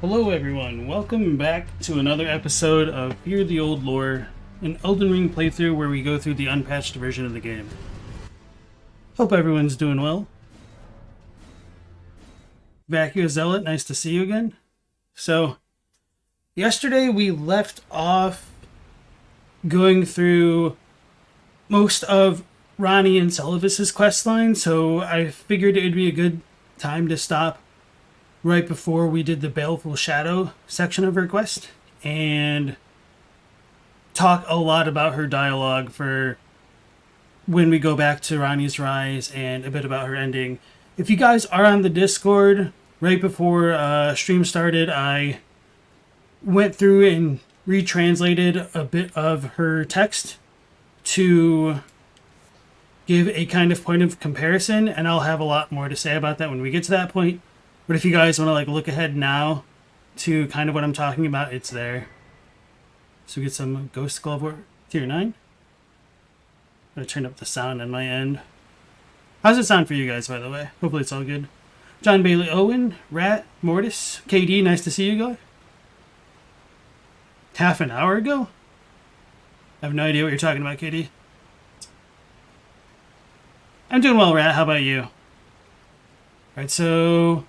Hello everyone, welcome back to another episode of Fear the Old Lore, an Elden Ring playthrough where we go through the unpatched version of the game. Hope everyone's doing well. Vacuo Zealot, nice to see you again. So, yesterday we left off going through most of Ranni and Selvis's questline, so I figured it would be a good time to stop right before we did the Baleful Shadow section of her quest and talk a lot about her dialogue for when we go back to Ranni's Rise and a bit about her ending. If you guys are on the Discord, right before stream started, I went through and retranslated a bit of her text to give a kind of point of comparison, and I'll have a lot more to say about that when we get to that point. But if you guys want to look ahead now to kind of what I'm talking about, it's there. So we get some Ghost Glove Tier 9. I'm going to turn up the sound on my end. How's it sound for you guys, by the way? Hopefully it's all good. John Bailey Owen, Rat, Mortis, KD, nice to see you guys. Half an hour ago? I have no idea what you're talking about, KD. I'm doing well, Rat. How about you? Alright, so...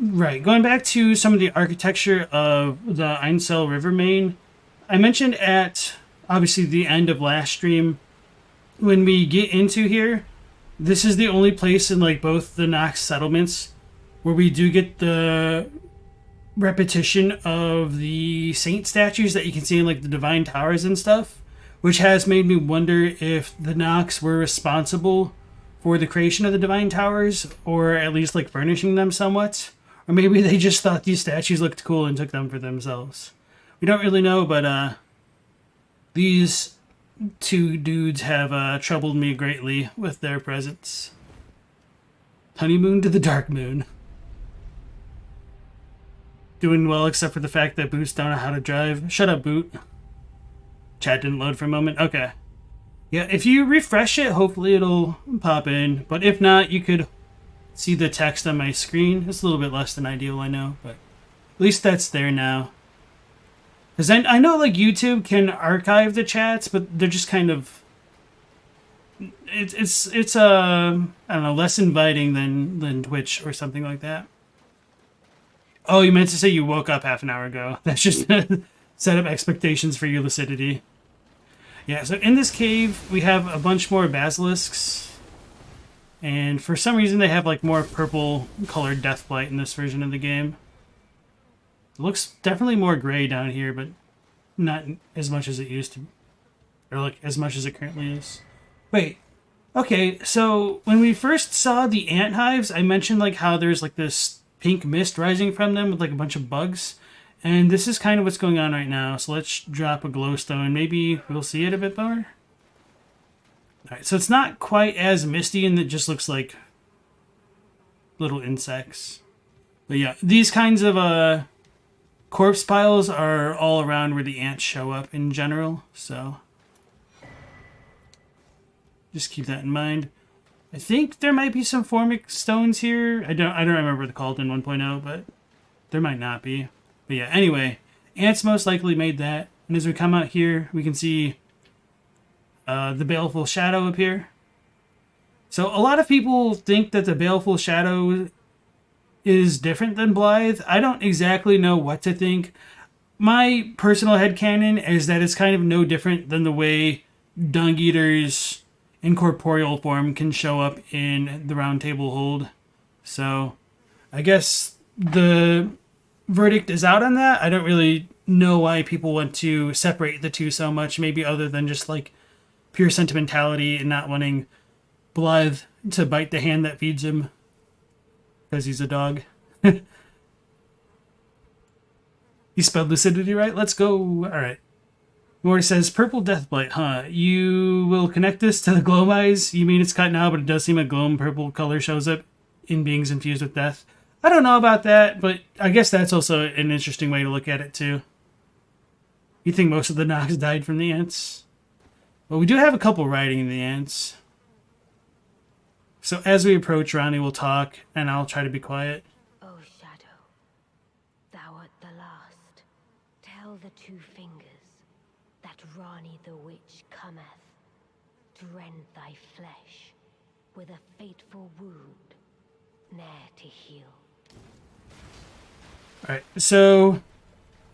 Right, going back to some of the architecture of the Ainsel River main, I mentioned at, obviously, the end of last stream, when we get into here, this is the only place in both the Nox settlements where we do get the repetition of the saint statues that you can see in the Divine Towers and stuff, which has made me wonder if the Nox were responsible for the creation of the Divine Towers, or at least furnishing them somewhat. Or maybe they just thought these statues looked cool and took them for themselves. We don't really know, but these two dudes have troubled me greatly with their presence. Honeymoon to the Dark Moon. Doing well except for the fact that Boots don't know how to drive. Shut up, Boot. Chat didn't load for a moment. Okay. Yeah, if you refresh it, hopefully it'll pop in. But if not, you could see the text on my screen. It's a little bit less than ideal, I know, but at least that's there now. Because I know YouTube can archive the chats, but they're just kind of... It's I don't know, less inviting than Twitch or something like that. Oh, you meant to say you woke up half an hour ago. That's just set up expectations for your lucidity. Yeah, so in this cave, we have a bunch more basilisks. And for some reason, they have more purple colored deathblight in this version of the game. It looks definitely more gray down here, but not as much as it used to. Or as much as it currently is. Wait. Okay, so when we first saw the ant hives, I mentioned how there's this pink mist rising from them with a bunch of bugs. And this is kind of what's going on right now. So let's drop a glowstone. Maybe we'll see it a bit more. Alright, so it's not quite as misty, and it just looks like little insects. But yeah, these kinds of corpse piles are all around where the ants show up in general, so just keep that in mind. I think there might be some formic stones here. I don't remember the called in 1.0, but there might not be. But yeah, anyway, ants most likely made that. And as we come out here, we can see the Baleful Shadow appear. So a lot of people think that the Baleful Shadow is different than Blaidd. I don't exactly know what to think. My personal headcanon is that it's kind of no different than the way Dung Eaters in corporeal form can show up in the Round Table Hold. So I guess the verdict is out on that. I don't really know why people want to separate the two so much, maybe other than just pure sentimentality and not wanting Blaidd to bite the hand that feeds him because he's a dog. He spelled lucidity right? Let's go. Alright. Morty says, purple deathblight, huh? You will connect this to the gloam eyes? You mean it's cut now, but it does seem a gloam purple color shows up in beings infused with death. I don't know about that, but I guess that's also an interesting way to look at it too. You think most of the Nox died from the ants? Well, we do have a couple riding the ants. So as we approach, Ranni will talk, and I'll try to be quiet. Oh, Shadow. Ranni the witch cometh, to rend thy flesh with a fateful wound, ne'er to heal. Alright, so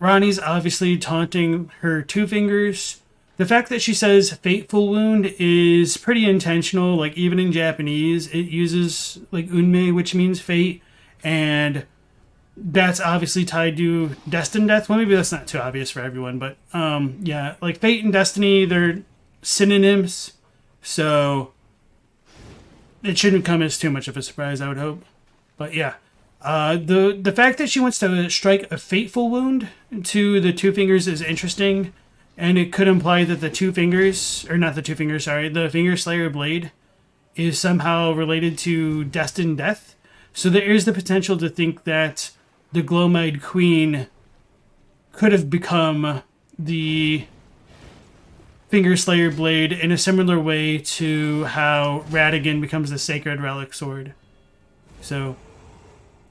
Ranni's obviously taunting her two fingers. The fact that she says fateful wound is pretty intentional. Like, even in Japanese, it uses like unmei, which means fate, and that's obviously tied to destined death. Well, maybe that's not too obvious for everyone, but yeah, like fate and destiny, they're synonyms, so it shouldn't come as too much of a surprise, I would hope. But yeah, the fact that she wants to strike a fateful wound to the two fingers is interesting, and it could imply that the two fingers, or not the two fingers, sorry, the Finger Slayer blade is somehow related to destined death. So there is the potential to think that the Glowmide Queen could have become the Finger Slayer blade in a similar way to how Radigan becomes the Sacred Relic Sword. So,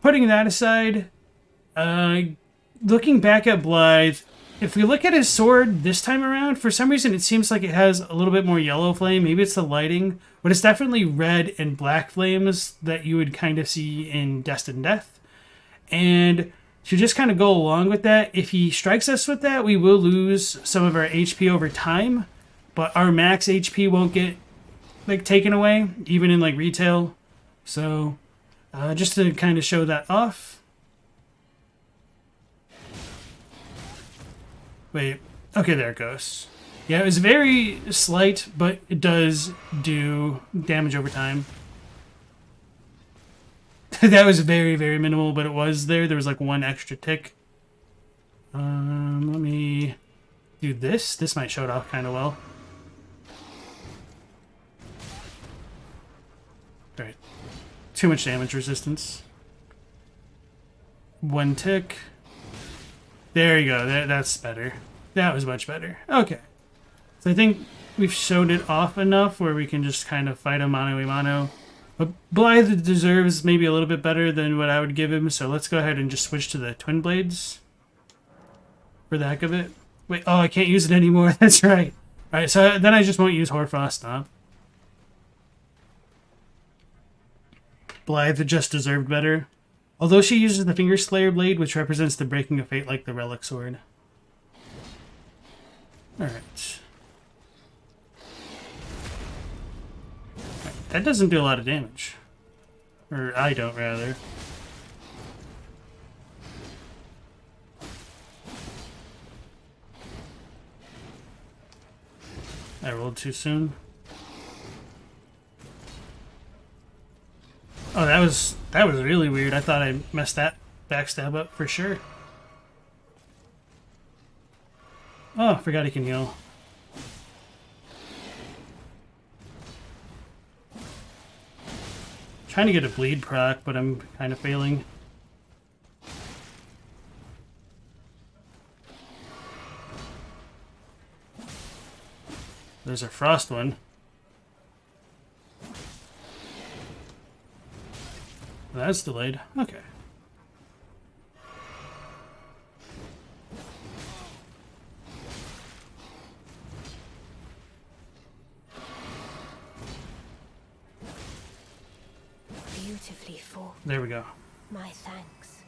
putting that aside, looking back at Blythe, if we look at his sword this time around, for some reason it seems like it has a little bit more yellow flame. Maybe it's the lighting, but it's definitely red and black flames that you would kind of see in Destined Death. And to just kind of go along with that, if he strikes us with that, we will lose some of our HP over time, but our max HP won't get like taken away, even in like retail. So just to kind of show that off. Wait, okay, there it goes. Yeah, it was very slight, but it does do damage over time. That was very, very minimal, but it was there. There was like one extra tick. Let me do this. This might show it off kind of well. Alright. Too much damage resistance. One tick. There you go. That's better. That was much better. Okay. So I think we've showed it off enough where we can just kind of fight him mano a mano. But Blythe deserves maybe a little bit better than what I would give him, so let's go ahead and just switch to the Twin Blades. For the heck of it. Wait, oh, I can't use it anymore. That's right. Alright, so then I just won't use Hoarfrost Stomp. Blythe just deserved better. Although she uses the Finger Slayer blade, which represents the breaking of fate like the Relic Sword. Alright. That doesn't do a lot of damage. Or I don't, rather. I rolled too soon. Oh, that was really weird. I thought I messed that backstab up for sure. Oh, I forgot he can heal. Trying to get a bleed proc, but I'm kind of failing. There's a frost one. That's delayed. Okay. Beautifully fought. There we go. My thanks.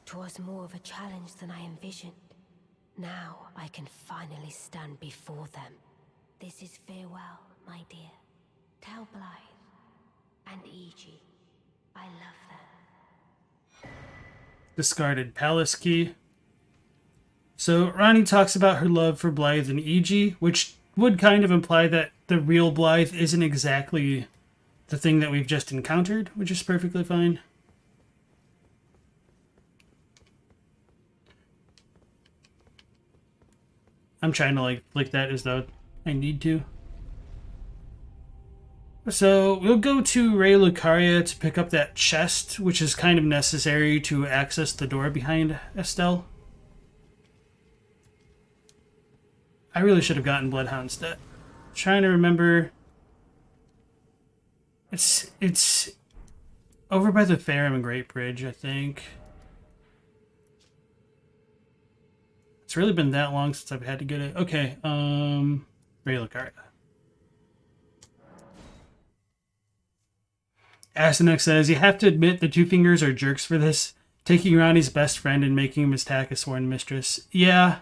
'Twas more of a challenge than I envisioned. Now I can finally stand before them. This is farewell, my dear. Tell Blythe and Iji I love them. Discarded Palace Key. So Ranni talks about her love for Blythe and Iji, which would kind of imply that the real Blythe isn't exactly the thing that we've just encountered, which is perfectly fine. I'm trying to like that as though I need to. So we'll go to Ray Lucaria to pick up that chest, which is kind of necessary to access the door behind Estelle. I really should have gotten Bloodhound stat. Trying to remember. It's over by the Farum and Great Bridge, I think. It's really been that long since I've had to get it. Okay, regular card. Asenex says, you have to admit the Two Fingers are jerks for this. Taking Ranni's best friend and making him attack a sworn mistress. Yeah.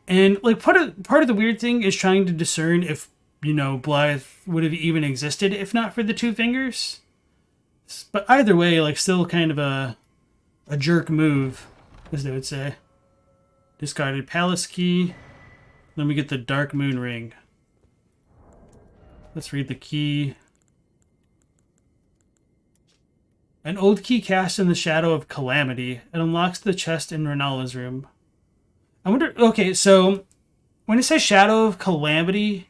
And, like, part of the weird thing is trying to discern if, you know, Blythe would have even existed if not for the Two Fingers. But either way, like, still kind of a jerk move, as they would say. Discarded Palace Key. Then we get the Dark Moon Ring. Let's read the key. An old key cast in the shadow of Calamity. It unlocks the chest in Renala's room. I wonder... Okay, so when it says Shadow of Calamity,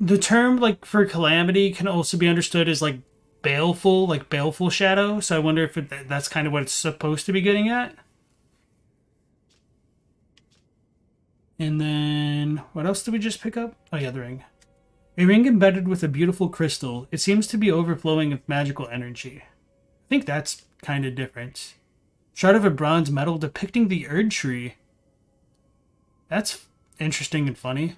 the term, like, for Calamity can also be understood as, like, baleful shadow. So I wonder if that's kind of what it's supposed to be getting at. And then, what else did we just pick up? Oh yeah, the ring. A ring embedded with a beautiful crystal. It seems to be overflowing with magical energy. I think that's kind of different. Shard of a bronze medal depicting the Erd Tree. That's interesting and funny.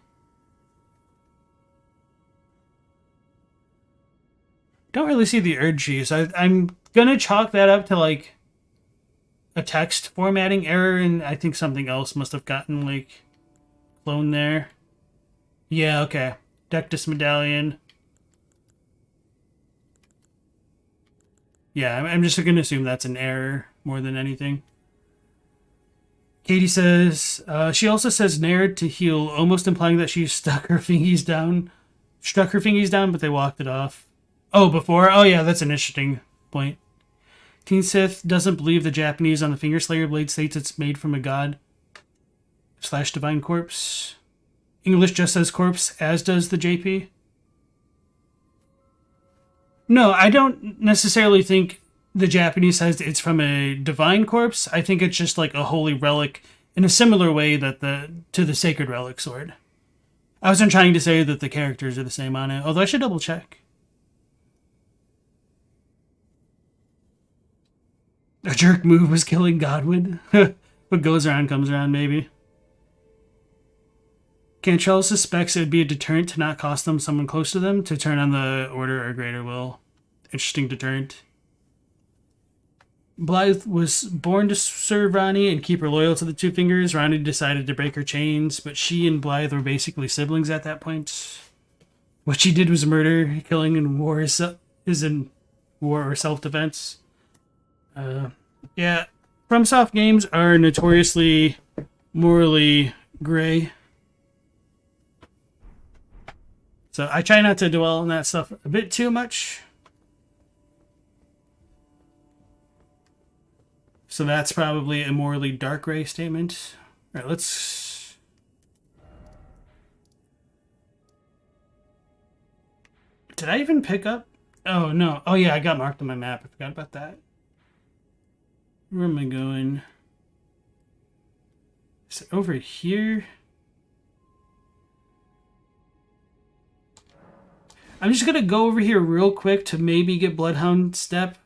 Don't really see the Erd Tree, so I'm gonna chalk that up to, like, a text formatting error, and I think something else must have gotten, like, clone there. Yeah, okay. Dectus Medallion. Yeah, I'm just going to assume that's an error more than anything. Katie says, she also says Naird to heal, almost implying that she struck her fingies down, but they walked it off. Oh, before? Oh yeah, that's an interesting point. Teen Sith doesn't believe the Japanese on the Finger Slayer blade states it's made from a god / divine corpse. English just says corpse, as does the JP. No, I don't necessarily think the Japanese says it's from a divine corpse. I think it's just like a holy relic in a similar way that to the sacred relic sword. I wasn't trying to say that the characters are the same on it, although I should double check. A jerk move was killing Godwin. What goes around comes around, maybe. Cantrell suspects it would be a deterrent to not cost them someone close to them to turn on the Order or Greater Will. Interesting deterrent. Blythe was born to serve Ranni and keep her loyal to the Two Fingers. Ranni decided to break her chains, but she and Blythe were basically siblings at that point. What she did was murder. Killing in war is in war or self-defense. Yeah, FromSoft games are notoriously morally gray. So I try not to dwell on that stuff a bit too much. So that's probably a morally dark gray statement. All right, let's... Did I even pick up? Oh, no. Oh, yeah, I got marked on my map. I forgot about that. Where am I going? Is it over here? I'm just going to go over here real quick to maybe get Bloodhound Step.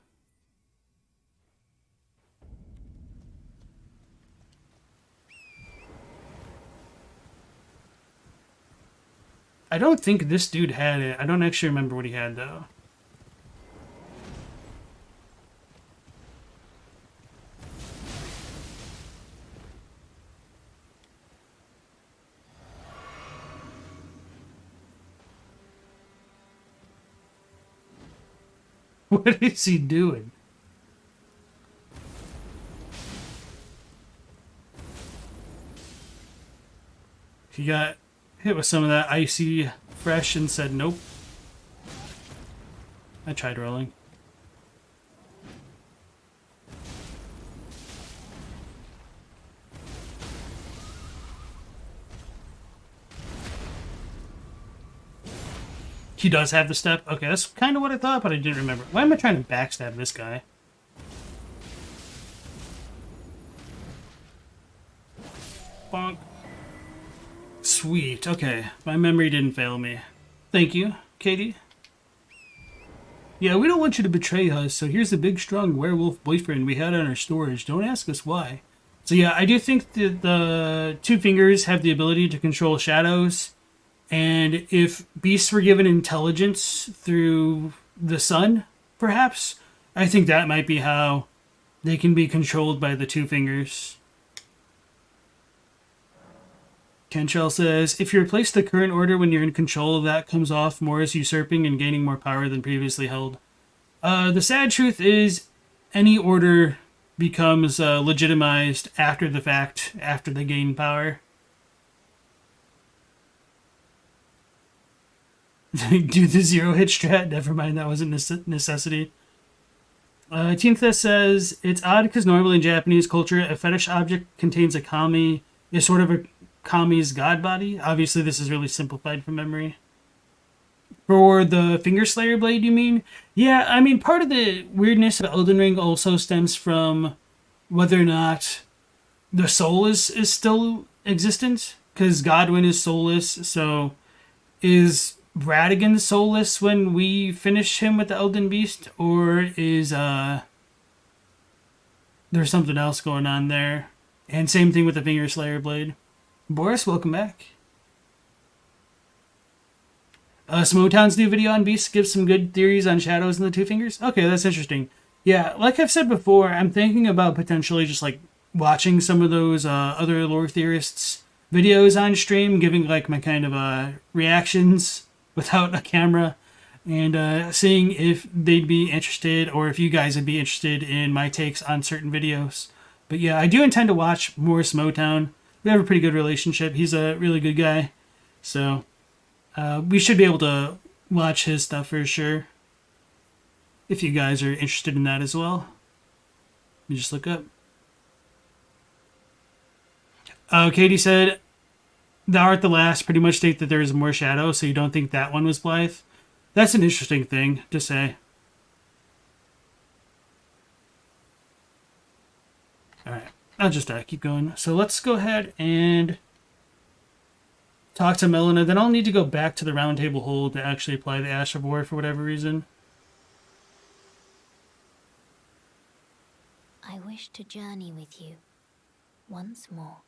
I don't think this dude had it. I don't actually remember what he had, though. What is he doing? He got hit with some of that icy fresh and said nope. I tried rolling. He does have the step. Okay, that's kind of what I thought, but I didn't remember. Why am I trying to backstab this guy? Bonk. Sweet. Okay, my memory didn't fail me. Thank you, Katie. Yeah, we don't want you to betray us, so here's the big, strong werewolf boyfriend we had on our storage. Don't ask us why. So yeah, I do think that the two fingers have the ability to control shadows, and if beasts were given intelligence through the sun, perhaps, I think that might be how they can be controlled by the two fingers. Kentrell says, if you replace the current order when you're in control, that comes off more as usurping and gaining more power than previously held. The sad truth is, any order becomes legitimized after the fact, after they gain power. Do the zero hit strat? Never mind, that wasn't necessity. Tintha says, it's odd because normally in Japanese culture, a fetish object contains a kami, is sort of a kami's god body. Obviously, this is really simplified from memory. For the Finger Slayer blade, you mean? Yeah, I mean, part of the weirdness of Elden Ring also stems from whether or not the soul is still existent, because Godwyn is soulless, so is Radigan soulless when we finish him with the Elden Beast, or is there's something else going on there? And same thing with the Finger Slayer blade. Boris, welcome back. Smotown's new video on Beasts gives some good theories on shadows and the two fingers. Okay, that's interesting. Yeah, like I've said before, I'm thinking about potentially just like watching some of those other lore theorists' videos on stream, giving like my kind of reactions without a camera, and seeing if they'd be interested or if you guys would be interested in my takes on certain videos. But yeah, I do intend to watch more Smotown. We have a pretty good relationship. He's a really good guy. So we should be able to watch his stuff for sure. If you guys are interested in that as well. Let me just look up. Katie said, thou art the last, pretty much state that there is more shadow, so you don't think that one was Blythe. That's an interesting thing to say. Alright, I'll just keep going. So let's go ahead and talk to Melina. Then I'll need to go back to the round table hold to actually apply the Ash of War for whatever reason. I wish to journey with you once more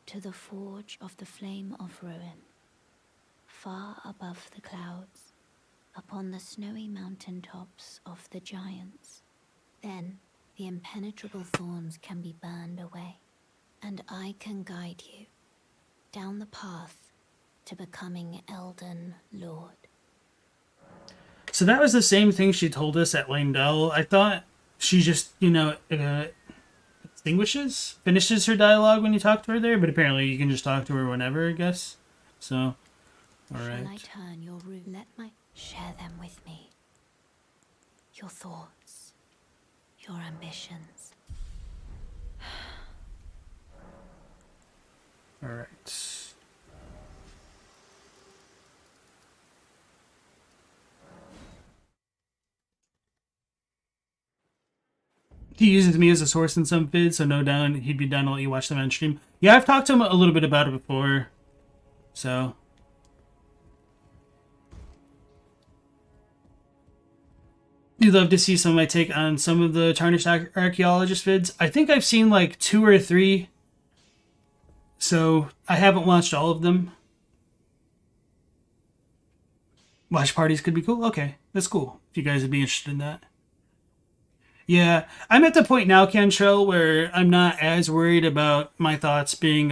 to the forge of the flame of ruin, far above the clouds, upon the snowy mountain tops of the giants. Then the impenetrable thorns can be burned away, and I can guide you down the path to becoming Elden Lord. So that was the same thing she told us at Langdell. I thought she just, finishes her dialogue when you talk to her there, but apparently you can just talk to her whenever, I guess. So, alright. Shall I turn your room? Share them with me. Your thoughts, your ambitions. Alright. He uses me as a source in some vids, so no doubt he'd be down to let you watch them on stream. Yeah, I've talked to him a little bit about it before, so. You'd love to see some of my take on some of the Tarnished Archaeologist vids. I think I've seen like 2 or 3, so I haven't watched all of them. Watch parties could be cool? Okay, that's cool, if you guys would be interested in that. Yeah, I'm at the point now, Cantrell, where I'm not as worried about my thoughts being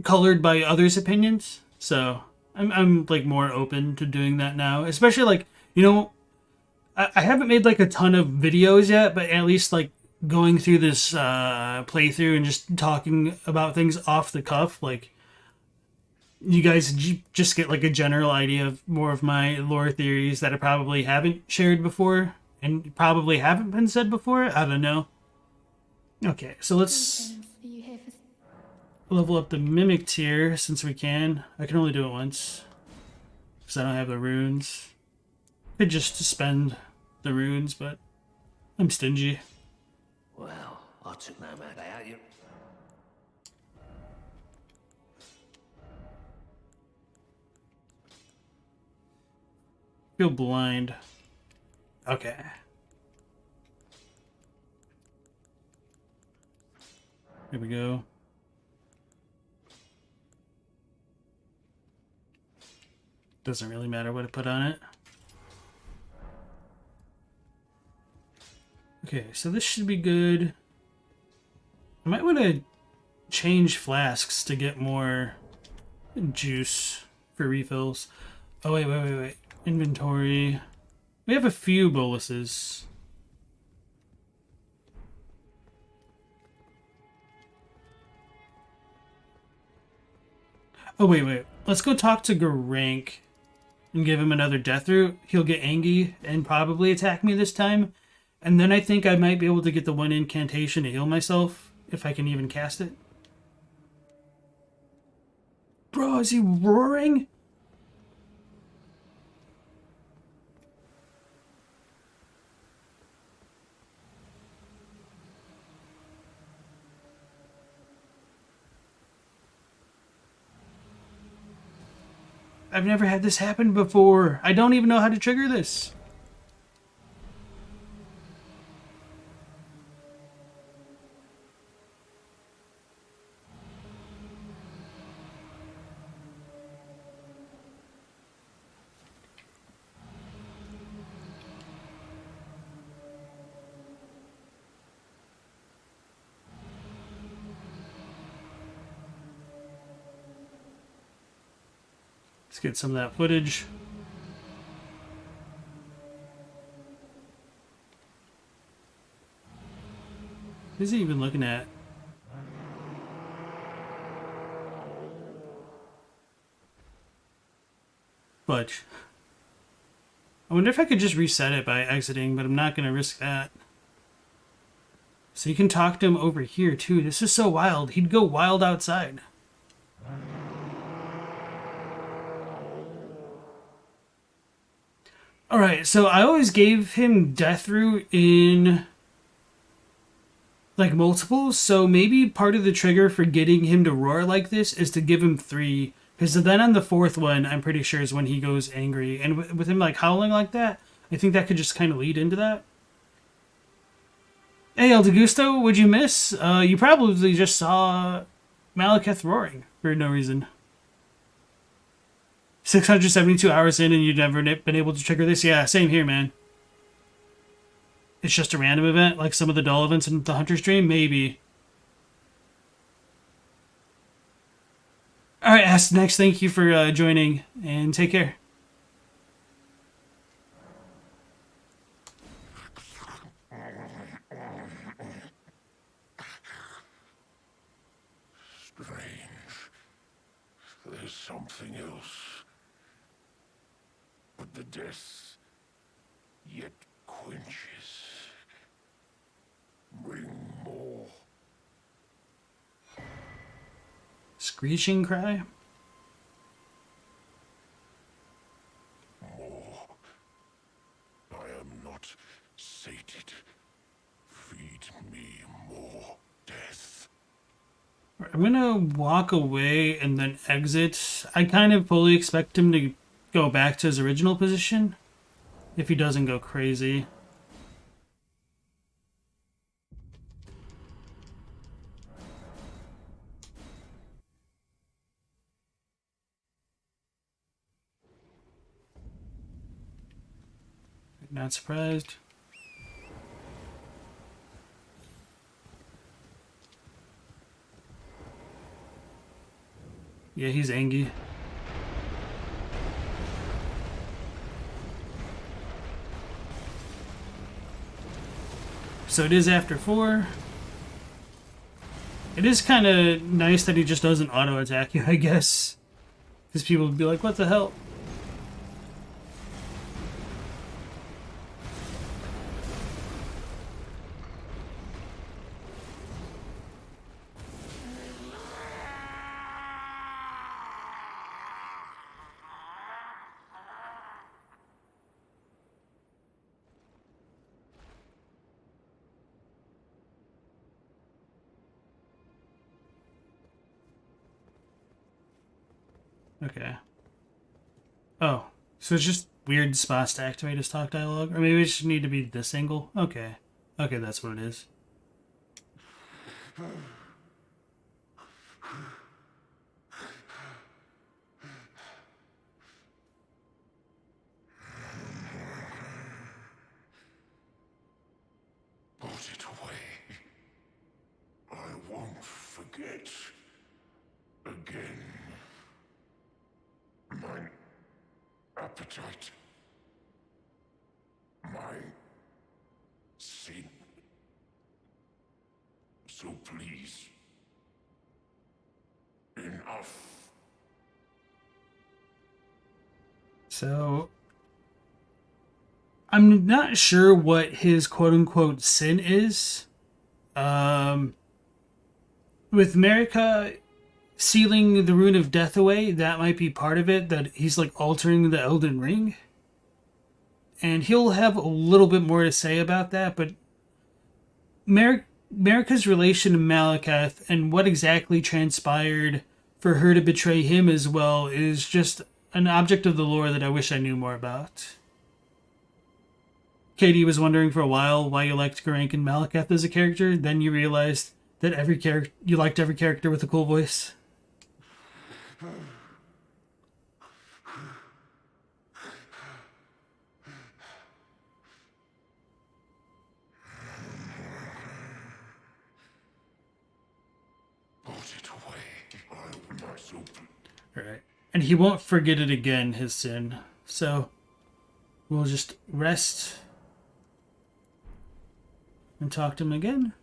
colored by others' opinions. So I'm like more open to doing that now, especially like I haven't made like a ton of videos yet, but at least like going through this playthrough and just talking about things off the cuff, like you guys just get like a general idea of more of my lore theories that I probably haven't shared before and probably haven't been said before. I don't know. Okay, so let's level up the Mimic tier since we can. I can only do it once because I don't have the runes. I could just spend the runes, but I'm stingy. Well, I took no matter out you. Feel blind. Okay. Here we go. Doesn't really matter what I put on it. Okay, so this should be good. I might want to change flasks to get more juice for refills. Oh, wait. Inventory. We have a few boluses. Oh, wait. Let's go talk to Garank and give him another death root. He'll get angry and probably attack me this time. And then I think I might be able to get the one incantation to heal myself, if I can even cast it. Bro, is he roaring? I've never had this happen before. I don't even know how to trigger this. Let's get some of that footage. What is he even looking at? But I wonder if I could just reset it by exiting, but I'm not going to risk that. So you can talk to him over here too. This is so wild. He'd go wild outside. Alright, so I always gave him Death Root in like multiples, so maybe part of the trigger for getting him to roar like this is to give him 3, because then on the 4th one, I'm pretty sure is when he goes angry, and with him like howling like that, I think that could just kind of lead into that. Hey, El Degusto, what'd you miss? You probably just saw Maliketh roaring for no reason. 672 hours in and you've never been able to trigger this? Yeah, same here, man. It's just a random event, like some of the dull events in the Hunter's Dream? Maybe. Alright, Ask Next, thank you for joining, and take care. Strange. There's something else. But the death yet quenches. Bring more. Screeching cry? More. I am not sated. Feed me more death. I'm gonna walk away and then exit. I kind of fully expect him to go back to his original position if he doesn't go crazy. Not surprised. Yeah, he's angry. So it is after 4. It is kind of nice that he just doesn't auto-attack you, I guess. Because people would be like, what the hell? Okay. Oh, so it's just weird spots to activate his talk dialogue? Or maybe it should need to be this angle? Okay. Okay, that's what it is. appetite. My sin. So please. Enough. So, I'm not sure what his quote-unquote sin is. With America sealing the rune of death away, that might be part of it, that he's like altering the Elden Ring. And he'll have a little bit more to say about that, but America's relation to Maliketh and what exactly transpired for her to betray him as well is just an object of the lore that I wish I knew more about. Katie was wondering for a while why you liked Garank and Maliketh as a character, then you realized that you liked every character with a cool voice. Put it away. I'm not so. Alright. And he won't forget it again, his sin. So, we'll just rest and talk to him again.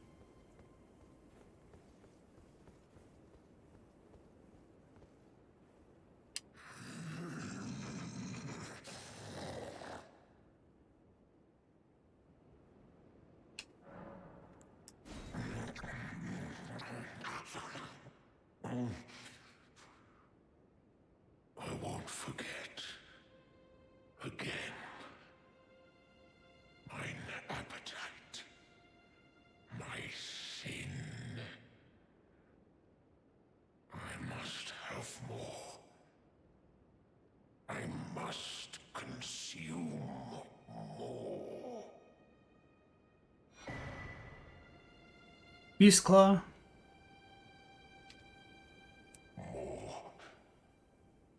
I won't forget. Again. Mine appetite. My sin. I must have more. I must consume more. Beast Claw. More.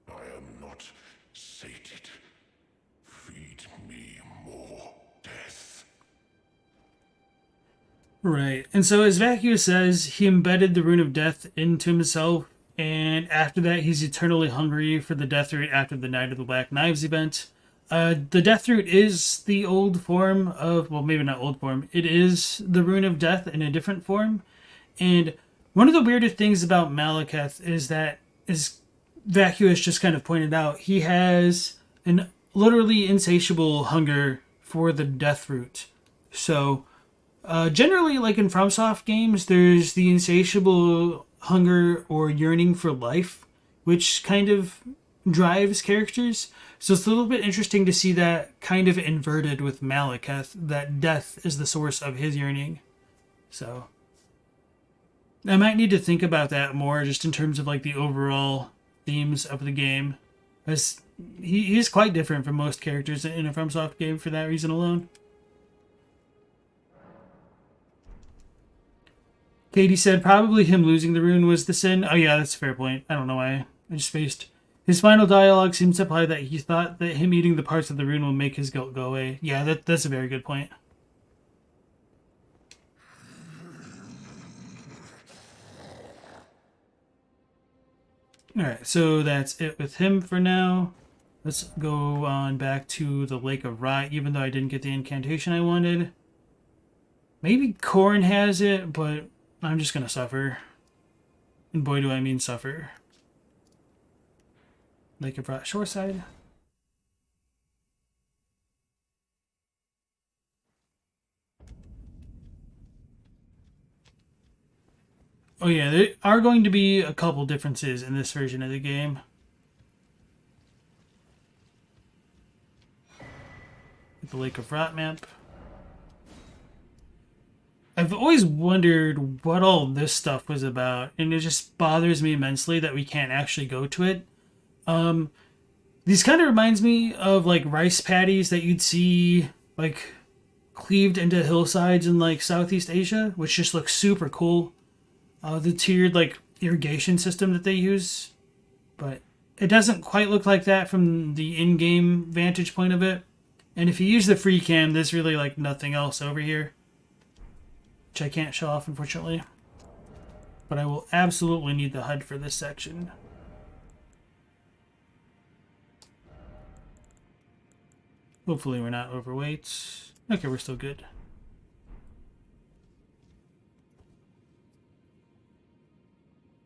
I am not sated. Feed me more death. Right. And so, as Vacuous says, he embedded the rune of death into himself, and after that, he's eternally hungry for the death root after the Night of the Black Knives event. The death root is the old form of, well, maybe not old form, it is the rune of death in a different form. And one of the weirdest things about Maliketh is that, as Vacuous just kind of pointed out, he has an literally insatiable hunger for the death root. So, generally, like in FromSoft games, there's the insatiable hunger or yearning for life, which kind of drives characters. So it's a little bit interesting to see that kind of inverted with Maliketh, that death is the source of his yearning. So I might need to think about that more just in terms of like the overall themes of the game. As he's quite different from most characters in a FromSoft game for that reason alone. Katie said probably him losing the rune was the sin. Oh yeah, that's a fair point. I don't know why I just spaced. His final dialogue seems to imply that he thought that him eating the parts of the rune will make his guilt go away. Yeah, that's a very good point. Alright, so that's it with him for now. Let's go on back to the Lake of Rot, even though I didn't get the incantation I wanted. Maybe Korn has it, but I'm just gonna suffer. And boy do I mean suffer. Lake of Rot Shoreside. Oh yeah, there are going to be a couple differences in this version of the game. The Lake of Rot map. I've always wondered what all this stuff was about, and it just bothers me immensely that we can't actually go to it. These kind of reminds me of like rice paddies that you'd see like cleaved into hillsides in like Southeast Asia, which just looks super cool. The tiered like irrigation system that they use, but it doesn't quite look like that from the in-game vantage point of it. And if you use the free cam, there's really like nothing else over here, which I can't show off unfortunately. But I will absolutely need the HUD for this section. Hopefully we're not overweight. Okay, we're still good.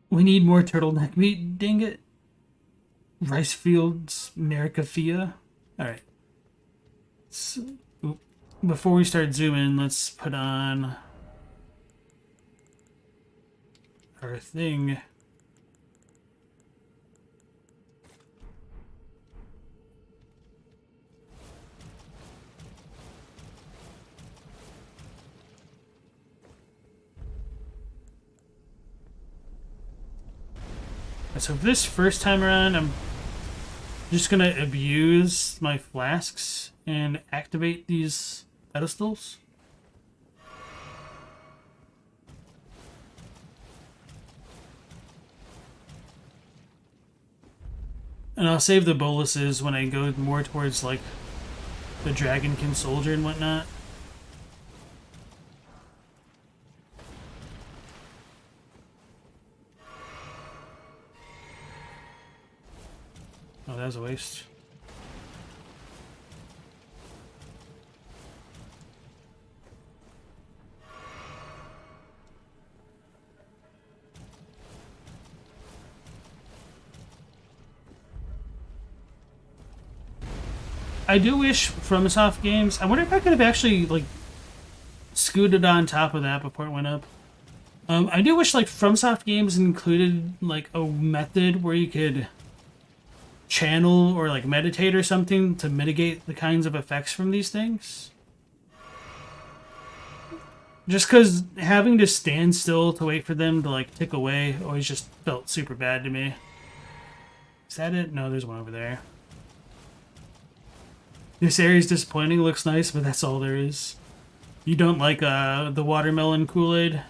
We need more turtleneck meat, dang it. Rice fields, Maricafia. Alright. So, before we start zooming, let's put on our thing. So this first time around, I'm just gonna abuse my flasks and activate these pedestals. And I'll save the boluses when I go more towards like the Dragonkin soldier and whatnot. Oh, that was a waste. I do wish FromSoft games. I wonder if I could have actually like scooted on top of that before it went up. I do wish like FromSoft games included like a method where you could channel or like meditate or something to mitigate the kinds of effects from these things. Just because having to stand still to wait for them to like tick away always just felt super bad to me. Is that it? No, there's one over there. This area's disappointing. It looks nice, but that's all there is. You don't like the watermelon Kool-Aid?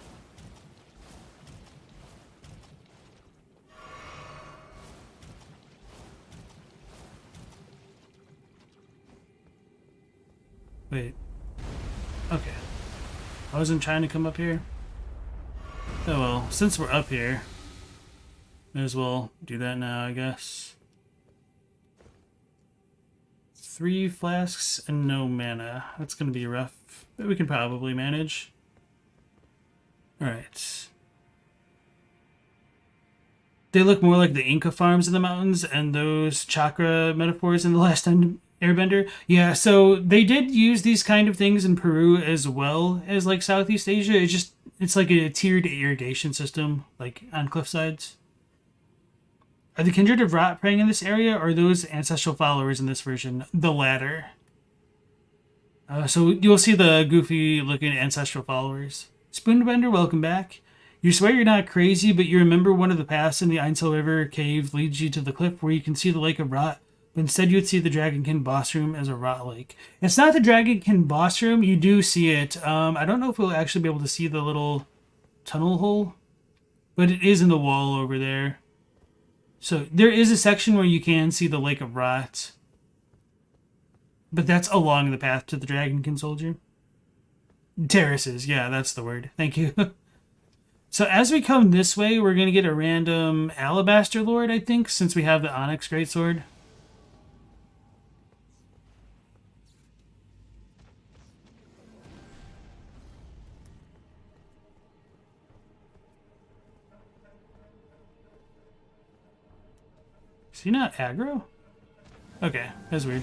Wait. Okay. I wasn't trying to come up here. Oh well, since we're up here, may as well do that now, I guess. 3 flasks and no mana. That's gonna be rough, but we can probably manage. Alright. They look more like the Inca farms in the mountains and those chakra metaphors in the last Airbender. Yeah, so they did use these kind of things in Peru as well as like Southeast Asia. It's like a tiered irrigation system, like on cliff sides. Are the Kindred of Rot praying in this area, or are those ancestral followers in this version? The latter. So you'll see the goofy looking ancestral followers. Spoonbender, welcome back. You swear you're not crazy, but you remember one of the paths in the Einsel River cave leads you to the cliff where you can see the Lake of Rot, but instead you'd see the Dragonkin boss room as a rot lake. It's not the Dragonkin boss room, you do see it. I don't know if we'll actually be able to see the little tunnel hole, but it is in the wall over there. So there is a section where you can see the Lake of Rot, but that's along the path to the Dragonkin soldier. Terraces, yeah, that's the word. Thank you. So as we come this way, we're going to get a random Alabaster Lord, I think, since we have the Onyx Greatsword. Is he not aggro? Okay, that's weird.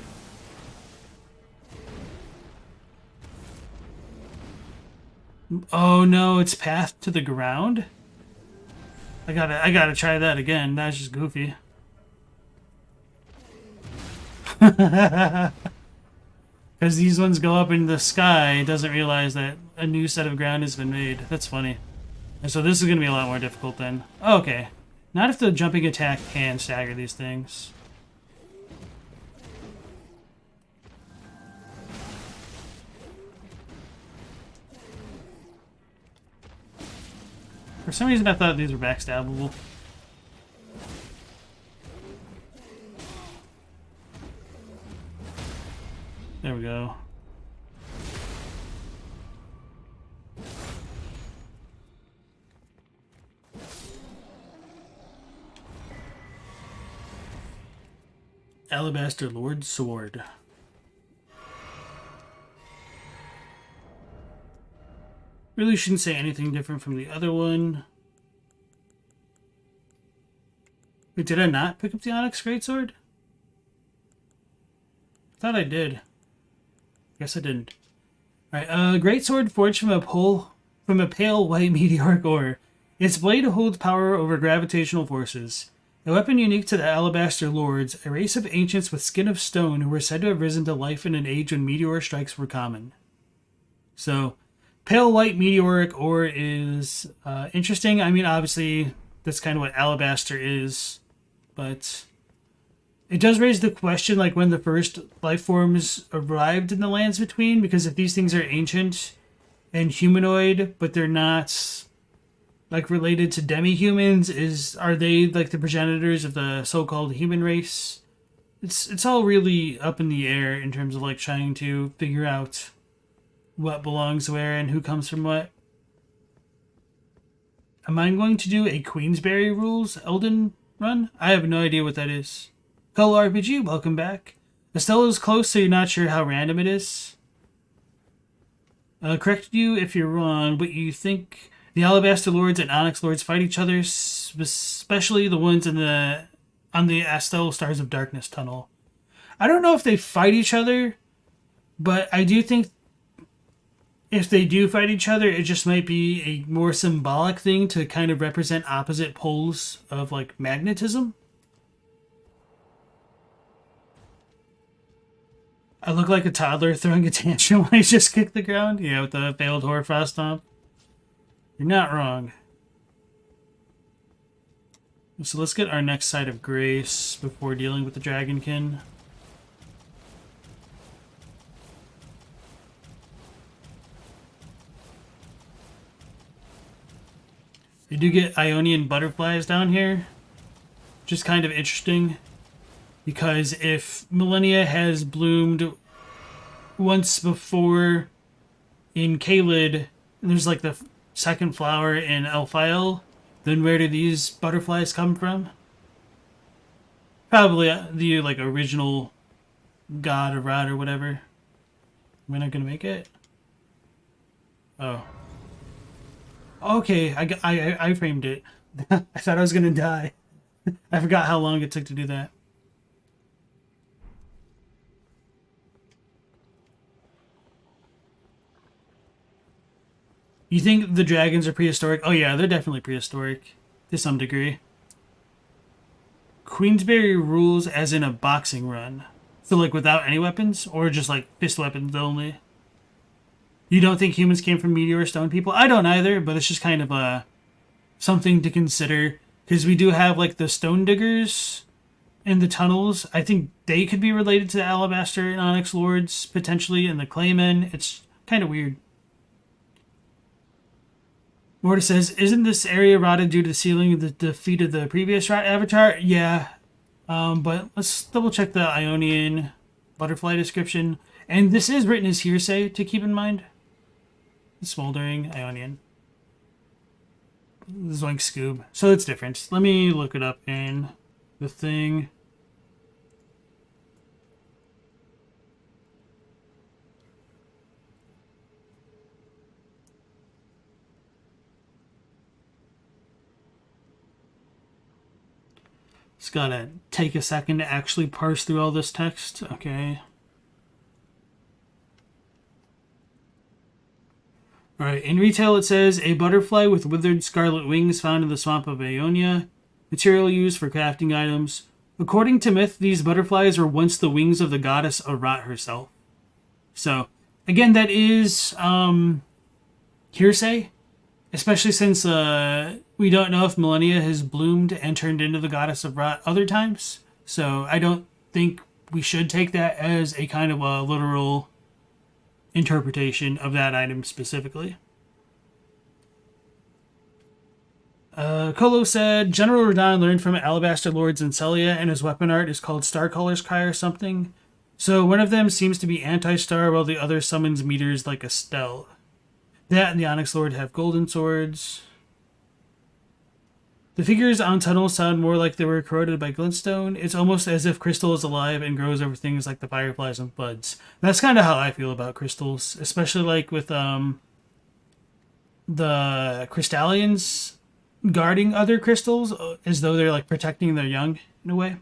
Oh no, it's path to the ground? I gotta try that again. That's just goofy. Because these ones go up in the sky, it doesn't realize that a new set of ground has been made. That's funny. And so this is going to be a lot more difficult then. Oh, okay. Not if the jumping attack can stagger these things. For some reason I thought these were backstabbable. There we go. Alabaster Lord Sword. Really shouldn't say anything different from the other one. Wait, did I not pick up the Onyx Greatsword? Thought I did. Guess I didn't. Alright, Greatsword forged from a pale white meteoric ore. Its blade holds power over gravitational forces. A weapon unique to the Alabaster Lords, a race of ancients with skin of stone who were said to have risen to life in an age when meteor strikes were common. So, pale white meteoric ore is interesting. I mean, obviously, that's kind of what alabaster is, but it does raise the question, like, when the first life forms arrived in the lands between, because if these things are ancient and humanoid, but they're not, like, related to demi-humans, are they, like, the progenitors of the so-called human race? It's all really up in the air in terms of, like, trying to figure out what belongs where and who comes from what. Am I going to do a Queensberry Rules Elden run? I have no idea what that is. Hello RPG, welcome back. Estella's close, so you're not sure how random it is. Correct you if you're wrong, but you think the Alabaster Lords and Onyx Lords fight each other, especially the ones on the Astel Stars of Darkness tunnel. I don't know if they fight each other, but I do think if they do fight each other, it just might be a more symbolic thing to kind of represent opposite poles of, like, magnetism. I look like a toddler throwing a tantrum when I just kicked the ground. Yeah, with the failed Horfrost stomp. You're not wrong. So let's get our next side of grace before dealing with the Dragonkin. You do get Ionian butterflies down here, which is kind of interesting, because if Millennia has bloomed once before in Caelid, and there's like the second flower in Elphiel, then where do these butterflies come from? Probably the, like, original god or rod or whatever. Am I not gonna make it? Oh. Okay, I framed it. I thought I was gonna die. I forgot how long it took to do that. You think the dragons are prehistoric? Oh yeah, they're definitely prehistoric. To some degree. Queensberry rules as in a boxing run. So, like, without any weapons? Or just, like, fist weapons only? You don't think humans came from meteor stone people? I don't either, but it's just kind of something to consider. Because we do have, like, the stone diggers in the tunnels. I think they could be related to the Alabaster and Onyx Lords, potentially, and the Claymen. It's kind of weird. Morta says, isn't this area rotted due to the sealing of the defeat of the previous rot avatar? Yeah. But let's double check the Ionian butterfly description. And this is written as hearsay, to keep in mind. Smoldering Ionian. Zoink Scoob. So it's different. Let me look it up in the thing. It's gotta take a second to actually parse through all this text. Okay. Alright, in retail it says, a butterfly with withered scarlet wings found in the swamp of Aeonia. Material used for crafting items. According to myth, these butterflies were once the wings of the goddess Arat herself. So, again, that is hearsay. Especially since we don't know if Millennia has bloomed and turned into the goddess of Rot other times. So I don't think we should take that as a kind of a literal interpretation of that item specifically. Kolo said, General Radon learned from Alabaster Lords in Celia, and his weapon art is called Star Color's Kai or something. So one of them seems to be anti-star, while the other summons meters like Estelle. That and the Onyx Lord have golden swords. The figures on tunnels sound more like they were corroded by glintstone. It's almost as if crystal is alive and grows over things like the fireflies and buds. That's kind of how I feel about crystals, especially like with the crystallians guarding other crystals as though they're like protecting their young in a way.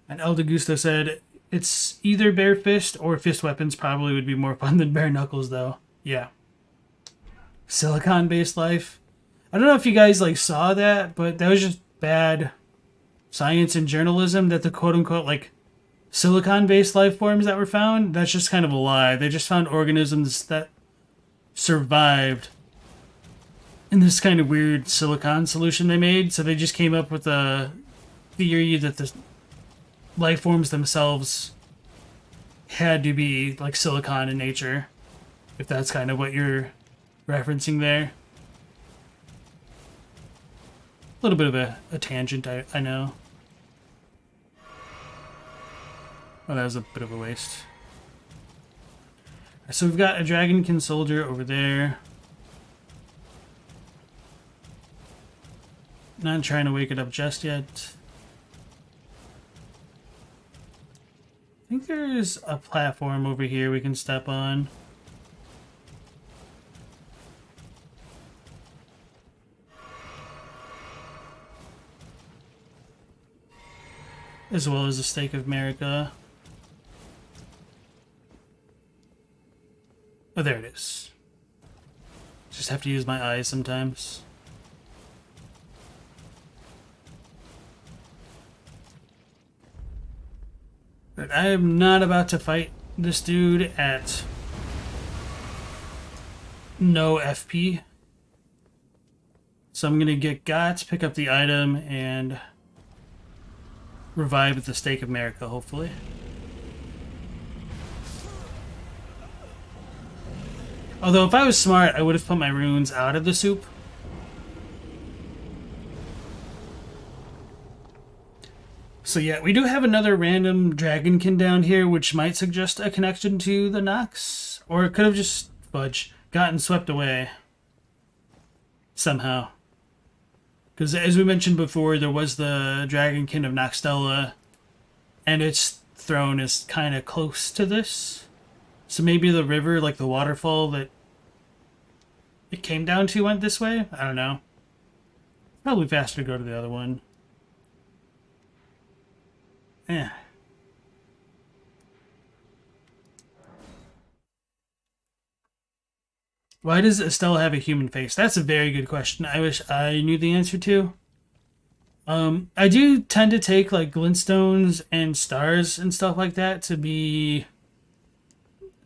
And El Gusto said it's either bare fist or fist weapons probably would be more fun than bare knuckles though. Yeah. Silicon based life. I don't know if you guys like saw that, but that was just bad science and journalism that the quote unquote like silicon based life forms that were found, that's just kind of a lie. They just found organisms that survived in this kind of weird silicon solution they made. So they just came up with a theory that the life forms themselves had to be like silicon in nature, if that's kind of what you're referencing there. A little bit of a tangent, I know. Well, that was a bit of a waste. So we've got a Dragonkin soldier over there. Not trying to wake it up just yet. I think there's a platform over here we can step on. As well as the Stake of America. Oh, there it is. Just have to use my eyes sometimes. But I am not about to fight this dude at no FP. So I'm going to get Gots, pick up the item, and revive at the Stake of America, hopefully. Although if I was smart, I would have put my runes out of the soup. So yeah, we do have another random Dragonkin down here, which might suggest a connection to the Nox. Or it could have just, gotten swept away. Somehow. Because as we mentioned before, there was the Dragonkin of Noxtella, and its throne is kind of close to this. So maybe the river, like the waterfall that it came down to, went this way? I don't know. Probably faster to go to the other one. Yeah. Why does Estelle have a human face? That's a very good question. I wish I knew the answer to. I do tend to take like glintstones and stars and stuff like that to be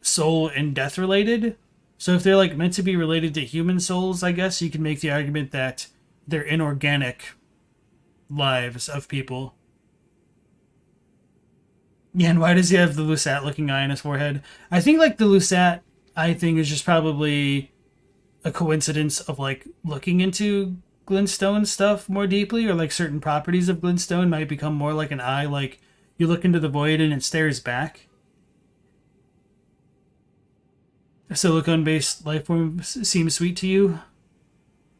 soul and death related. So if they're like meant to be related to human souls, I guess you can make the argument that they're inorganic lives of people. Yeah, and why does he have the Lusat looking eye on his forehead? I think like the Lusat eye thing is just probably a coincidence of like looking into glintstone stuff more deeply, or like certain properties of glintstone might become more like an eye, like you look into the void and it stares back. A silicone-based life form seems sweet to you?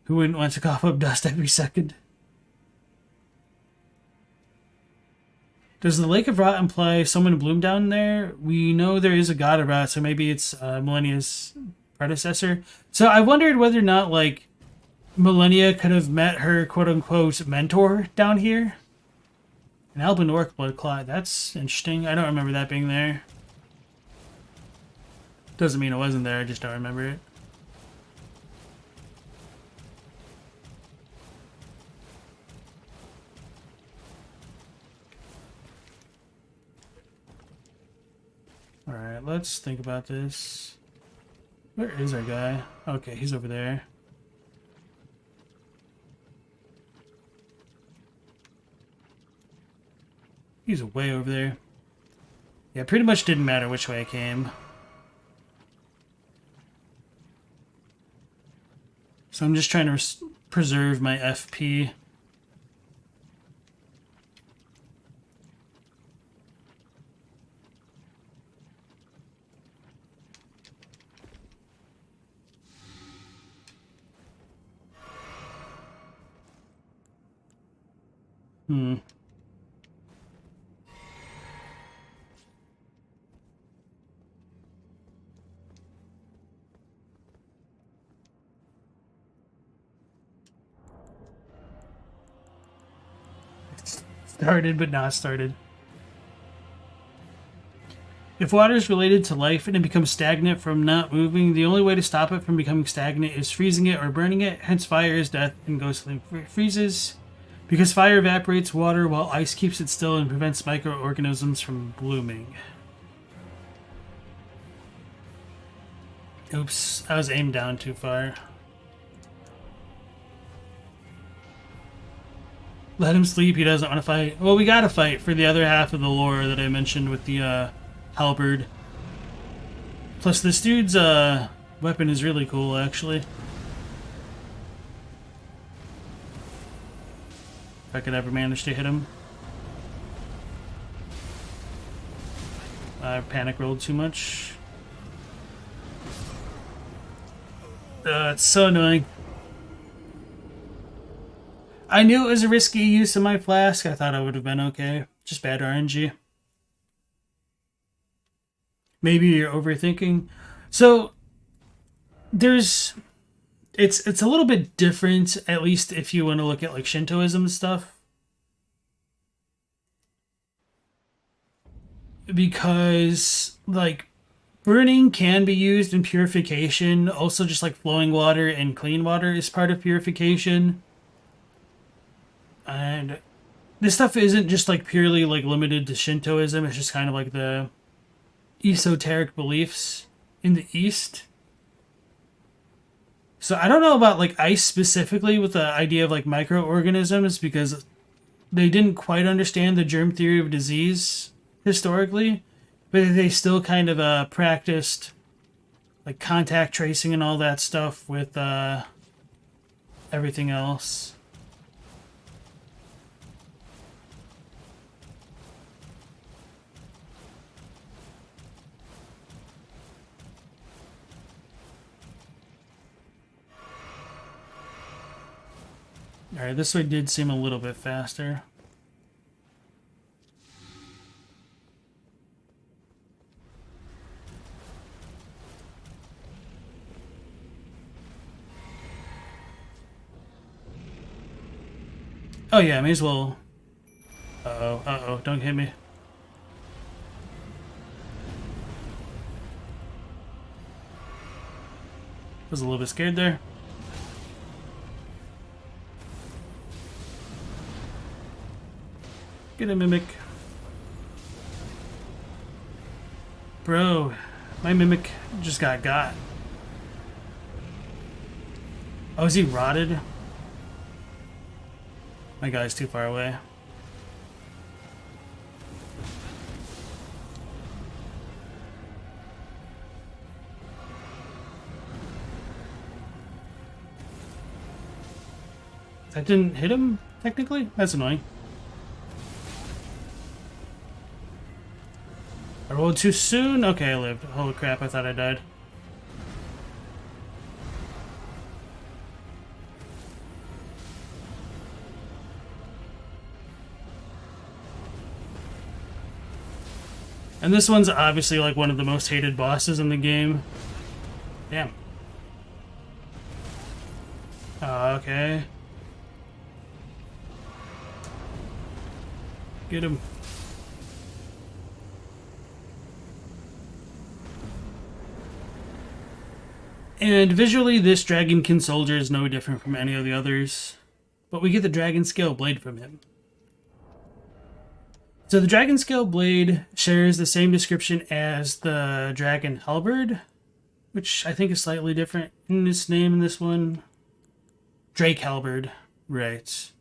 Who wouldn't want to cough up dust every second? Does the Lake of Rot imply someone bloomed down there? We know there is a god of rot, so maybe it's Millennia's predecessor. So I wondered whether or not, like, Millennia could have met her quote-unquote mentor down here. An Alban Orc blood clot. That's interesting. I don't remember that being there. Doesn't mean it wasn't there, I just don't remember it. Alright, let's think about this. Where is our guy? Okay, he's over there. He's way over there. Yeah, pretty much didn't matter which way I came. So I'm just trying to preserve my FP. Started but not started. If water is related to life and it becomes stagnant from not moving, the only way to stop it from becoming stagnant is freezing it or burning it. Hence, fire is death and ghostly freezes. Because fire evaporates water while ice keeps it still and prevents microorganisms from blooming. Oops, I was aimed down too far. Let him sleep, he doesn't want to fight. Well, we gotta fight for the other half of the lore that I mentioned with the halberd. Plus, this dude's weapon is really cool, actually. If I could ever manage to hit him. I panic rolled too much. It's so annoying. I knew it was a risky use of my flask. I thought I would have been okay. Just bad RNG. Maybe you're overthinking. So it's a little bit different, at least if you want to look at like Shintoism stuff. Because like burning can be used in purification. Also just like flowing water and clean water is part of purification. And this stuff isn't just like purely like limited to Shintoism. It's just kind of like the esoteric beliefs in the East. So I don't know about like ice specifically with the idea of like microorganisms because they didn't quite understand the germ theory of disease historically, but they still kind of practiced like contact tracing and all that stuff with everything else. Alright, this way did seem a little bit faster. Oh yeah, may as well. Uh-oh, don't hit me. Was a little bit scared there. Get a mimic. Bro, my mimic just got. Oh, is he rotted? My guy's too far away. That didn't hit him, technically? That's annoying. I rolled too soon? Okay, I lived. Holy crap, I thought I died. And this one's obviously like one of the most hated bosses in the game. Damn. Okay. Get him. And visually, this Dragonkin soldier is no different from any of the others. But we get the Dragon Scale Blade from him. So the Dragon Scale Blade shares the same description as the Dragon Halberd, which I think is slightly different in its name in this one. Drake Halberd, right.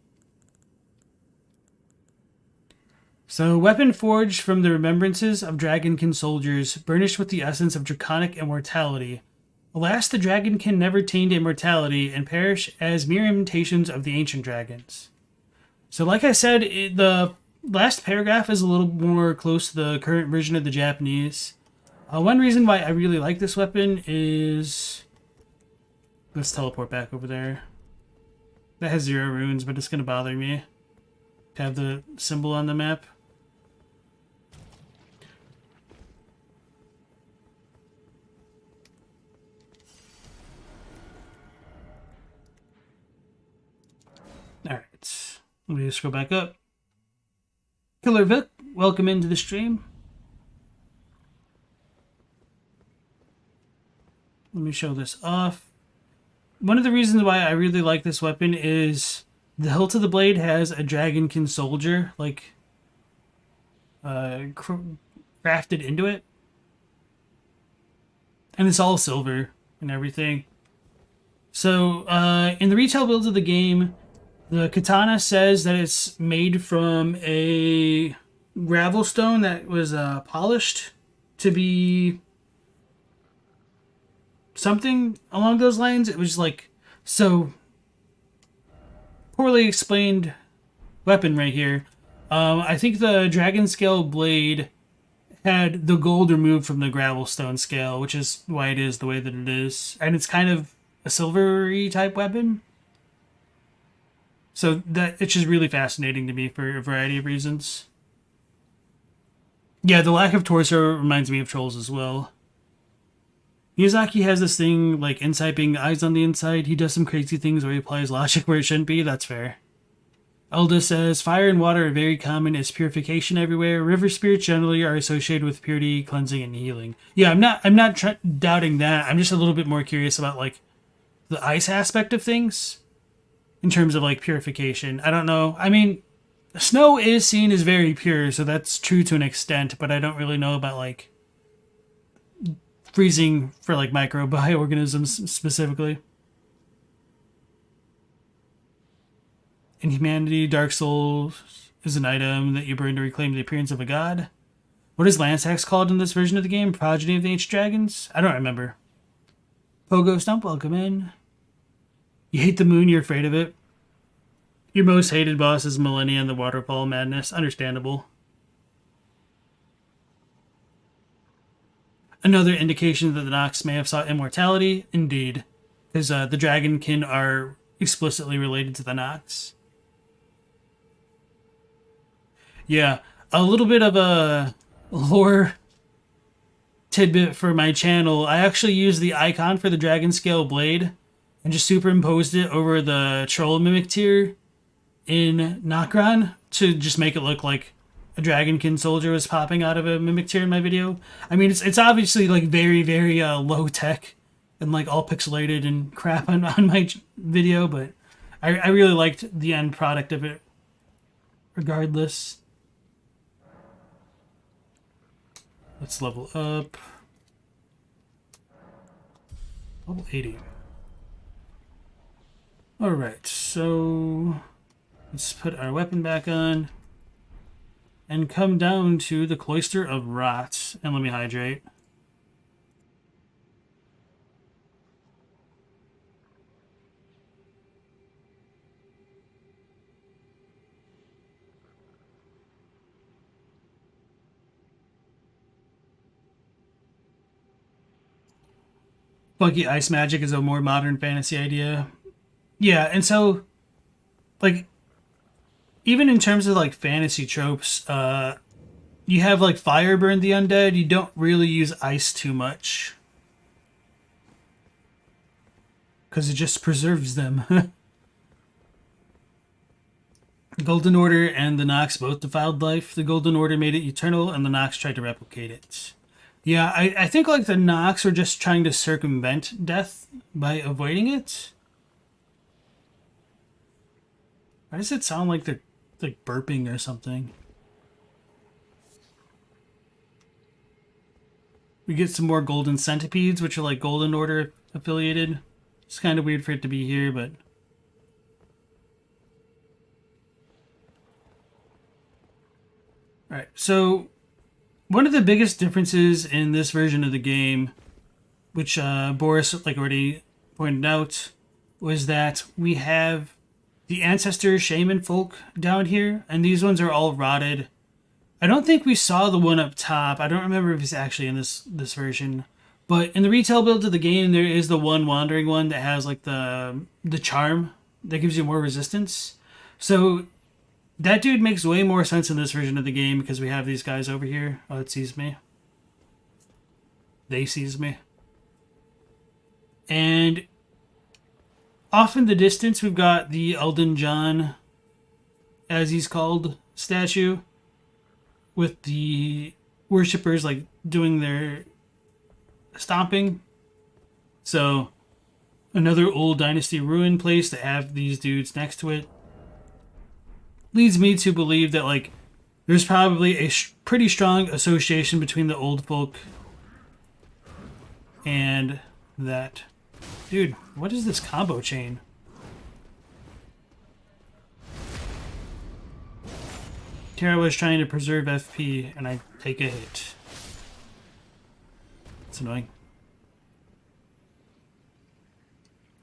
So, weapon forged from the remembrances of Dragonkin soldiers, burnished with the essence of draconic immortality. Alas, the Dragonkin never attained immortality and perish as mere imitations of the ancient dragons. So, like I said, the last paragraph is a little more close to the current version of the Japanese. One reason why I really like this weapon is... Let's teleport back over there. That has 0 runes, but it's going to bother me to have the symbol on the map. Alright, let me just go back up. Killer Vic, welcome into the stream. Let me show this off. One of the reasons why I really like this weapon is the hilt of the blade has a dragonkin soldier, like, crafted into it. And it's all silver and everything. So, in the retail builds of the game, the katana says that it's made from a gravel stone that was polished to be something along those lines. It was like, so poorly explained weapon right here. I think the dragon scale blade had the gold removed from the gravel stone scale, which is why it is the way that it is. And it's kind of a silvery type weapon. So that it's just really fascinating to me for a variety of reasons. Yeah, the lack of torso reminds me of Trolls as well. Miyazaki has this thing like insight being eyes on the inside. He does some crazy things where he applies logic where it shouldn't be. That's fair. Elda says, fire and water are very common as purification everywhere. River spirits generally are associated with purity, cleansing, and healing. Yeah, I'm not doubting that. I'm just a little bit more curious about like the ice aspect of things in terms of like purification. I don't know. I mean, snow is seen as very pure, so that's true to an extent, but I don't really know about like freezing for like microorganisms specifically. In humanity, Dark Souls is an item that you burn to reclaim the appearance of a god. What is Lance Axe called in this version of the game? Progeny of the Ancient Dragons? I don't remember. Pogo Stump, welcome in. You hate the moon, you're afraid of it. Your most hated boss is Millennia and the Waterfall Madness. Understandable. Another indication that the Nox may have sought immortality? Indeed. Because the Dragonkin are explicitly related to the Nox. Yeah, a little bit of a lore tidbit for my channel. I actually used the icon for the Dragon Scale Blade and just superimposed it over the Troll Mimic tier in Nokron to just make it look like a Dragonkin soldier was popping out of a Mimic tier in my video. I mean, it's obviously like very, very low tech and like all pixelated and crap on my video, but I really liked the end product of it regardless. Let's level up. Level 80. Alright, so let's put our weapon back on and come down to the Cloister of Rot. And let me hydrate. Funky ice magic is a more modern fantasy idea. Yeah, and so, like, even in terms of, like, fantasy tropes, you have, like, fire burn the undead. You don't really use ice too much. Because it just preserves them. The Golden Order and the Nox both defiled life. The Golden Order made it eternal, and the Nox tried to replicate it. Yeah, I think like the Nox are just trying to circumvent death by avoiding it. Why does it sound like they're like burping or something? We get some more golden centipedes, which are like Golden Order affiliated. It's kind of weird for it to be here, but... Alright, so... one of the biggest differences in this version of the game, which Boris like already pointed out, was that we have the ancestor shaman folk down here, and these ones are all rotted. I don't think we saw the one up top. I don't remember if it's actually in this version, but in the retail build of the game, there is the one wandering one that has like the charm that gives you more resistance. So that dude makes way more sense in this version of the game because we have these guys over here. Oh, it sees me. They sees me. And off in the distance, we've got the Elden John, as he's called, statue. with the worshippers like doing their stomping. So another old dynasty ruin place to have these dudes next to it leads me to believe that like there's probably a pretty strong association between the old folk and that. Dude, what is this combo chain? Here I was trying to preserve FP and I take a hit. It's annoying.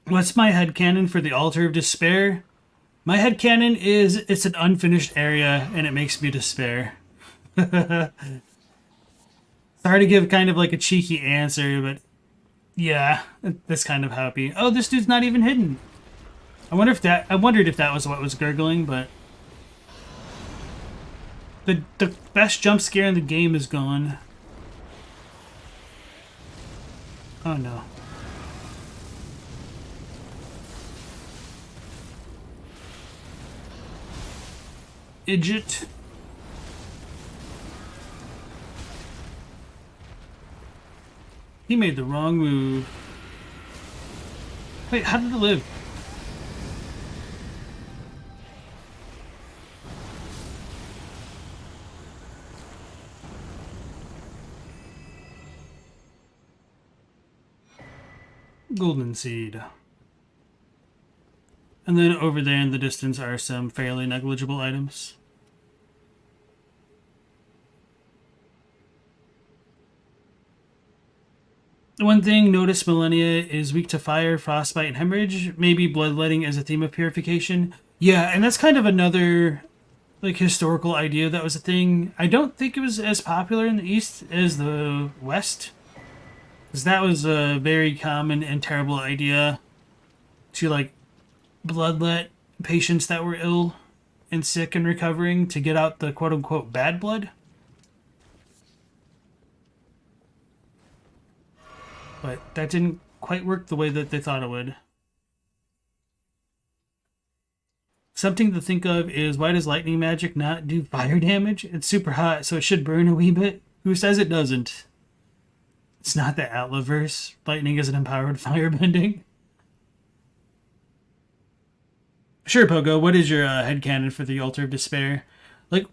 What's my headcanon for the Altar of Despair? My headcanon is it's an unfinished area and it makes me despair. It's hard to give kind of like a cheeky answer, but yeah, that's kind of happy. Oh, this dude's not even hidden. I wondered if that was what was gurgling, but the best jump scare in the game is gone. Oh no. Idjit. He made the wrong move. Wait, how did it live? Golden seed. And then over there in the distance are some fairly negligible items. One thing, notice Millennia is weak to fire, frostbite, and hemorrhage. Maybe bloodletting as a theme of purification. Yeah, and that's kind of another like historical idea that was a thing. I don't think it was as popular in the East as the West. Because that was a very common and terrible idea to like bloodlet patients that were ill and sick and recovering to get out the quote-unquote bad blood. But that didn't quite work the way that they thought it would. Something to think of is, why does lightning magic not do fire damage? It's super hot, so it should burn a wee bit. Who says it doesn't? It's not the Atlaverse. Lightning isn't empowered firebending. Sure, Pogo, what is your headcanon for the Altar of Despair? Like,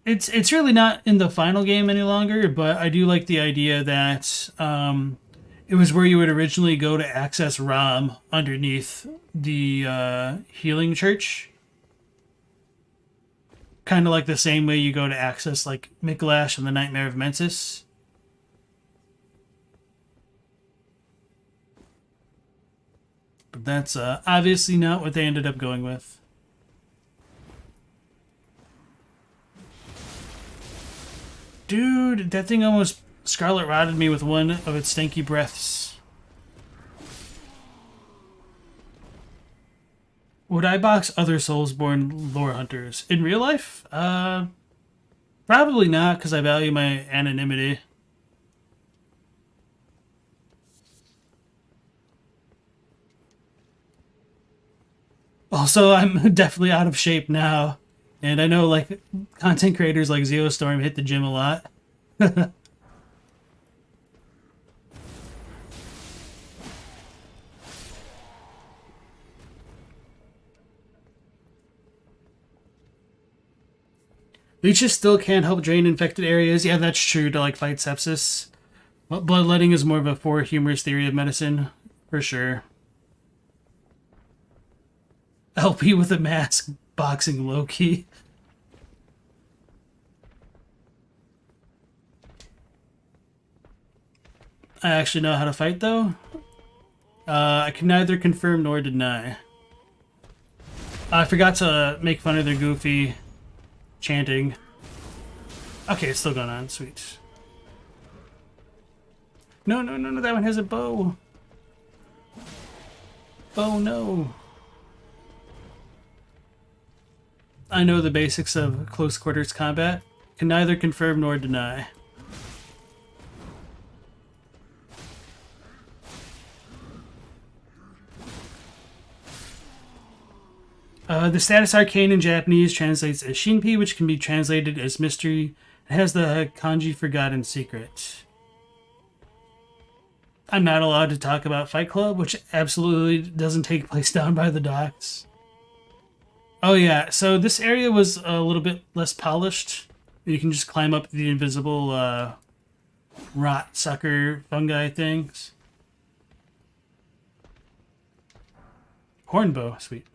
it's really not in the final game any longer, but I do like the idea that it was where you would originally go to access Ram underneath the healing church. Kind of like the same way you go to access like Mikolash and the Nightmare of Mensis. But that's obviously not what they ended up going with. Dude, that thing almost Scarlet rotted me with one of its stanky breaths. Would I box other Soulsborne lore hunters? In real life? Probably not, because I value my anonymity. Also, I'm definitely out of shape now. And I know, like, content creators like Zeostorm hit the gym a lot. Leeches still can't help drain infected areas. Yeah, that's true to, like, fight sepsis. But bloodletting is more of a for humorous theory of medicine, for sure. LP with a mask, boxing Loki. I actually know how to fight, though. I can neither confirm nor deny. I forgot to make fun of their goofy chanting. Okay, it's still going on. Sweet. No, that one has a bow. Oh, no. I know the basics of close quarters combat. Can neither confirm nor deny. The status arcane in Japanese translates as Shinpi, which can be translated as mystery, It has the kanji Forgotten Secret. I'm not allowed to talk about Fight Club, which absolutely doesn't take place down by the docks. Oh yeah, so this area was a little bit less polished. You can just climb up the invisible rot sucker fungi things. Hornbow, sweet.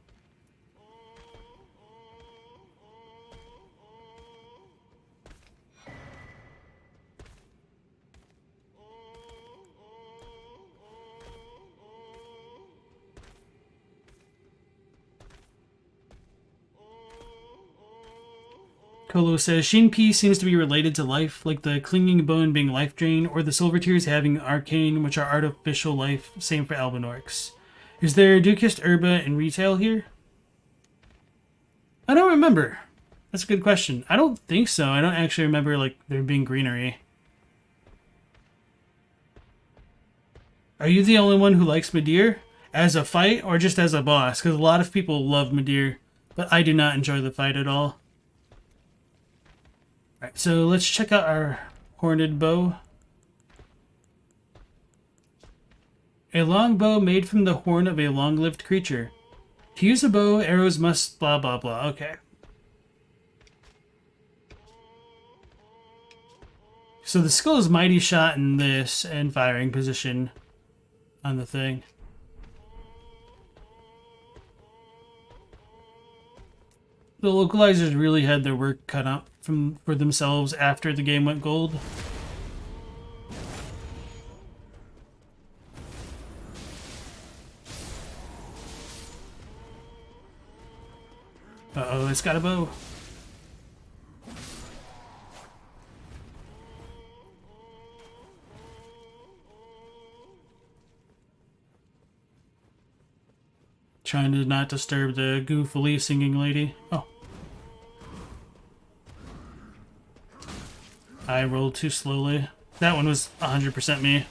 Kolo says, Shinpi seems to be related to life, like the clinging bone being life drain, or the silver tears having arcane, which are artificial life, same for albinorks. Is there Dukist Herba in retail here? I don't remember. That's a good question. I don't think so. I don't actually remember like there being greenery. Are you the only one who likes Midir? As a fight or just as a boss? Because a lot of people love Midir, but I do not enjoy the fight at all. Alright, so let's check out our horned bow. A long bow made from the horn of a long-lived creature. To use a bow, arrows must blah blah blah. Okay. So the skill is Mighty Shot in this and firing position on the thing. The localizers really had their work cut out for themselves after the game went gold. Uh-oh, it's got a bow. Trying to not disturb the goofily singing lady. Oh. I rolled too slowly. That one was 100% me.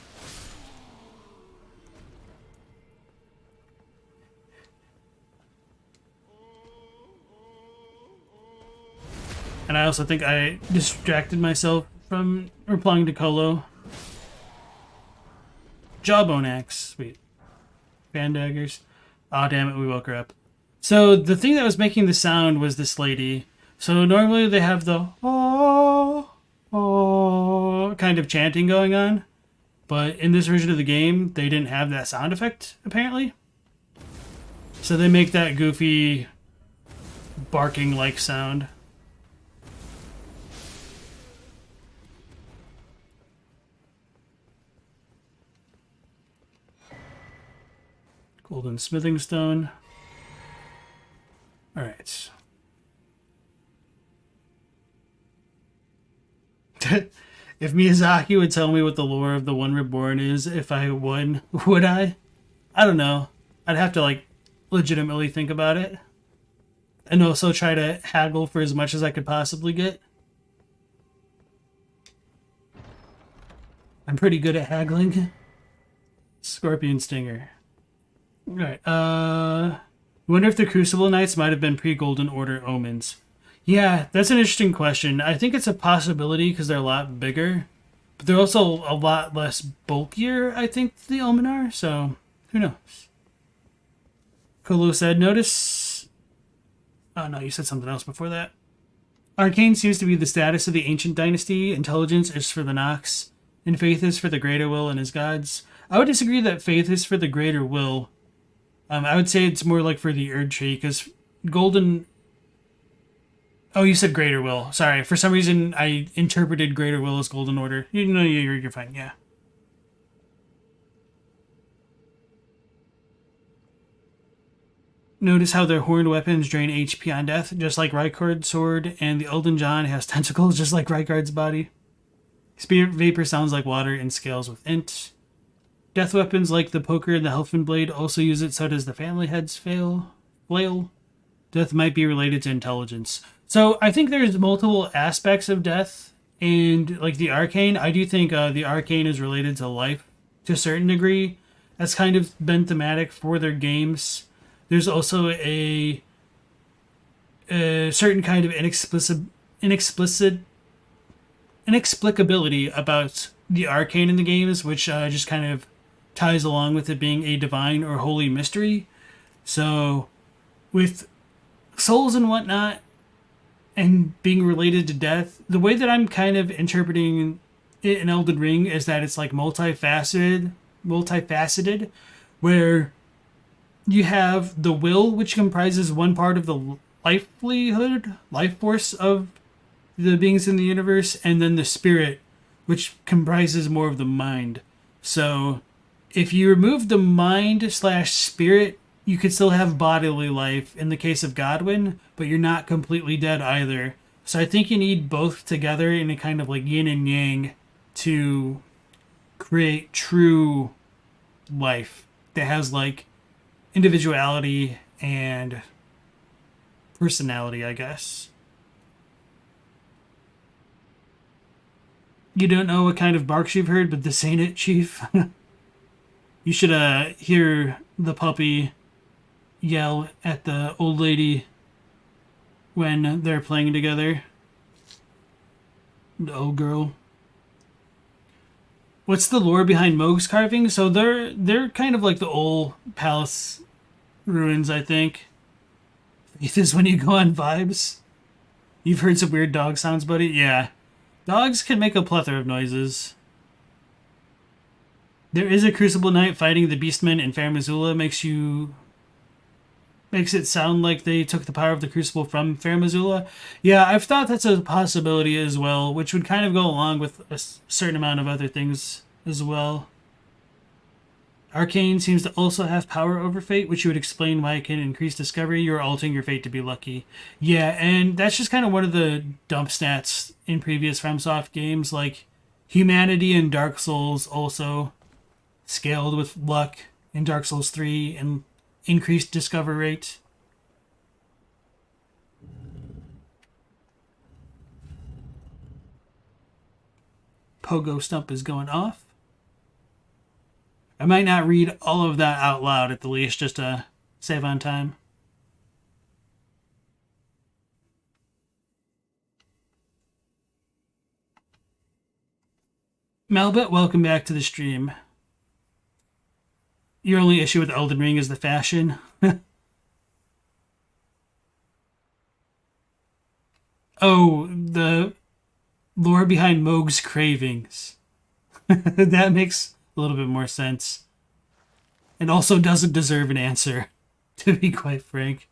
And I also think I distracted myself from replying to Kolo. Jawbone axe. Sweet. Fan daggers. Aw, damn it, we woke her up. So the thing that was making the sound was this lady. So normally they have the oh kind of chanting going on. But in this version of the game, they didn't have that sound effect, apparently. So they make that goofy barking-like sound. Golden smithing stone. Alright. If Miyazaki would tell me what the lore of the One Reborn is if I won, would I? I don't know. I'd have to, like, legitimately think about it. And also try to haggle for as much as I could possibly get. I'm pretty good at haggling. Scorpion Stinger. Right. Wonder if the Crucible Knights might have been pre-Golden Order omens. Yeah, that's an interesting question. I think it's a possibility because they're a lot bigger. But they're also a lot less bulkier, I think, the omen are. So, who knows? Kolo said, notice... Oh, no, you said something else before that. Arcane seems to be the status of the ancient dynasty. Intelligence is for the Nox. And faith is for the greater will and his gods. I would disagree that faith is for the greater will. I would say it's more like for the Erd Tree, because Golden... Oh, you said Greater Will. Sorry, for some reason I interpreted Greater Will as Golden Order. You know, you're fine, yeah. Notice how their horned weapons drain HP on death, just like Rykard's sword, and the Elden John has tentacles just like Rykard's body. Spirit Vapor sounds like water and scales with int. Death weapons like the poker and the Helfen Blade also use it, so does the Family Head's flail. Death might be related to intelligence. So I think there's multiple aspects of death, and like the arcane, I do think the arcane is related to life to a certain degree. That's kind of been thematic for their games. There's also a certain kind of inexplicit inexplicability about the arcane in the games, which just kind of ties along with it being a divine or holy mystery. So, with souls and whatnot, and being related to death, the way that I'm kind of interpreting it in Elden Ring is that it's like multifaceted, where you have the will, which comprises one part of the life force of the beings in the universe, and then the spirit, which comprises more of the mind. So, if you remove the mind slash spirit, you could still have bodily life in the case of Godwin, but you're not completely dead either. So I think you need both together in a kind of like yin and yang to create true life that has like individuality and personality, I guess. You don't know what kind of barks you've heard, but this ain't it, Chief. You should hear the puppy yell at the old lady when they're playing together. The old girl. What's the lore behind Mohg's carving? So they're kind of like the old palace ruins, I think. Faith is when you go on vibes. You've heard some weird dog sounds, buddy? Yeah. Dogs can make a plethora of noises. There is a Crucible Knight fighting the Beastmen in Fair Missoula. Makes it sound like they took the power of the Crucible from Fair Missoula. Yeah, I've thought that's a possibility as well, which would kind of go along with a certain amount of other things as well. Arcane seems to also have power over fate, which would explain why it can increase discovery. You're altering your fate to be lucky. Yeah, and that's just kind of one of the dump stats in previous FromSoft games, like Humanity and Dark Souls also scaled with luck in Dark Souls 3 and increased discover rate. Pogo Stump is going off. I might not read all of that out loud at the least, just to save on time. Melbit, welcome back to the stream. Your only issue with Elden Ring is the fashion. Oh, the lore behind Mohg's cravings. That makes a little bit more sense. And also doesn't deserve an answer, to be quite frank.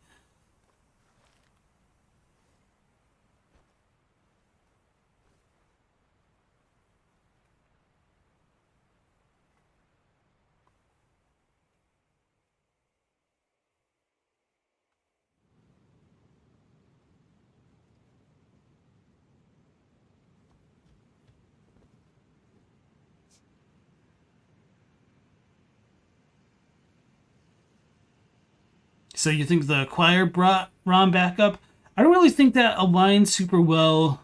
So you think the choir brought Rom back up? I don't really think that aligns super well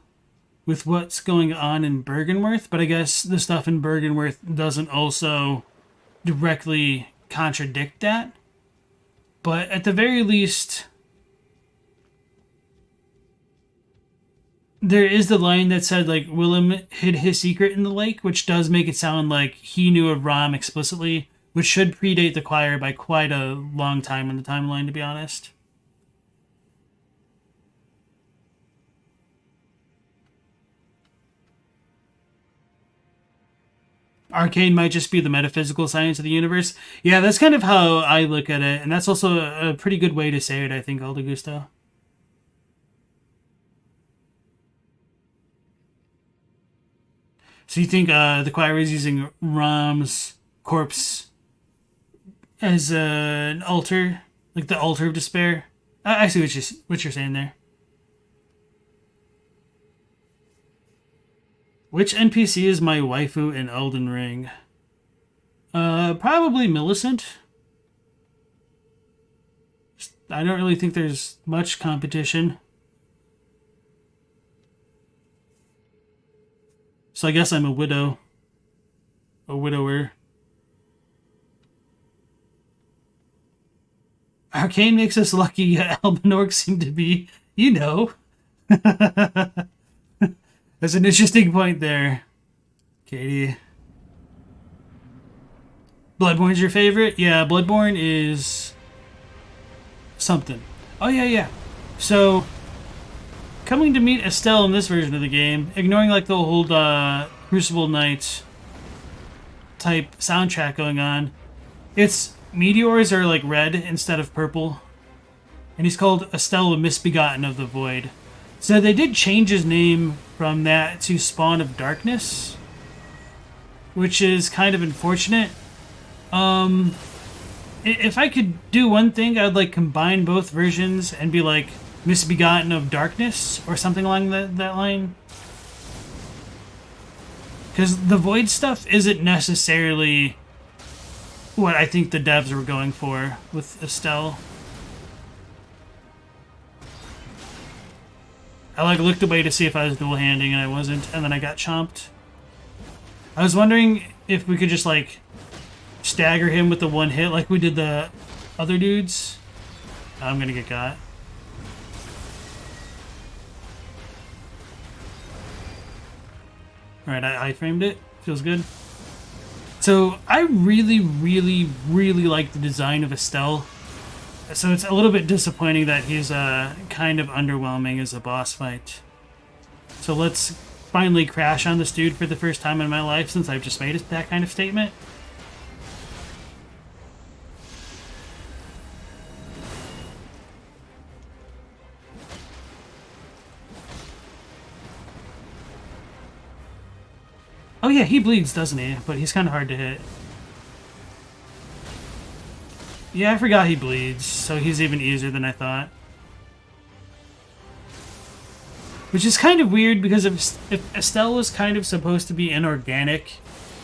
with what's going on in Bergenworth, but I guess the stuff in Bergenworth doesn't also directly contradict that. But at the very least, there is the line that said, like, Willem hid his secret in the lake, which does make it sound like he knew of Rom explicitly, which should predate the choir by quite a long time in the timeline, to be honest. Arcane might just be the metaphysical science of the universe. Yeah, that's kind of how I look at it, and that's also a pretty good way to say it, I think, Aldo Gusto. So you think the choir is using Rom's corpse as an altar, like the altar of despair? I see what you're saying there. Which NPC is my waifu in Elden Ring? Probably Millicent. I don't really think there's much competition. So I guess I'm a widow. A widower. Arcane makes us lucky, yet Albinorks seem to be, you know. That's an interesting point there, Katie. Bloodborne's your favorite? Yeah, Bloodborne is something. Oh, yeah. So, coming to meet Estelle in this version of the game, ignoring like the old Crucible Knight type soundtrack going on, its meteors are like red instead of purple. And he's called Estelle, the Misbegotten of the Void. So they did change his name from that to Spawn of Darkness, which is kind of unfortunate. If I could do one thing, I'd like combine both versions and be like Misbegotten of Darkness or something along that line. Because the Void stuff isn't necessarily what I think the devs were going for with Estelle. I like looked away to see if I was dual handing and I wasn't, and then I got chomped. I was wondering if we could just like stagger him with the one hit like we did the other dudes. I'm gonna get got. Alright, I framed it. Feels good. So I really like the design of Estelle. So it's a little bit disappointing that he's kind of underwhelming as a boss fight. So let's finally crash on this dude for the first time in my life since I've just made that kind of statement. Oh yeah, he bleeds, doesn't he? But he's kind of hard to hit. Yeah, I forgot he bleeds, so he's even easier than I thought. Which is kind of weird, because if Estelle was kind of supposed to be inorganic,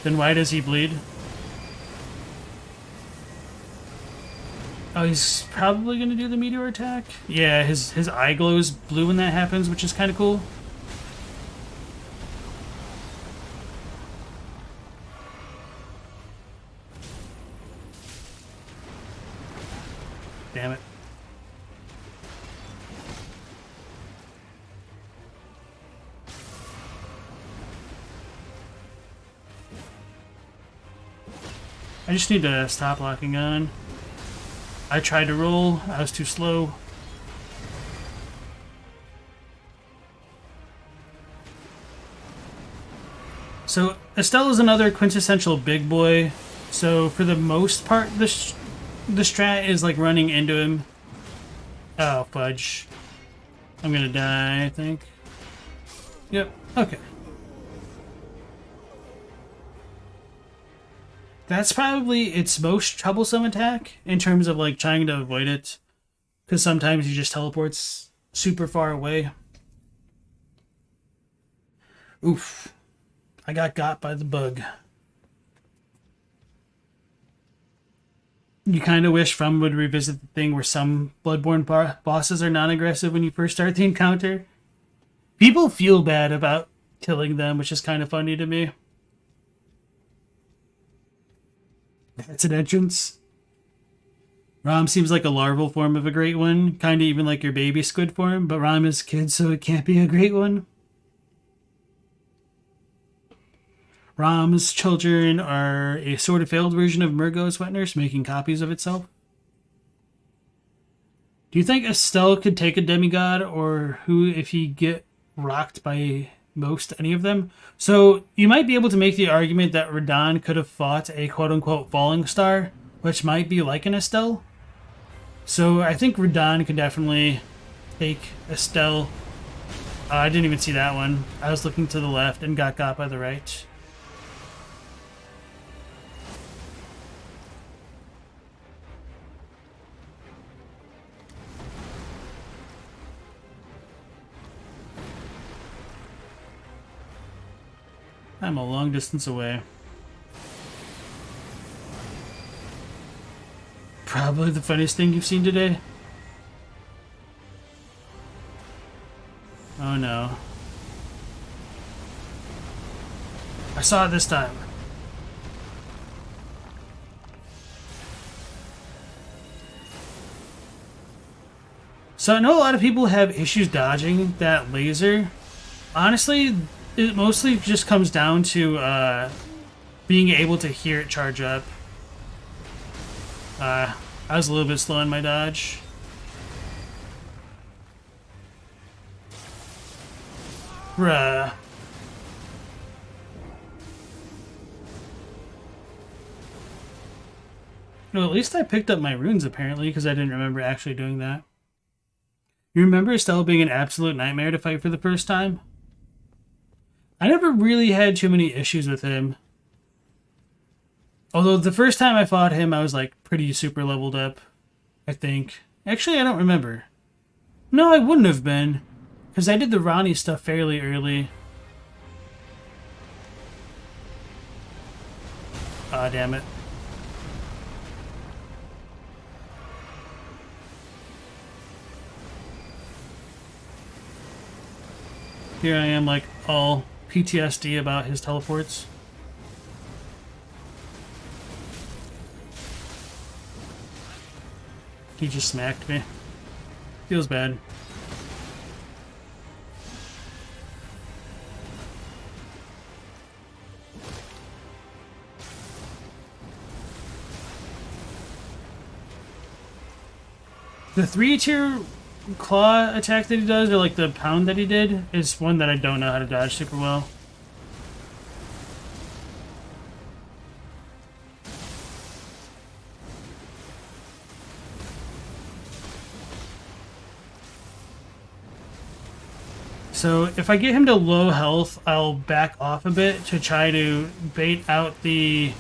then why does he bleed? Oh, he's probably going to do the meteor attack? Yeah, his eye glows blue when that happens, which is kind of cool. Damn it. I just need to stop locking on. I tried to roll, I was too slow. So Estelle is another quintessential big boy. So for the most part, the strat is like running into him. Oh, fudge. I'm gonna die, I think. Yep, okay. That's probably its most troublesome attack in terms of like trying to avoid it. Because sometimes he just teleports super far away. Oof. I got by the bug. You kind of wish From would revisit the thing where some Bloodborne bosses are non-aggressive when you first start the encounter. People feel bad about killing them, which is kind of funny to me. That's an entrance. Rom seems like a larval form of a great one, kind of even like your baby squid form, but Rom is kid, so it can't be a great one. Rom's children are a sort of failed version of Murgo's wet nurse, making copies of itself. Do you think Estelle could take a demigod, or who if he get rocked by most any of them? So you might be able to make the argument that Radahn could have fought a quote-unquote falling star, which might be like an Estelle. So I think Radahn could definitely take Estelle. I didn't even see that one. I was looking to the left and got by the right. I'm a long distance away. Probably the funniest thing you've seen today. Oh no. I saw it this time. So I know a lot of people have issues dodging that laser. Honestly, it mostly just comes down to being able to hear it charge up. I was a little bit slow in my dodge. Bruh. No, at least I picked up my runes apparently, because I didn't remember actually doing that. You remember Estelle being an absolute nightmare to fight for the first time? I never really had too many issues with him. Although the first time I fought him, I was like pretty super leveled up, I think. Actually, I don't remember. No, I wouldn't have been, because I did the Ranni stuff fairly early. Ah, damn it. Here I am, like, all PTSD about his teleports. He just smacked me. Feels bad. The 3-tier claw attack that he does, or like the pound that he did, is one that I don't know how to dodge super well. So if I get him to low health, I'll back off a bit to try to bait out the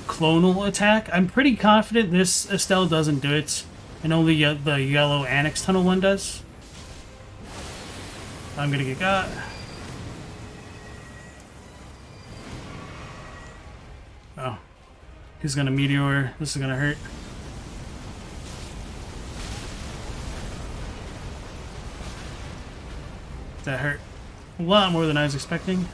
clonal attack. I'm pretty confident this Estelle doesn't do it, and only the yellow Annex Tunnel one does. I'm gonna get got. Oh. He's gonna meteor. This is gonna hurt. That hurt a lot more than I was expecting.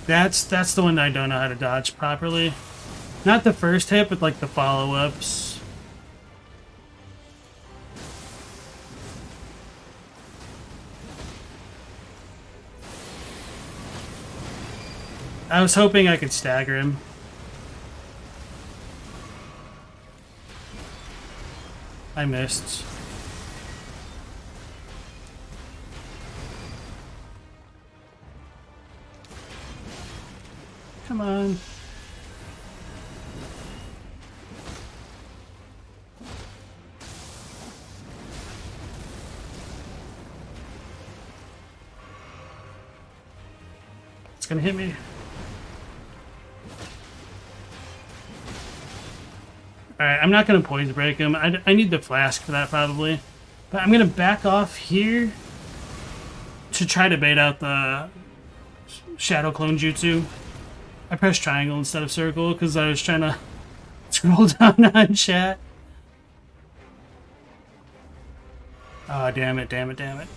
That's the one that I don't know how to dodge properly. Not the first hit, but like the follow-ups. I was hoping I could stagger him. I missed. Come on. It's gonna hit me. Alright, I'm not going to poison break him. I need the flask for that, probably. But I'm going to back off here to try to bait out the Shadow Clone Jutsu. I pressed triangle instead of circle because I was trying to scroll down on chat. Oh, damn it, damn it, damn it.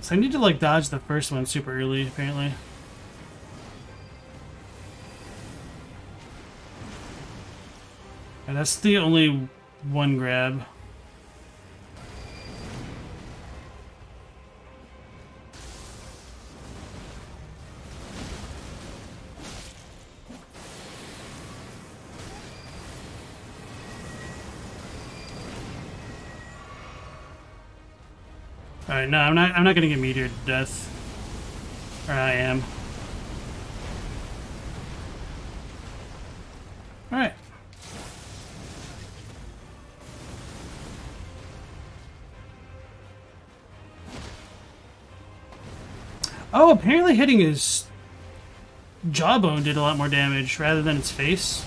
So I need to, like, dodge the first one super early, apparently. And that's the only one grab. Alright, no, I'm not gonna get meteored to death. Or I am. Alright. Oh, apparently hitting his jawbone did a lot more damage rather than its face.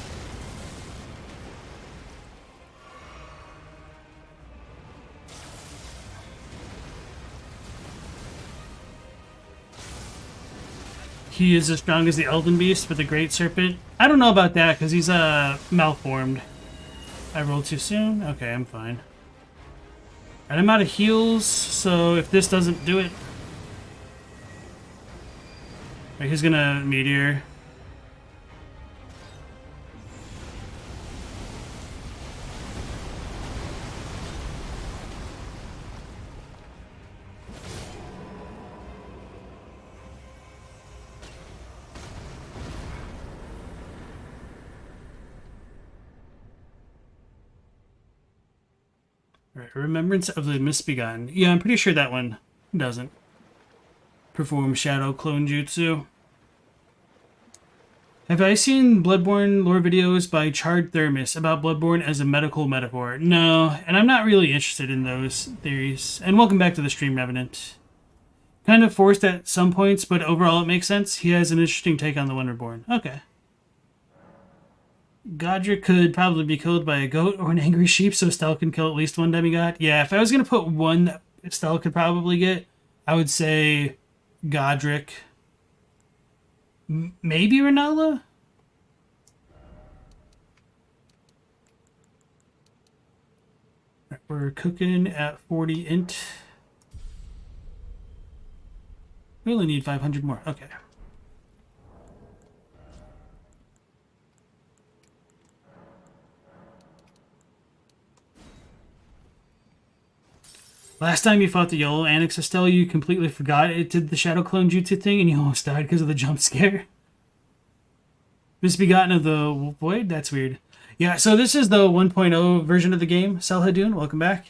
He is as strong as the Elden Beast with the Great Serpent. I don't know about that because he's malformed. I rolled too soon? Okay, I'm fine. And I'm out of heals, so if this doesn't do it... Right, he's gonna meteor. Right, Remembrance of the Misbegotten. Yeah, I'm pretty sure that one doesn't perform Shadow Clone Jutsu. Have I seen Bloodborne lore videos by Charred Thermos about Bloodborne as a medical metaphor? No, and I'm not really interested in those theories. And welcome back to the stream, Revenant. Kind of forced at some points, but overall it makes sense. He has an interesting take on the One Reborn. Okay. Godric could probably be killed by a goat or an angry sheep, so Estelle can kill at least one demigod. Yeah, if I was going to put one that Estelle could probably get, I would say Godric. Maybe Ranella? We're cooking at 40 int. We only need 500 more. Okay. Last time you fought the yellow Annex Estelle, you completely forgot it did the Shadow Clone Jutsu thing and you almost died because of the jump scare. Misbegotten of the Void? That's weird. Yeah, so this is the 1.0 version of the game. Selhadoon, welcome back.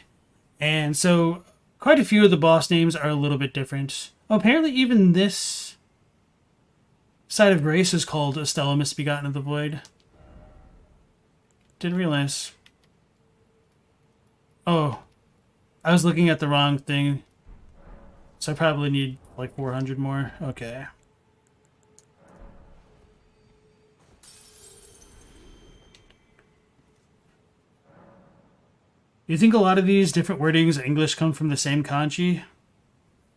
And so quite a few of the boss names are a little bit different. Oh, apparently even this Side of Grace is called Estella Misbegotten of the Void. Didn't realize. Oh, I was looking at the wrong thing. So I probably need like 400 more. Okay. You think a lot of these different wordings in English come from the same kanji?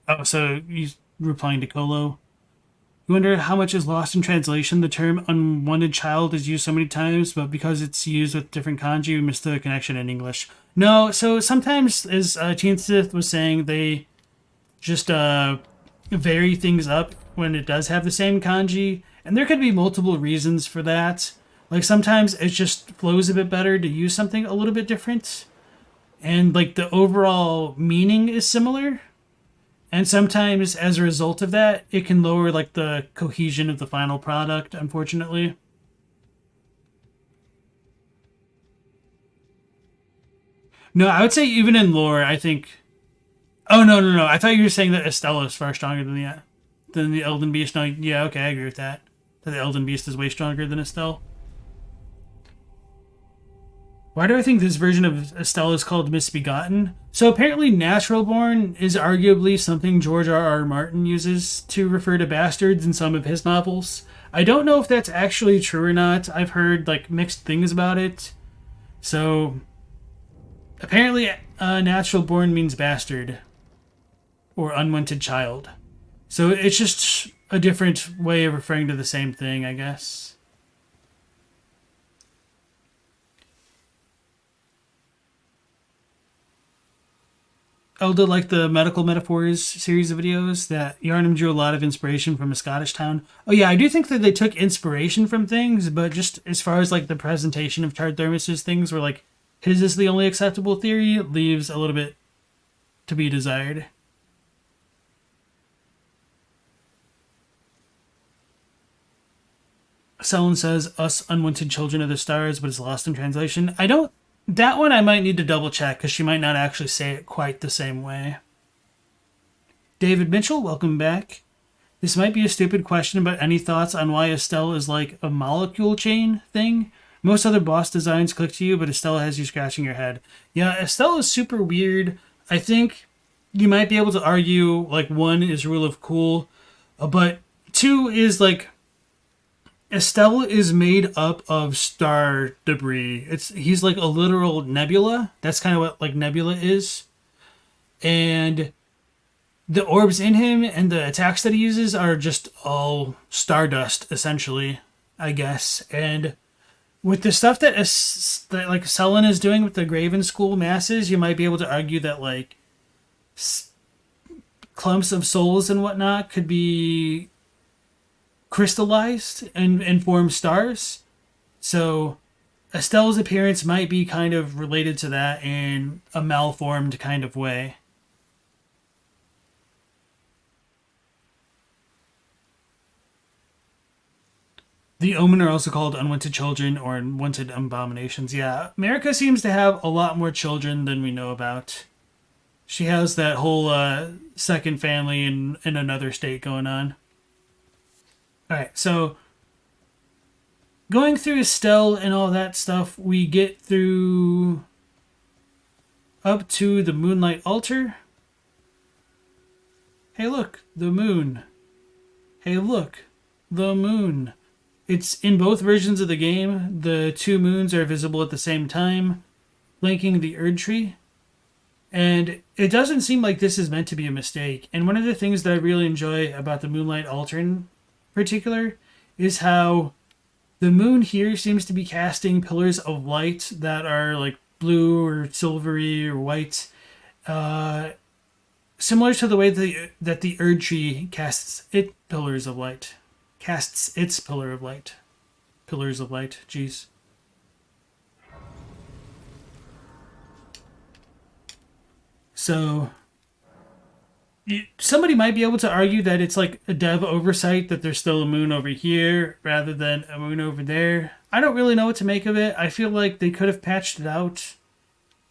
Oh, so he's replying to Kolo. You wonder how much is lost in translation? The term unwanted child is used so many times, but because it's used with different kanji, we missed the connection in English. No, so sometimes, as Teen Sith was saying, they just vary things up when it does have the same kanji, and there could be multiple reasons for that. Like sometimes it just flows a bit better to use something a little bit different, and like the overall meaning is similar. And sometimes, as a result of that, it can lower like the cohesion of the final product, unfortunately. No, I would say even in lore, I think... Oh, no. I thought you were saying that Estella is far stronger than the Elden Beast. No, yeah, okay, I agree with that. That the Elden Beast is way stronger than Estelle. Why do I think this version of Estelle is called Misbegotten? So apparently Natural Born is arguably something George R.R. Martin uses to refer to bastards in some of his novels. I don't know if that's actually true or not. I've heard like mixed things about it. So apparently Natural Born means bastard or unwanted child. So it's just a different way of referring to the same thing, I guess. Elda liked the medical metaphors series of videos that Yarnum drew a lot of inspiration from a Scottish town. Oh yeah, I do think that they took inspiration from things, but just as far as like the presentation of Charred Thermos's things where like his is the only acceptable theory, leaves a little bit to be desired. Sellen says, us unwanted children of the stars, but it's lost in translation. That one I might need to double check because she might not actually say it quite the same way. David Mitchell, welcome back. This might be a stupid question, but any thoughts on why Estelle is like a molecule chain thing? Most other boss designs click to you, but Estelle has you scratching your head. Yeah, Estelle is super weird. I think you might be able to argue like 1 is rule of cool, but 2 is like Estelle is made up of star debris. He's like a literal nebula. That's kind of what like nebula is. And the orbs in him and the attacks that he uses are just all stardust, essentially, I guess. And with the stuff that like Sellen is doing with the Graven School masses, you might be able to argue that like clumps of souls and whatnot could be crystallized and form stars. So Estelle's appearance might be kind of related to that in a malformed kind of way. The Omen are also called unwanted children or unwanted abominations. Yeah, America seems to have a lot more children than we know about. She has that whole second family in another state going on. Alright, so going through Estelle and all that stuff, we get through up to the Moonlight Altar. Hey look, the moon. Hey look, the moon. It's in both versions of the game. The two moons are visible at the same time, flanking the Erd Tree. And it doesn't seem like this is meant to be a mistake. And one of the things that I really enjoy about the Moonlight Altar in particular is how the moon here seems to be casting pillars of light that are like blue or silvery or white. Similar to the way that the Erd Tree casts its pillars of light. Casts its pillar of light. Pillars of light, jeez. So, somebody might be able to argue that it's like a dev oversight that there's still a moon over here rather than a moon over there. I don't really know what to make of it. I feel like they could have patched it out.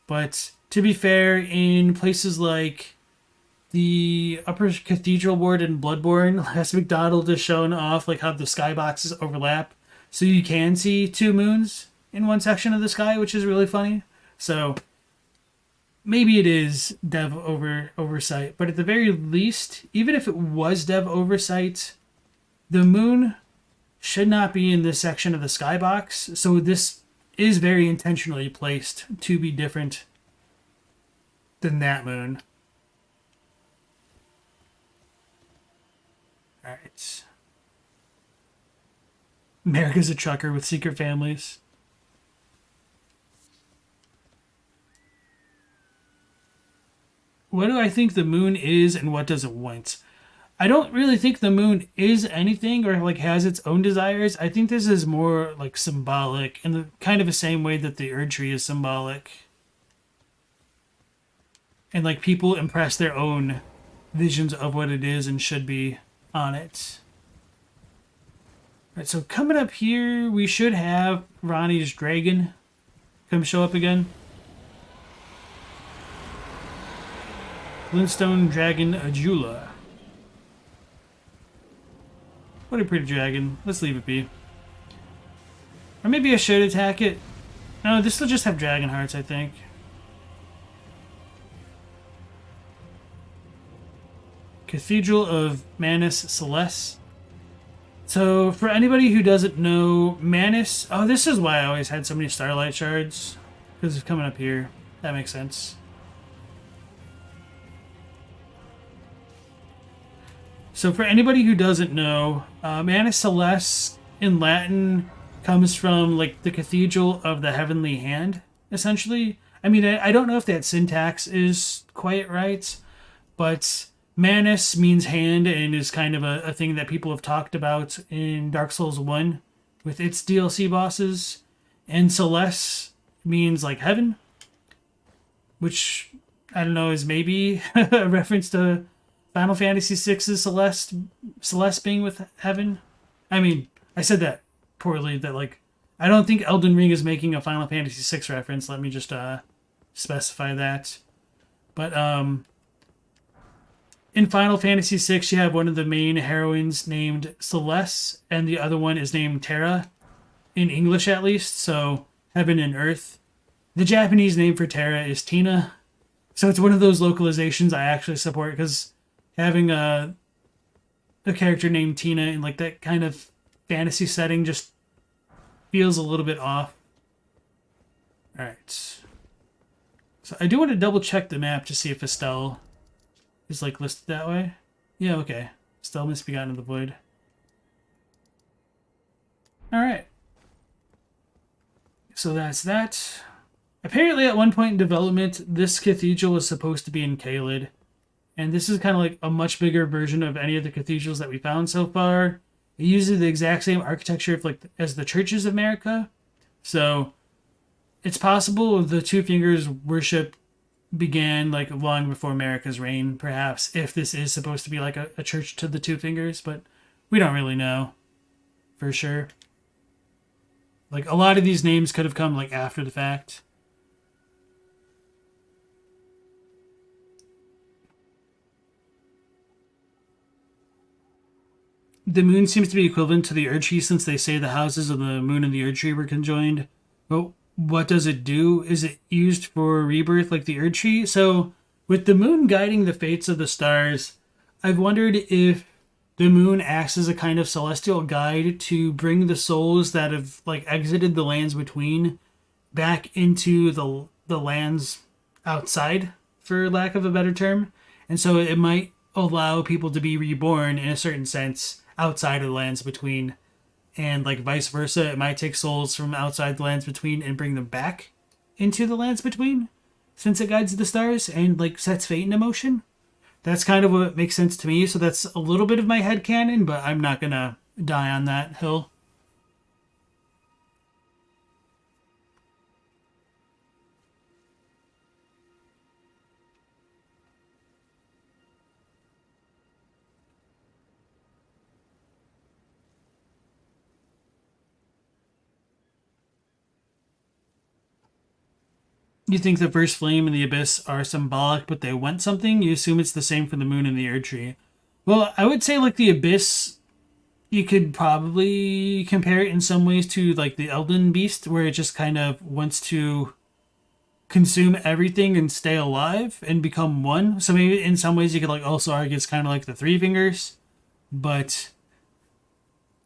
But to be fair, in places like the Upper Cathedral Ward in Bloodborne, Les McDonald has shown off like how the skyboxes overlap. So you can see two moons in one section of the sky, which is really funny. So maybe it is dev oversight, but at the very least, even if it was dev oversight, the moon should not be in this section of the skybox. So this is very intentionally placed to be different than that moon. All right. America's a trucker with secret families. What do I think the moon is and what does it want? I don't really think the moon is anything or like has its own desires. I think this is more like symbolic in the kind of the same way that the Erd Tree is symbolic. And like people impress their own visions of what it is and should be on it. Alright, so coming up here, we should have Ranni's dragon come show up again. Glintstone Dragon Ajula. What a pretty dragon. Let's leave it be. Or maybe I should attack it. No, this will just have dragon hearts, I think. Cathedral of Manus Celeste. So, for anybody who doesn't know, Manus... Oh, this is why I always had so many Starlight Shards. Because it's coming up here. That makes sense. So, for anybody who doesn't know, Manus Celeste in Latin comes from, like, the Cathedral of the Heavenly Hand, essentially. I mean, I don't know if that syntax is quite right, but Manus means hand and is kind of a thing that people have talked about in Dark Souls 1 with its DLC bosses. And Celeste means like heaven, which I don't know is maybe a reference to Final Fantasy VI's Celeste being with heaven. I mean, I said that poorly. That like I don't think Elden Ring is making a Final Fantasy VI reference. Let me just specify that. But in Final Fantasy VI, you have one of the main heroines named Celeste, and the other one is named Terra, in English at least, so heaven and earth. The Japanese name for Terra is Tina, so it's one of those localizations I actually support, because having a character named Tina in like that kind of fantasy setting just feels a little bit off. Alright. So I do want to double check the map to see if Estelle is like listed that way. Yeah, okay. Still Misbegotten of the Void. Alright. So that's that. Apparently at one point in development, this cathedral was supposed to be in Caelid. And this is kind of like a much bigger version of any of the cathedrals that we found so far. It uses the exact same architecture of, like, as the churches of America. So it's possible the Two Fingers worship began like long before America's reign, perhaps, if this is supposed to be like a church to the Two Fingers, but we don't really know for sure. Like, a lot of these names could have come like after the fact. The moon seems to be equivalent to the Erdtree, since they say the houses of the moon and the Erdtree were conjoined. But what does it do? Is it used for rebirth like the Erdtree? So, with the moon guiding the fates of the stars, I've wondered if the moon acts as a kind of celestial guide to bring the souls that have like exited the lands between back into the lands outside, for lack of a better term. And so it might allow people to be reborn in a certain sense outside of the lands between, and like vice versa. It might take souls from outside the lands between and bring them back into the lands between, since it guides the stars and like sets fate into motion. That's kind of what makes sense to me. So that's a little bit of my headcanon, but I'm not gonna die on that hill. You think the first flame and the abyss are symbolic, but they want something? You assume it's the same for the moon and the Erdtree. Well, I would say like the abyss, you could probably compare it in some ways to like the Elden Beast, where it just kind of wants to consume everything and stay alive and become one. So maybe in some ways you could like also argue it's kind of like the Three Fingers, but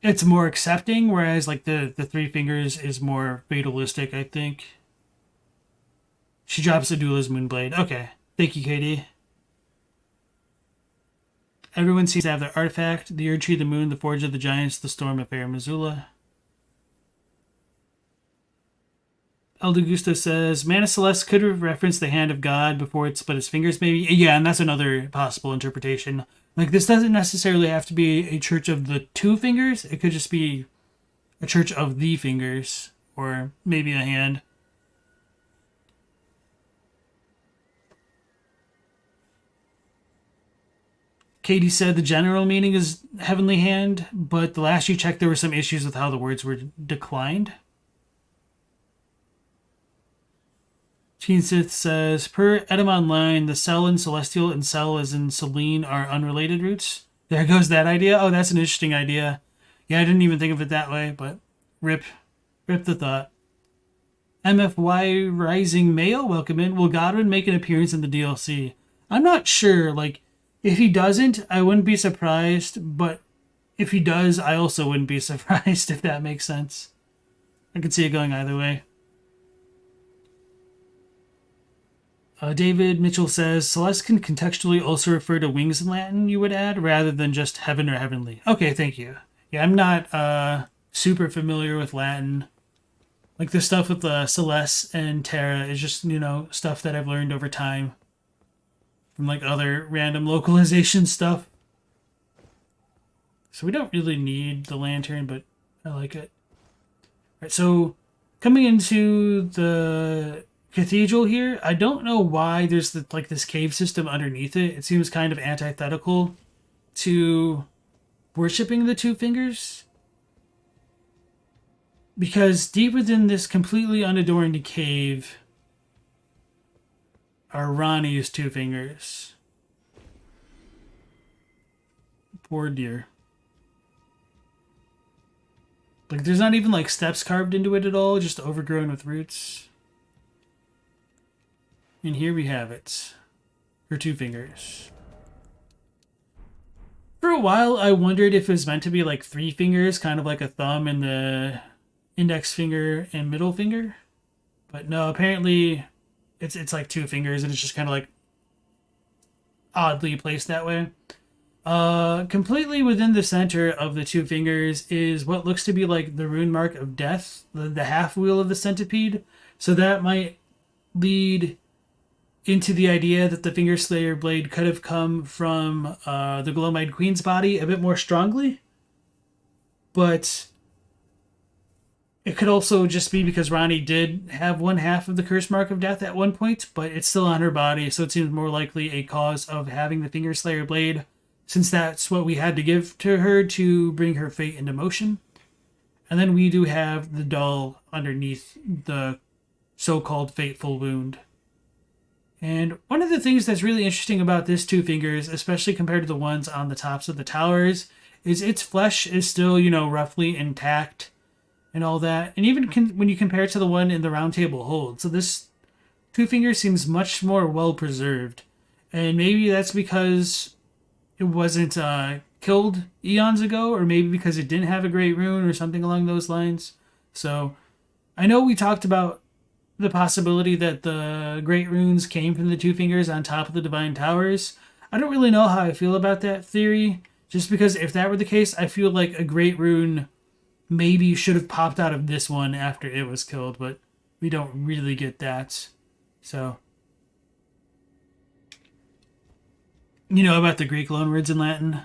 it's more accepting, whereas like the Three Fingers is more fatalistic, I think. She drops Adula's Moonblade. Okay. Thank you, Katie. Everyone seems to have their artifact. The Erdtree, the Moon, the Forge of the Giants, the Storm of Fair Missoula. Eldegusto says, Mana Celeste could have referenced the Hand of God before it split its fingers, maybe. Yeah, and that's another possible interpretation. Like, this doesn't necessarily have to be a church of the Two Fingers. It could just be a church of the fingers, or maybe a hand. Katie said the general meaning is Heavenly Hand, but the last you checked, there were some issues with how the words were declined. Teen Sith says, per Edom Online, the Sellen, Celestial, and Cell as in Selene are unrelated roots. There goes that idea. Oh, that's an interesting idea. Yeah, I didn't even think of it that way, but rip the thought. MFY Rising Male, welcome in. Will Godwin make an appearance in the DLC? I'm not sure, like, if he doesn't, I wouldn't be surprised, but if he does, I also wouldn't be surprised, if that makes sense. I could see it going either way. David Mitchell says, Celeste can contextually also refer to wings in Latin, you would add, rather than just heaven or heavenly. Okay, thank you. Yeah, I'm not super familiar with Latin. Like, the stuff with Celeste and Terra is just, stuff that I've learned over time from like other random localization stuff. So we don't really need the lantern, but I like it. Alright, so coming into the cathedral here, I don't know why there's this cave system underneath it. It seems kind of antithetical to worshipping the Two Fingers. Because deep within this completely unadorned cave are Ranni's Two Fingers. Poor dear. Like, there's not even like steps carved into it at all, just overgrown with roots. And here we have it. Her Two Fingers. For a while, I wondered if it was meant to be like three fingers, kind of like a thumb and the index finger and middle finger. But no, apparently it's like two fingers, and it's just kind of like oddly placed that way. Completely within the center of the Two Fingers is what looks to be like the rune mark of death, the half wheel of the centipede. So that might lead into the idea that the Finger Slayer blade could have come from the Glowmide Queen's body a bit more strongly. but it could also just be because Ranni did have one half of the curse mark of death at one point, but it's still on her body, so it seems more likely a cause of having the Finger Slayer blade, since that's what we had to give to her to bring her fate into motion. And then we do have the doll underneath the so-called fateful wound. And one of the things that's really interesting about this Two Fingers, especially compared to the ones on the tops of the towers, is its flesh is still, roughly intact and all that. And even when you compare it to the one in the Round Table Hold. So this Two Fingers seems much more well-preserved. And maybe that's because it wasn't killed eons ago, or maybe because it didn't have a great rune or something along those lines. So I know we talked about the possibility that the great runes came from the Two Fingers on top of the Divine Towers. I don't really know how I feel about that theory, just because if that were the case, I feel like a great rune maybe should have popped out of this one after it was killed, but we don't really get that. So, you know about the Greek loanwords in Latin?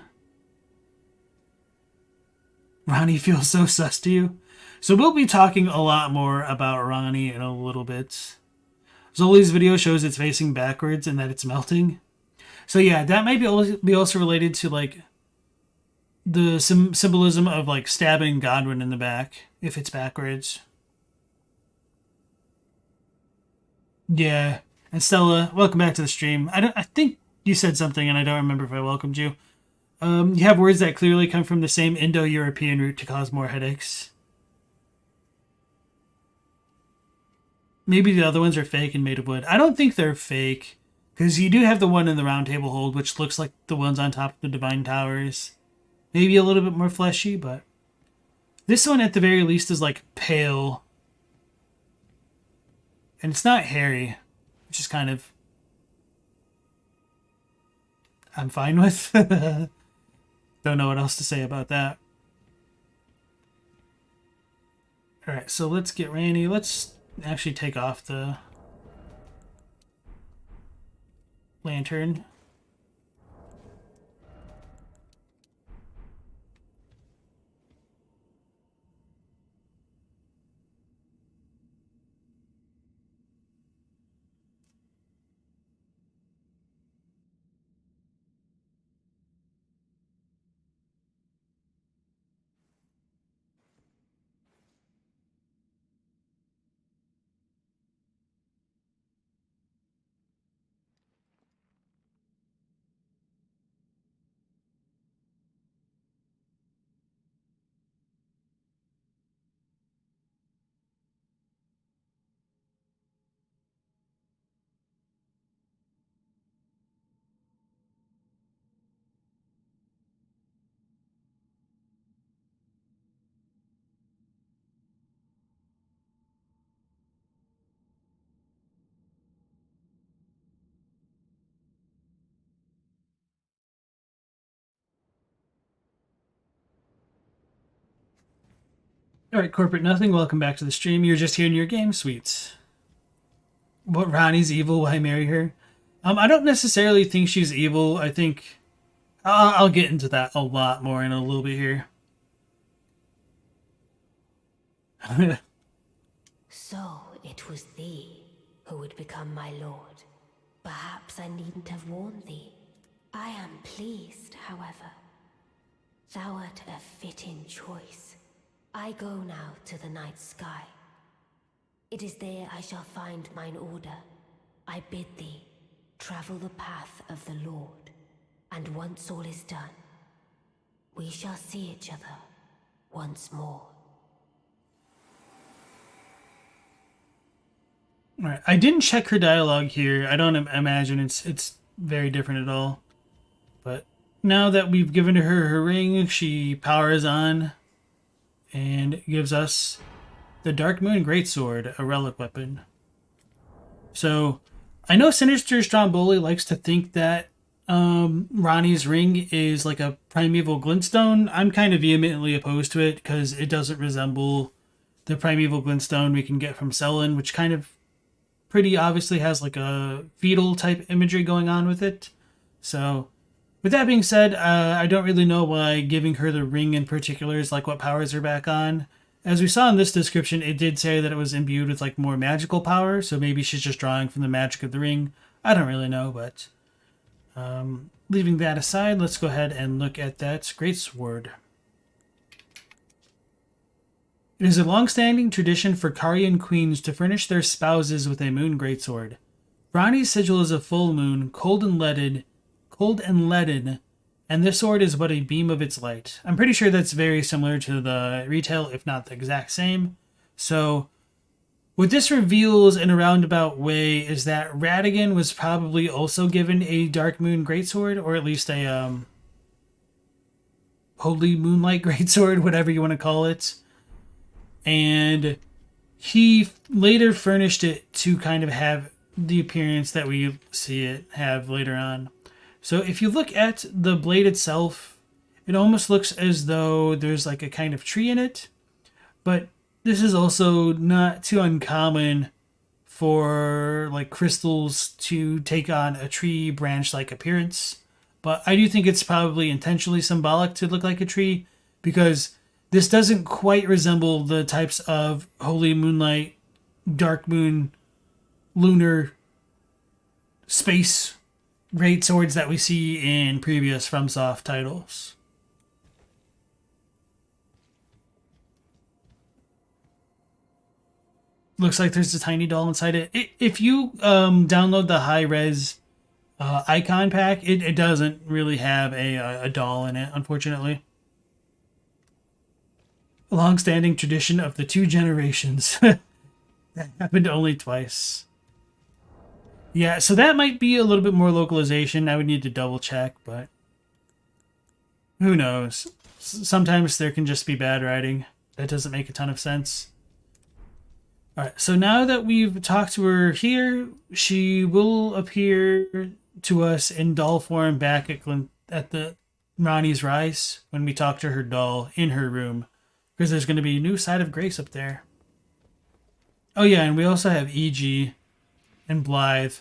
Ranni feels so sus to you. So we'll be talking a lot more about Ranni in a little bit. Zoli's video shows it's facing backwards and that it's melting. So yeah, that might be also related to like the symbolism of like stabbing Godwin in the back if it's backwards. Yeah, and Stella, welcome back to the stream. I think you said something and I don't remember if I welcomed you. You have words that clearly come from the same Indo-European root to cause more headaches. Maybe the other ones are fake and made of wood. I don't think they're fake, because you do have the one in the Round Table Hold, which looks like the ones on top of the Divine Towers. Maybe a little bit more fleshy, but this one at the very least is like pale. And it's not hairy, which is kind of I'm fine with. Don't know what else to say about that. Alright, so let's get Ranni. Let's actually take off the lantern. Alright, Corporate Nothing, welcome back to the stream. You're just here in your game suites. What, Ranni's evil? Why marry her? I don't necessarily think she's evil. I think I'll get into that a lot more in a little bit here. So it was thee who would become my lord. Perhaps I needn't have warned thee. I am pleased, however. Thou art a fitting choice. I go now to the night sky. It is there I shall find mine order. I bid thee travel the path of the Lord, and once all is done, we shall see each other once more. Alright, I didn't check her dialogue here. I don't imagine it's very different at all. But now that we've given her her ring, she powers on and gives us the Dark Moon Greatsword, a relic weapon. So, I know Sinister Stromboli likes to think that Ranni's ring is like a primeval glintstone. I'm kind of vehemently opposed to it because it doesn't resemble the primeval glintstone we can get from Sellen, which kind of pretty obviously has like a fetal type imagery going on with it. So, With that being said, I don't really know why giving her the ring in particular is like what powers her back on. As we saw in this description, it did say that it was imbued with like more magical power, so maybe she's just drawing from the magic of the ring. I don't really know, but leaving that aside, let's go ahead and look at that greatsword. It is a long-standing tradition for Carian queens to furnish their spouses with a moon greatsword. Ranni's sigil is a full moon, cold and leaden, and this sword is but a beam of its light. I'm pretty sure that's very similar to the retail, if not the exact same. So, what this reveals in a roundabout way is that Radigan was probably also given a Dark Moon greatsword, or at least a Holy Moonlight greatsword, whatever you want to call it. And he later furnished it to kind of have the appearance that we see it have later on. So if you look at the blade itself, it almost looks as though there's like a kind of tree in it. But this is also not too uncommon for like crystals to take on a tree branch-like appearance. But I do think it's probably intentionally symbolic to look like a tree, because this doesn't quite resemble the types of Holy Moonlight, Dark Moon, Lunar, Space great swords that we see in previous FromSoft titles. Looks like there's a tiny doll inside it. If you download the high-res icon pack, it doesn't really have a doll in it, unfortunately. A long-standing tradition of the two generations. That happened only twice. Yeah, so that might be a little bit more localization. I would need to double check, but who knows? Sometimes there can just be bad writing. That doesn't make a ton of sense. Alright, so now that we've talked to her here, she will appear to us in doll form back at the Ranni's Rise when we talk to her doll in her room. Because there's going to be a new side of Grace up there. Oh yeah, and we also have E.G. and Blythe.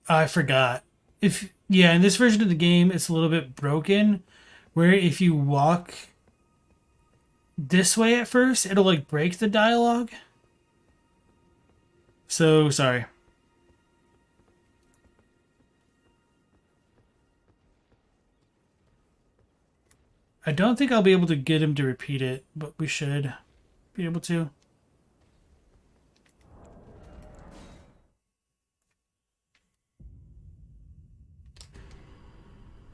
I forgot. In this version of the game, it's a little bit broken, where if you walk this way at first, it'll like break the dialogue. So, sorry. I don't think I'll be able to get him to repeat it, but we should be able to.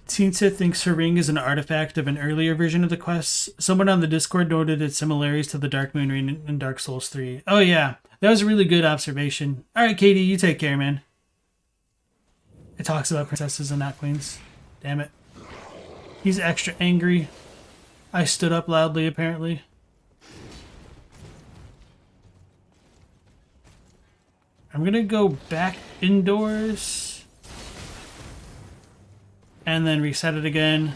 Teensa thinks her ring is an artifact of an earlier version of the quest. Someone on the Discord noted its similarities to the Dark Moon ring in Dark Souls 3. Oh yeah, that was a really good observation. Alright, Katie, you take care, man. It talks about princesses and not queens. Damn it. He's extra angry. I stood up loudly, apparently. I'm gonna go back indoors. And then reset it again.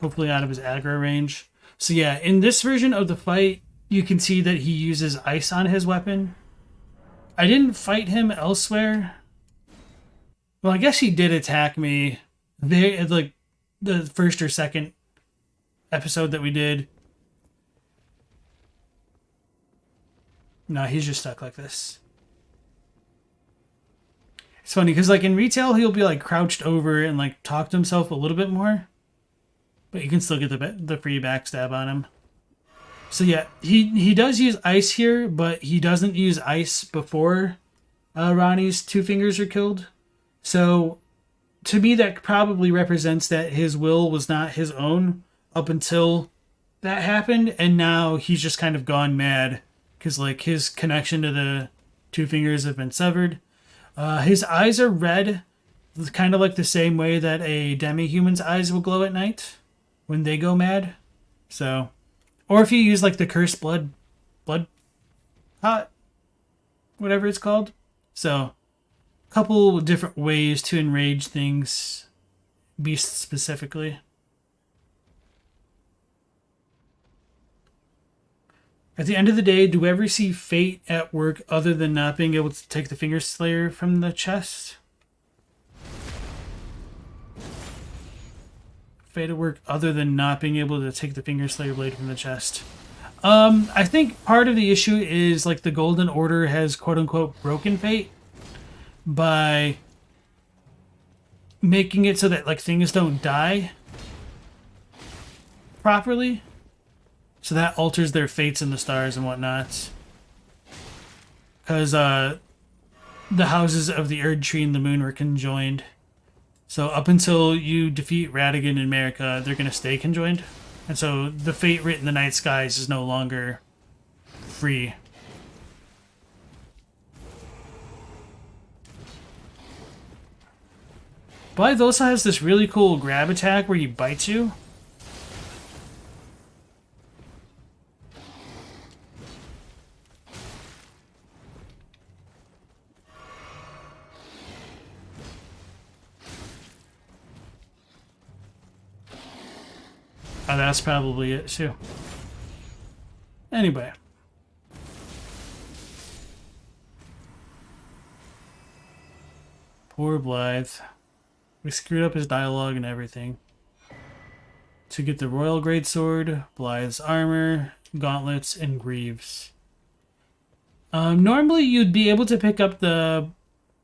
Hopefully out of his aggro range. So yeah, in this version of the fight, you can see that he uses ice on his weapon. I didn't fight him elsewhere. Well, I guess he did attack me. Like the first or second episode that we did. No, he's just stuck like this. It's funny because like in retail, he'll be like crouched over and like talk to himself a little bit more, but you can still get the free backstab on him. So yeah, he does use ice here, but he doesn't use ice before Ranni's two fingers are killed. So to me, that probably represents that his will was not his own up until that happened, and now he's just kind of gone mad because like his connection to the two fingers have been severed. His eyes are red, kind of like the same way that a demi-human's eyes will glow at night when they go mad. So, or if you use like the cursed blood pot, whatever it's called. So, a couple different ways to enrage things, beasts specifically. At the end of the day, do we ever see fate at work other than not being able to take the Finger Slayer from the chest? Fate at work other than not being able to take the Finger Slayer blade from the chest. I think part of the issue is like the Golden Order has quote unquote broken fate by making it so that like things don't die properly. So that alters their fates in the stars and whatnot. Because the houses of the Erd Tree and the Moon were conjoined. So up until you defeat Radigan and Marika, they're going to stay conjoined. And so the fate written in the night skies is no longer free. Blythe also has this really cool grab attack where he bites you. Oh, that's probably it too. Anyway. Poor Blythe. We screwed up his dialogue and everything. To get the Royal Greatsword, Blythe's armor, gauntlets, and greaves. Normally you'd be able to pick up the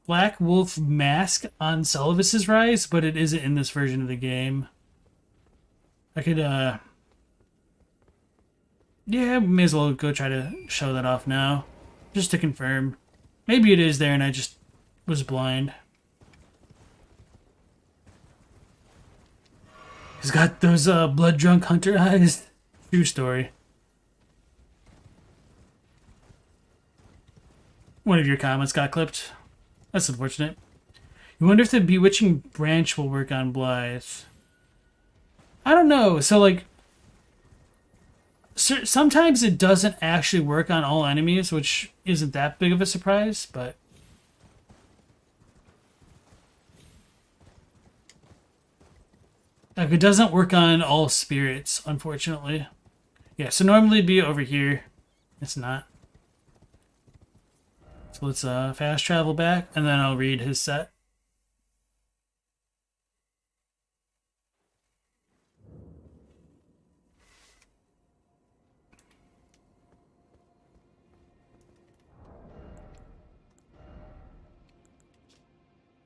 Black Wolf mask on Celivis's Rise, but it isn't in this version of the game. I could, yeah, may as well go try to show that off now. Just to confirm. Maybe it is there and I just was blind. He's got those blood-drunk hunter eyes. True story. One of your comments got clipped. That's unfortunate. You wonder if the Bewitching Branch will work on Blythe. I don't know. So, like, sometimes it doesn't actually work on all enemies, which isn't that big of a surprise, but... like, it doesn't work on all spirits, unfortunately. Yeah, so normally it'd be over here. It's not. So let's fast travel back, and then I'll read his set.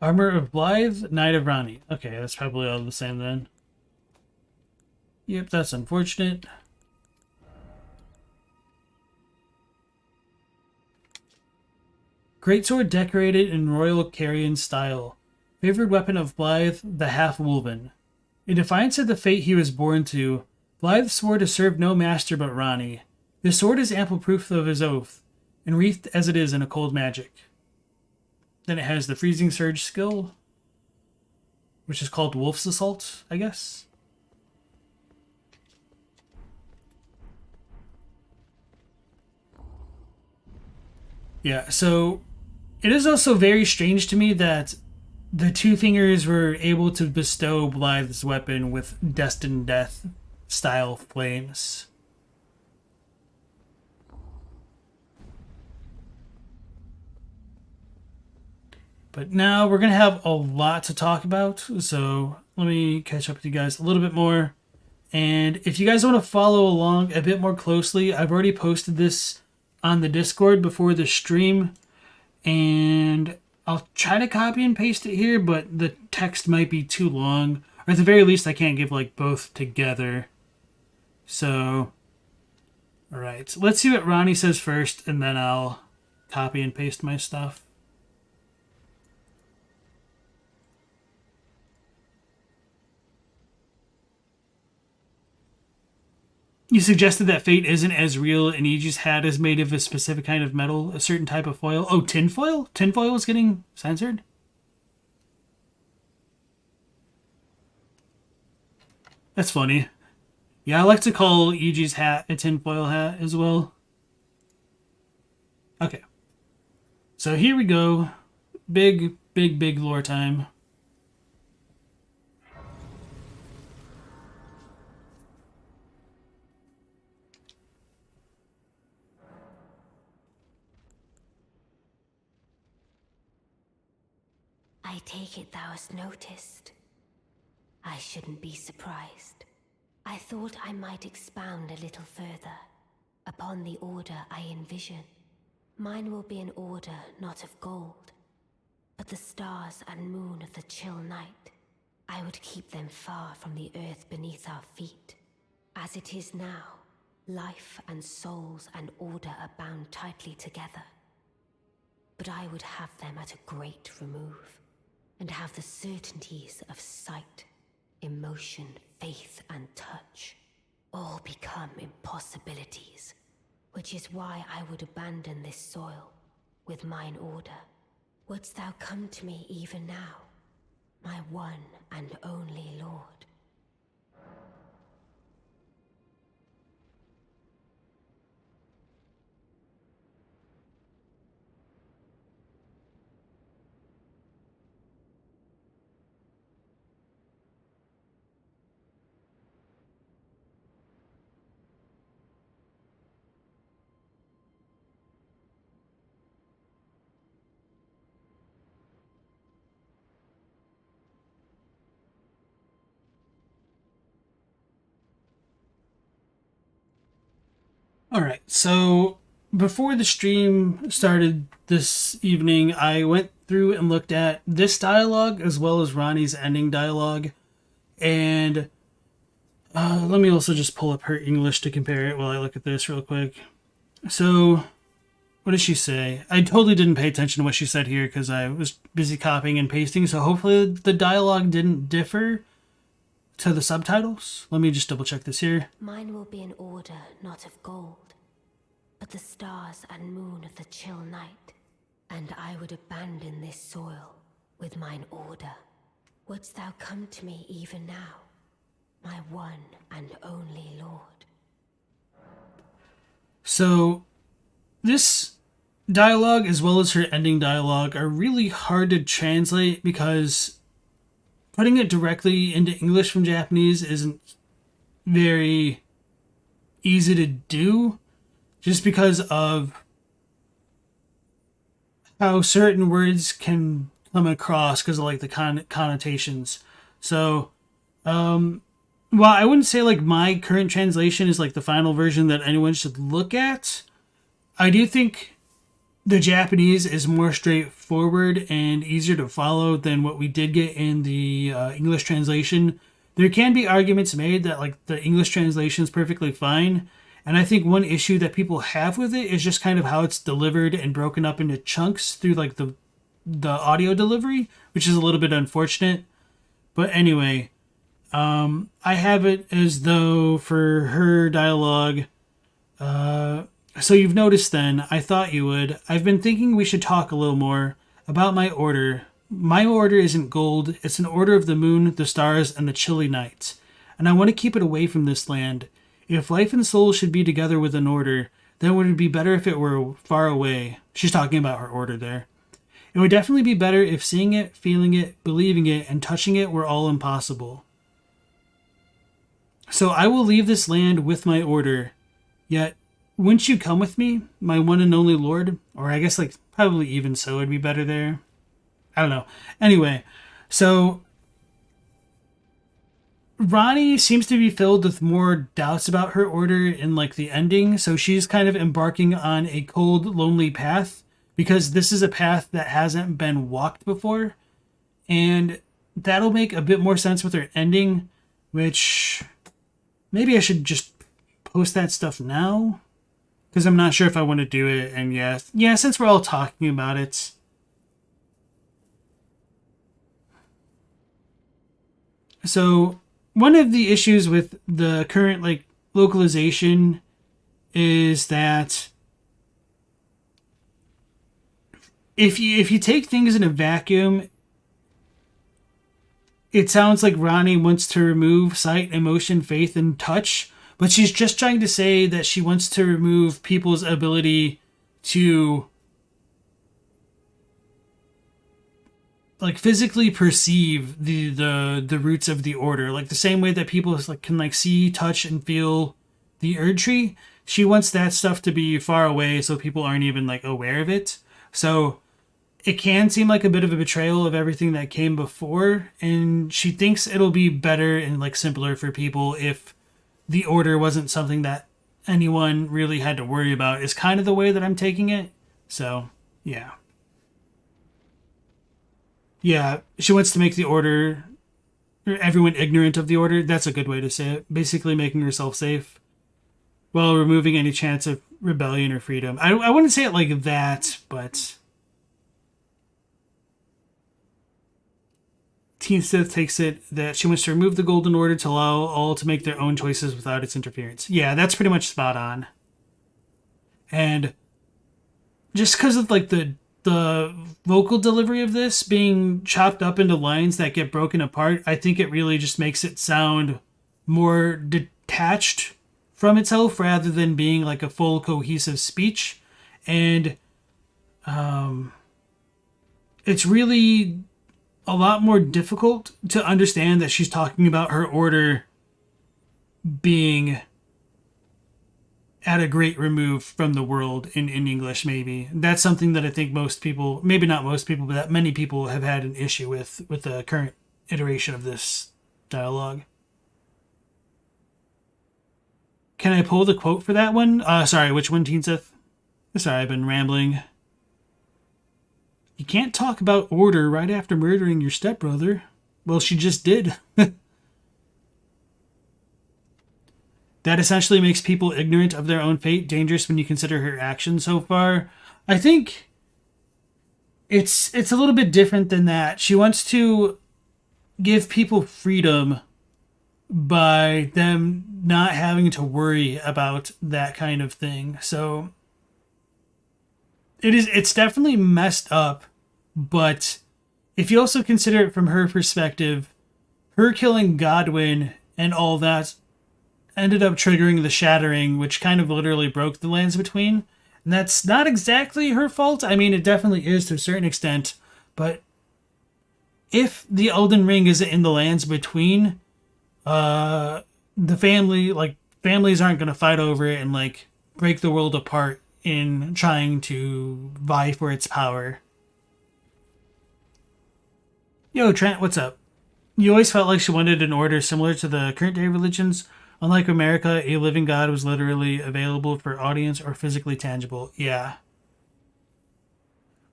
Armor of Blythe, Knight of Ranni. Okay, that's probably all the same then. Yep, that's unfortunate. Greatsword decorated in Royal Carrion style. Favored weapon of Blythe, the Half-Wolven. In defiance of the fate he was born to, Blythe swore to serve no master but Ranni. This sword is ample proof of his oath, enwreathed as it is in a cold magic. Then it has the Freezing Surge skill, which is called Wolf's Assault, I guess. Yeah, so it is also very strange to me that the Two Fingers were able to bestow Blythe's weapon with Destined Death style flames. But now we're going to have a lot to talk about, so let me catch up with you guys a little bit more. And if you guys want to follow along a bit more closely, I've already posted this on the Discord before the stream, and I'll try to copy and paste it here, but the text might be too long, or at the very least I can't give like both together. So, alright, let's see what Ranni says first, and then I'll copy and paste my stuff. You suggested that fate isn't as real and Aegis' hat is made of a specific kind of metal, a certain type of foil. Oh, tinfoil? Tinfoil was getting censored? That's funny. Yeah, I like to call Aegis' hat a tinfoil hat as well. Okay. So here we go. Big lore time. I take it thou hast noticed. I shouldn't be surprised. I thought I might expound a little further upon the order I envision. Mine will be an order not of gold, but the stars and moon of the chill night. I would keep them far from the earth beneath our feet. As it is now, life and souls and order are bound tightly together. But I would have them at a great remove, and have the certainties of sight, emotion, faith, and touch all become impossibilities, which is why I would abandon this soil with mine order. Wouldst thou come to me even now, my one and only Lord? All right, so before the stream started this evening, I went through and looked at this dialogue as well as Ranni's ending dialogue. And let me also just pull up her English to compare it while I look at this real quick. So, what does she say? I totally didn't pay attention to what she said here because I was busy copying and pasting, so hopefully the dialogue didn't differ to the subtitles. Let me just double check this here. Mine will be an order not of gold, but the stars and moon of the chill night. And I would abandon this soil with mine order. Wouldst thou come to me even now, my one and only Lord? So, this dialogue as well as her ending dialogue are really hard to translate because putting it directly into English from Japanese isn't very easy to do, just because of how certain words can come across because of like the connotations. So, while I wouldn't say like my current translation is like the final version that anyone should look at, I do think the Japanese is more straightforward and easier to follow than what we did get in the English translation. There can be arguments made that like the English translation is perfectly fine, and I think one issue that people have with it is just kind of how it's delivered and broken up into chunks through like the audio delivery, which is a little bit unfortunate. But anyway, I have it as though for her dialogue, so you've noticed then, I thought you would. I've been thinking we should talk a little more about my order. My order isn't gold, it's an order of the moon, the stars, and the chilly nights. And I want to keep it away from this land. If life and soul should be together with an order, then it would be better if it were far away. She's talking about her order there. It would definitely be better if seeing it, feeling it, believing it, and touching it were all impossible. So I will leave this land with my order. Yet, wouldn't you come with me, my one and only Lord? Or I guess, like, probably even so would be better there. I don't know. Anyway, so Ranni seems to be filled with more doubts about her order in, like, the ending. So she's kind of embarking on a cold, lonely path because this is a path that hasn't been walked before. And that'll make a bit more sense with her ending, which maybe I should just post that stuff now, because I'm not sure if I want to do it. And yeah, since we're all talking about it. So one of the issues with the current like localization is that if you take things in a vacuum, it sounds like Ranni wants to remove sight, emotion, faith, and touch. But she's just trying to say that she wants to remove people's ability to like physically perceive the roots of the order. Like the same way that people like can like see, touch, and feel the Erd Tree. She wants that stuff to be far away so people aren't even like aware of it. So it can seem like a bit of a betrayal of everything that came before, and she thinks it'll be better and like simpler for people if the order wasn't something that anyone really had to worry about, is kind of the way that I'm taking it. So, yeah. Yeah, she wants to make the order, or everyone ignorant of the order. That's a good way to say it. Basically making herself safe while removing any chance of rebellion or freedom. I wouldn't say it like that, but Teen Sith takes it that she wants to remove the Golden Order to allow all to make their own choices without its interference. Yeah, that's pretty much spot on. And just because of like the vocal delivery of this being chopped up into lines that get broken apart, I think it really just makes it sound more detached from itself rather than being like a full cohesive speech. And it's really a lot more difficult to understand that she's talking about her order being at a great remove from the world in English, maybe. That's something that I think most people, maybe not most people, but that many people have had an issue with the current iteration of this dialogue. Can I pull the quote for that one? Sorry, which one, Teen Sith? Sorry, I've been rambling. You can't talk about order right after murdering your stepbrother. Well, she just did. That essentially makes people ignorant of their own fate dangerous when you consider her actions so far. I think it's a little bit different than that. She wants to give people freedom by them not having to worry about that kind of thing. So it's definitely messed up, but if you also consider it from her perspective, her killing Godwyn and all that ended up triggering the shattering, which kind of literally broke the lands between. And that's not exactly her fault. I mean, it definitely is to a certain extent, but if the Elden Ring is in the lands between, the families aren't going to fight over it and like break the world apart in trying to vie for its power. Yo, Trent, what's up? You always felt like she wanted an order similar to the current day religions. Unlike America, a living God was literally available for audience or physically tangible. Yeah.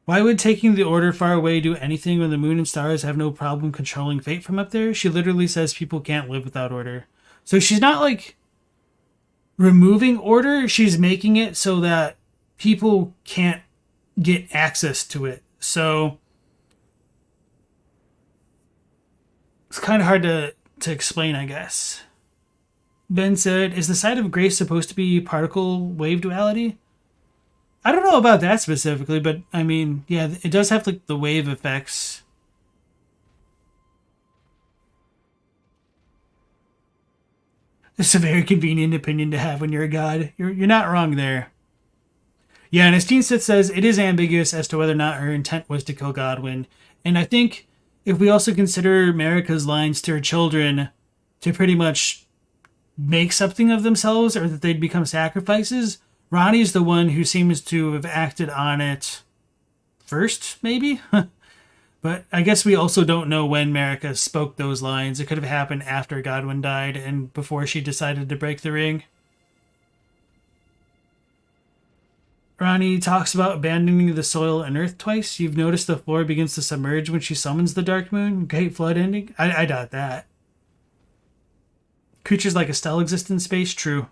Why would taking the order far away do anything when the moon and stars have no problem controlling fate from up there? She literally says people can't live without order. So she's not like removing order, she's making it so that people can't get access to it. So it's kind of hard to explain, I guess. Ben said, is the side of grace supposed to be particle wave duality? I don't know about that specifically, but I mean, yeah, it does have like the wave effects. It's a very convenient opinion to have when you're a god. You're not wrong there. Yeah, and as Teen Sith says, it is ambiguous as to whether or not her intent was to kill Godwyn. And I think if we also consider Marika's lines to her children to pretty much make something of themselves or that they'd become sacrifices, Ranni's the one who seems to have acted on it first, maybe? But I guess we also don't know when Marika spoke those lines. It could have happened after Godwyn died and before she decided to break the ring. Ranni talks about abandoning the soil and earth twice. You've noticed the floor begins to submerge when she summons the Dark Moon? Great flood ending? I doubt that. Creatures like Estelle exist in space? True.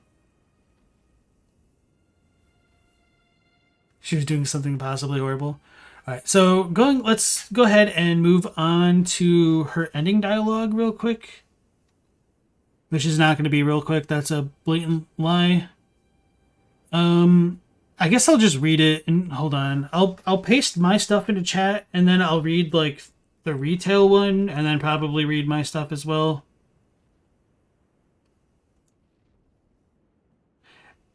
She was doing something possibly horrible. Alright, so let's go ahead and move on to her ending dialogue real quick. Which is not going to be real quick, that's a blatant lie. I guess I'll just read it and hold on. I'll paste my stuff into chat and then I'll read like the retail one and then probably read my stuff as well.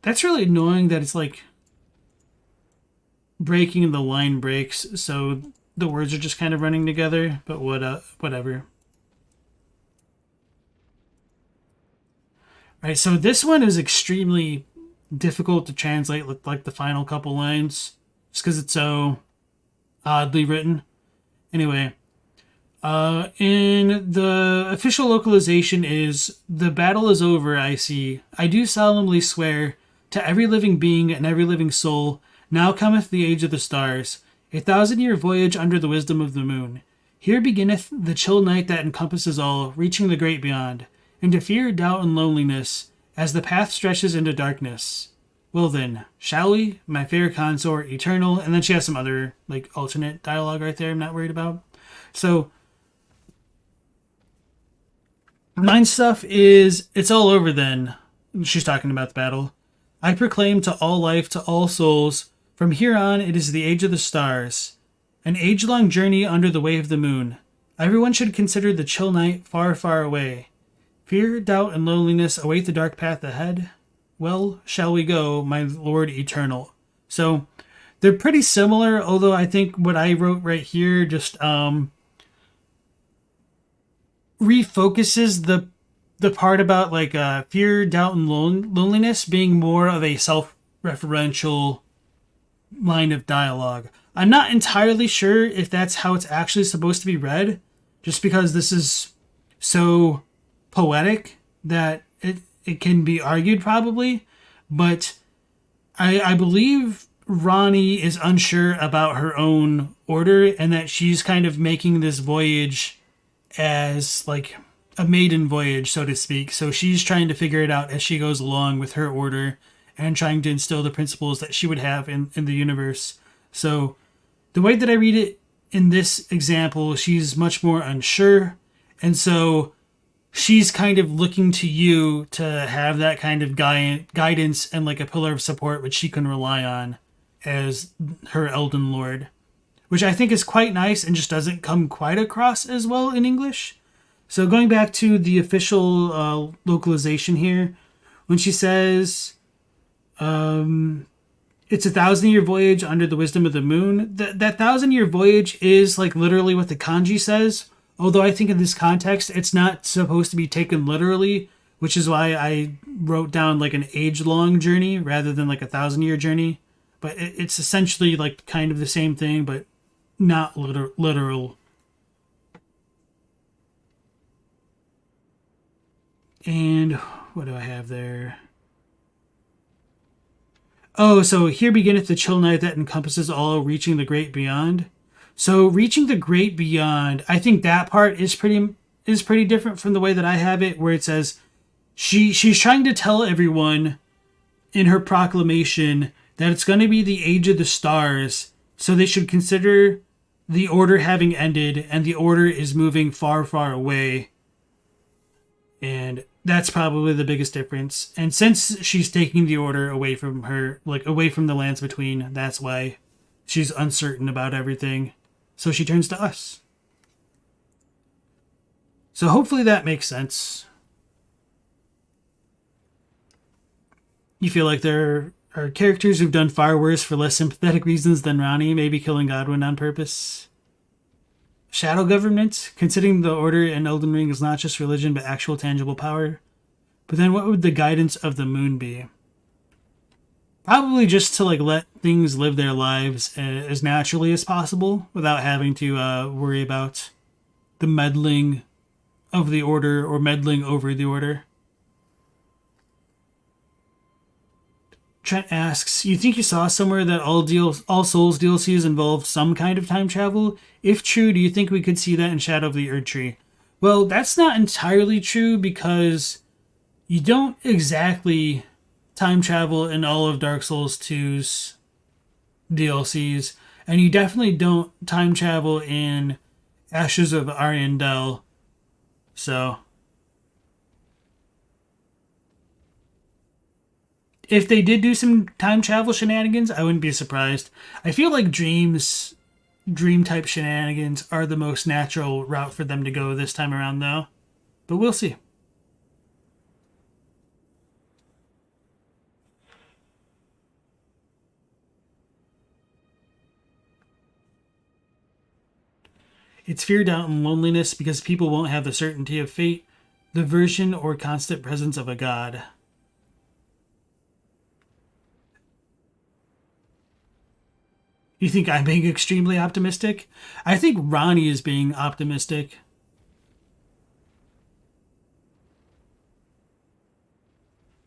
That's really annoying that it's like breaking the line breaks, so the words are just kind of running together, but whatever. Alright, so this one is extremely difficult to translate with like the final couple lines, just because it's so oddly written. Anyway, in the official localization is, the battle is over, I see. I do solemnly swear to every living being and every living soul, now cometh the age of the stars, 1,000-year voyage under the wisdom of the moon. Here beginneth the chill night that encompasses all, reaching the great beyond, into fear, doubt, and loneliness, as the path stretches into darkness. Well then, shall we, my fair consort, eternal, and then she has some other, like, alternate dialogue right there I'm not worried about. So, mine stuff is, it's all over then. She's talking about the battle. I proclaim to all life, to all souls, from here on it is the age of the stars. An age-long journey under the way of the moon. Everyone should consider the chill night far, far away. Fear, doubt, and loneliness await the dark path ahead. Well, shall we go, my Lord Eternal. So, they're pretty similar, although I think what I wrote right here just refocuses the part about like fear, doubt, and loneliness being more of a self-referential line of dialogue. I'm not entirely sure if that's how it's actually supposed to be read, just because this is so poetic that it can be argued probably, but I believe Ranni is unsure about her own order and that she's kind of making this voyage as like a maiden voyage, so to speak. So she's trying to figure it out as she goes along with her order and trying to instill the principles that she would have in the universe. So the way that I read it in this example, she's much more unsure. And so she's kind of looking to you to have that kind of guidance and like a pillar of support which she can rely on as her Elden Lord, which I think is quite nice and just doesn't come quite across as well in English. So going back to the official localization here, when she says it's 1,000-year voyage under the wisdom of the moon, that 1,000-year voyage is like literally what the kanji says. Although I think in this context, it's not supposed to be taken literally, which is why I wrote down like an age-long journey rather than like 1,000-year journey. But it's essentially like kind of the same thing, but not literal. And what do I have there? Oh, so here beginneth the chill night that encompasses all, reaching the great beyond. So reaching the great beyond, I think that part is pretty different from the way that I have it, where it says she's trying to tell everyone in her proclamation that it's going to be the age of the stars, so they should consider the order having ended and the order is moving far, far away. And that's probably the biggest difference. And since she's taking the order away from her, like away from the lands between, that's why she's uncertain about everything. So she turns to us. So hopefully that makes sense. You feel like there are characters who've done far worse for less sympathetic reasons than Ranni, maybe killing Godwyn on purpose. Shadow government, considering the order in Elden Ring is not just religion but actual tangible power. But then what would the guidance of the moon be? Probably just to like let things live their lives as naturally as possible without having to worry about the meddling of the order or meddling over the order. Trent asks, you think you saw somewhere that All Souls DLCs involve some kind of time travel? If true, do you think we could see that in Shadow of the Erdtree? Well, that's not entirely true because you don't exactly time travel in all of Dark Souls 2's DLCs, and you definitely don't time travel in Ashes of Ariandel. So if they did do some time travel shenanigans, I wouldn't be surprised. I feel like dream type shenanigans are the most natural route for them to go this time around though. But we'll see. It's fear, doubt, and loneliness because people won't have the certainty of fate, the version or constant presence of a god. You think I'm being extremely optimistic? I think Ranni is being optimistic.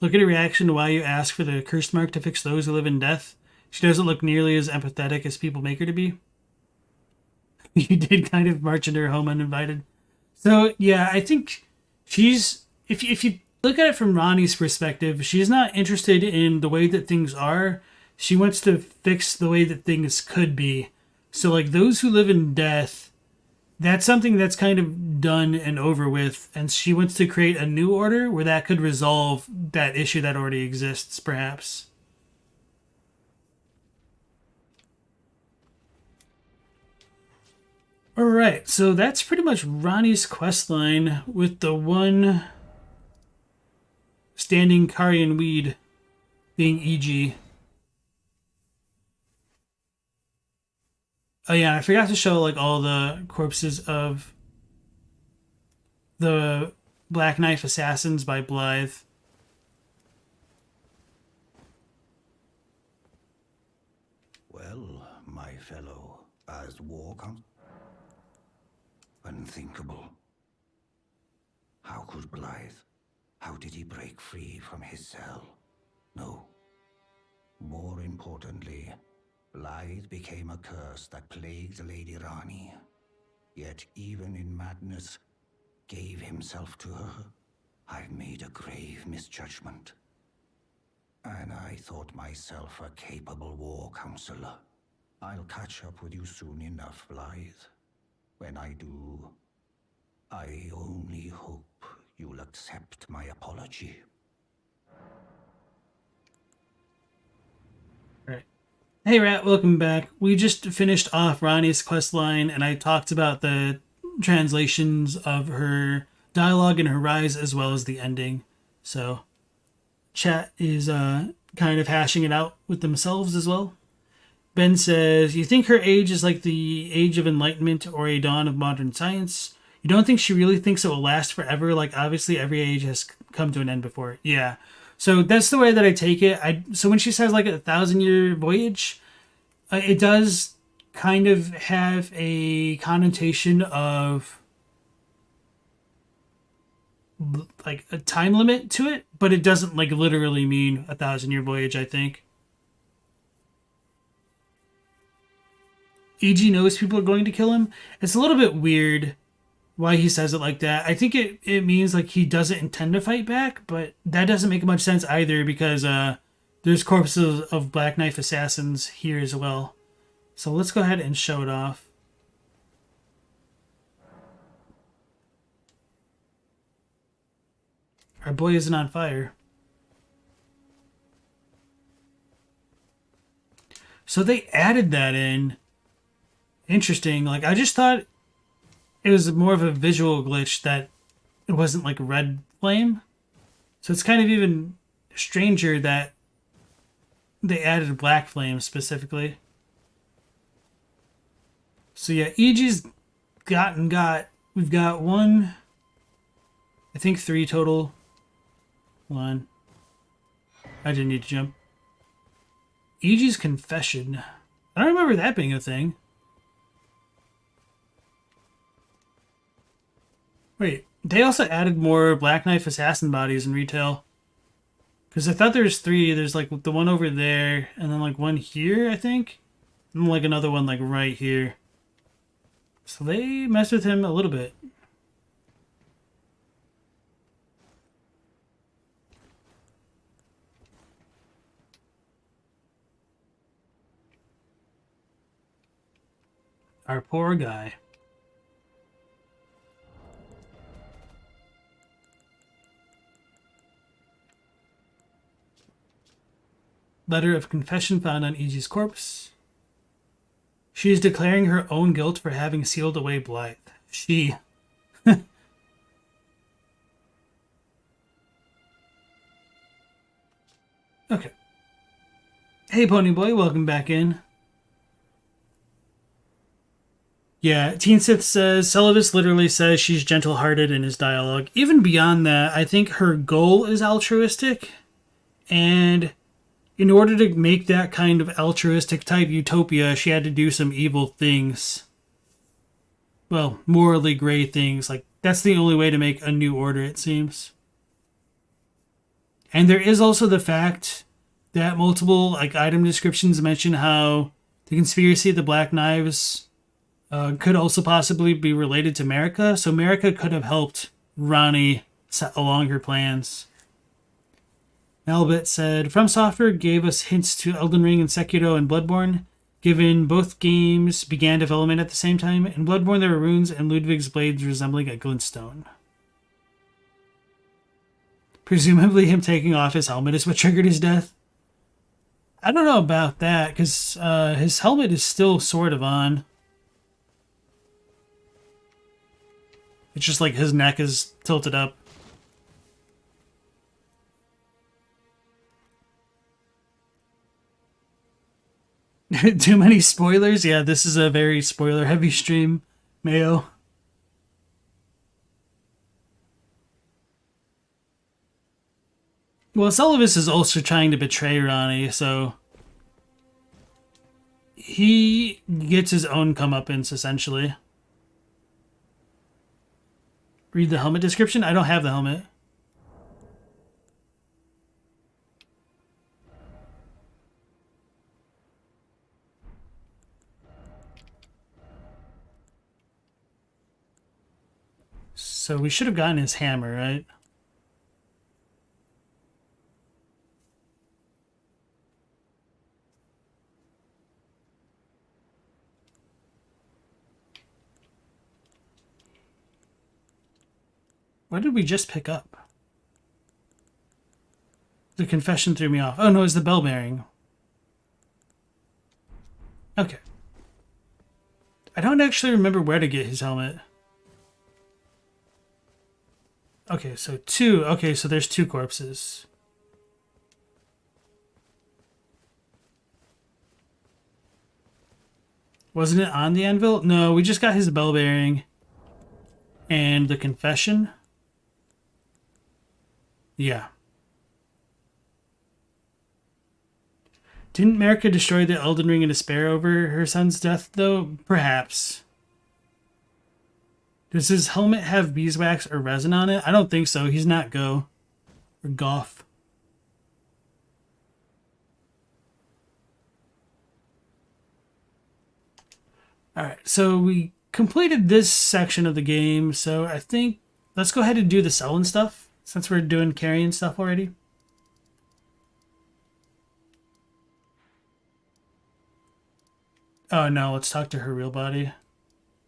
Look at her reaction to why you ask for the curse mark to fix those who live in death. She doesn't look nearly as empathetic as people make her to be. You did kind of march into her home uninvited. So, yeah, I think she's... If you look at it from Ranni's perspective, she's not interested in the way that things are. She wants to fix the way that things could be. So, like, those who live in death, that's something that's kind of done and over with, and she wants to create a new order where that could resolve that issue that already exists, perhaps. Alright, so that's pretty much Ranni's questline, with the one standing Carian weed being EG. Oh yeah, I forgot to show like all the corpses of the Black Knife Assassins by Blythe. Well, my fellow, as war comes... Unthinkable. How could Blythe? How did he break free from his cell? No. More importantly, Blythe became a curse that plagued Lady Ranni. Yet even in madness, gave himself to her. I've made a grave misjudgment. And I thought myself a capable war counselor. I'll catch up with you soon enough, Blythe. When I do, I only hope you'll accept my apology. Right. Hey Rat, welcome back. We just finished off Ranni's questline, and I talked about the translations of her dialogue and her rise as well as the ending. So chat is kind of hashing it out with themselves as well. Ben says, you think her age is like the age of enlightenment or a dawn of modern science? You don't think she really thinks it will last forever? Like, obviously, every age has come to an end before. Yeah. So that's the way that I take it. So when she says, like, 1,000-year voyage, it does kind of have a connotation of, like, a time limit to it, but it doesn't, like, literally mean 1,000-year voyage, I think. EG knows people are going to kill him. It's a little bit weird why he says it like that. I think it means like he doesn't intend to fight back, but that doesn't make much sense either because there's corpses of Black Knife Assassins here as well. So let's go ahead and show it off. Our boy isn't on fire. So they added that in. Interesting. Like, I just thought it was more of a visual glitch that it wasn't like red flame. So it's kind of even stranger that they added black flame specifically. So yeah, EG's we've got one, I think 3 total. Hold on. I didn't need to jump. EG's confession. I don't remember that being a thing. Wait, they also added more Black Knife Assassin bodies in retail. Because I thought there was 3. There's like the one over there, and then like one here, I think. And like another one like right here. So they messed with him a little bit. Our poor guy. Letter of confession found on EG's corpse. She is declaring her own guilt for having sealed away Blythe. She. Okay. Hey, Pony Boy, welcome back in. Yeah, Teen Sith says, Celovis literally says she's gentle-hearted in his dialogue. Even beyond that, I think her goal is altruistic, and in order to make that kind of altruistic type utopia, she had to do some evil things. Well, morally gray things. Like, that's the only way to make a new order, it seems. And there is also the fact that multiple like item descriptions mention how the conspiracy of the Black Knives could also possibly be related to Marika. So Marika could have helped Ranni set along her plans. Malbit said, From Software gave us hints to Elden Ring and Sekiro and Bloodborne. Given both games began development at the same time, in Bloodborne there were runes and Ludwig's blades resembling a glintstone. Presumably him taking off his helmet is what triggered his death. I don't know about that, because his helmet is still sort of on. It's just like his neck is tilted up. Too many spoilers? Yeah, this is a very spoiler-heavy stream, Mayo. Well, Sullivan is also trying to betray Ranni, so he gets his own comeuppance, essentially. Read the helmet description? I don't have the helmet. So we should have gotten his hammer, right? What did we just pick up? The confession threw me off. Oh no, it's the bell bearing. Okay. I don't actually remember where to get his helmet. Okay, so two. Okay, so there's two corpses. Wasn't it on the anvil? No, we just got his bell bearing. And the confession. Yeah. Didn't Marika destroy the Elden Ring in despair over her son's death, though? Perhaps. Does his helmet have beeswax or resin on it? I don't think so. He's not Go. Or Goff. Alright, so we completed this section of the game, so I think let's go ahead and do the Sellen stuff, since we're doing carrying stuff already. Oh no, let's talk to her real body.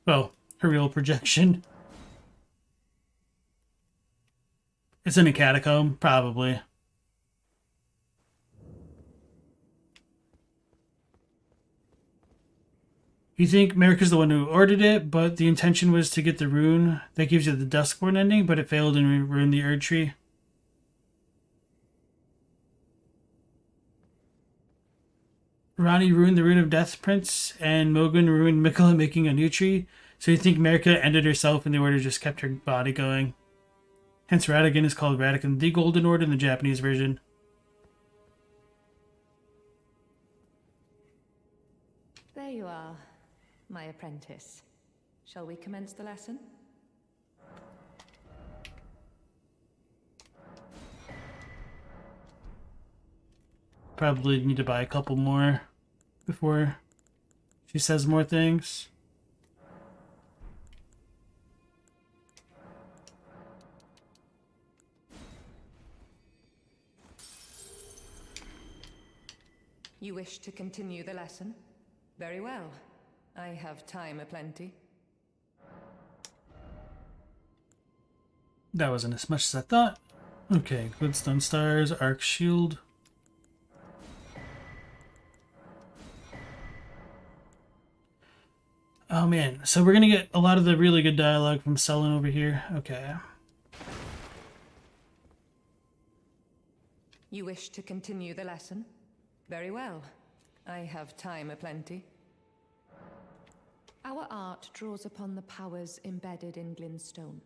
Well, her real projection. It's in a catacomb, probably. You think Marika's the one who ordered it, but the intention was to get the rune that gives you the Duskborn ending, but it failed and ruined the Erd Tree. Ranni ruined the Rune of Death Prince, and Mogun ruined Mikola making a new tree. So you think Marika ended herself and the Order just kept her body going. Hence Radagon is called Radagon the Golden Order in the Japanese version. There you are, my apprentice. Shall we commence the lesson? Probably need to buy a couple more before she says more things. You wish to continue the lesson? Very well. I have time aplenty. That wasn't as much as I thought. Okay, Glintstone Stars, Arc Shield. Oh man, so we're gonna get a lot of the really good dialogue from Sellen over here. Okay. You wish to continue the lesson? Very well. I have time aplenty. Our art draws upon the powers embedded in Glintstone.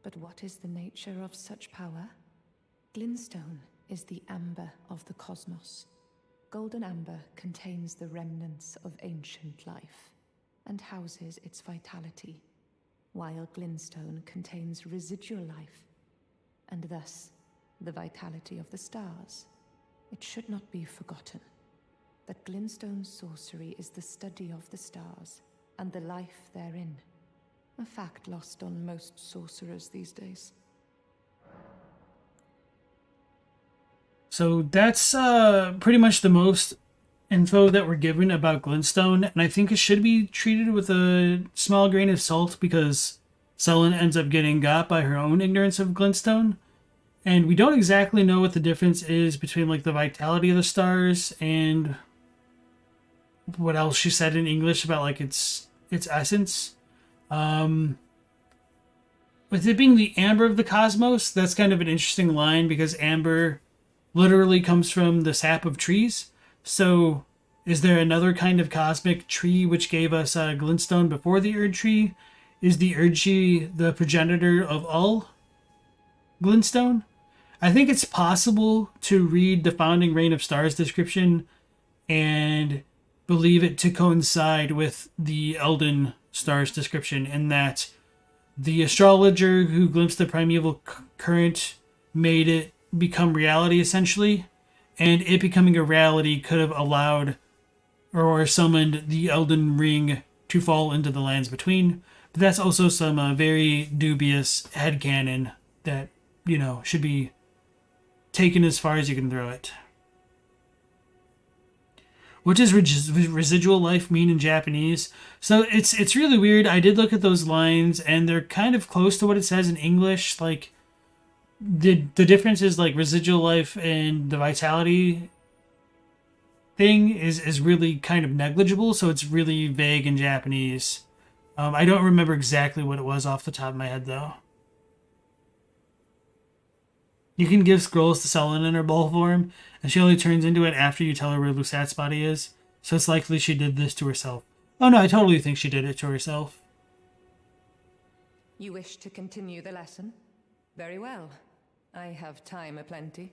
But what is the nature of such power? Glintstone is the amber of the cosmos. golden amber contains the remnants of ancient life and houses its vitality, while glintstone contains residual life and thus the vitality of the stars. It should not be forgotten that glintstone sorcery is the study of the stars and the life therein, a fact lost on most sorcerers these days. So that's pretty much the most info that we're given about glintstone, and I think it should be treated with a small grain of salt because Sellen ends up getting got by her own ignorance of glintstone, and we don't exactly know what the difference is between like the vitality of the stars and what else she said in English about like its essence. With it being the amber of the cosmos, that's kind of an interesting line because amber literally comes from the sap of trees. So is there another kind of cosmic tree which gave us glintstone before the Erd tree? Is the Erd tree the progenitor of all glintstone? I think it's possible to read the founding reign of stars description and believe it to coincide with the Elden stars description, in that the astrologer who glimpsed the primeval current made it become reality essentially, and it becoming a reality could have allowed or summoned the Elden Ring to fall into the lands between. But that's also some very dubious headcanon that, you know, should be taken as far as you can throw it. What does residual life mean in Japanese? So it's really weird. I did look at those lines, and they're kind of close to what it says in English. Like, the difference is like residual life and the vitality thing is really kind of negligible, so it's really vague in Japanese. I don't remember exactly what it was off the top of my head, though. You can give scrolls to Sellen in her bowl form, and she only turns into it after you tell her where Lusat's body is, so it's likely she did this to herself. Oh no, I totally think she did it to herself. You wish to continue the lesson? Very well. I have time aplenty.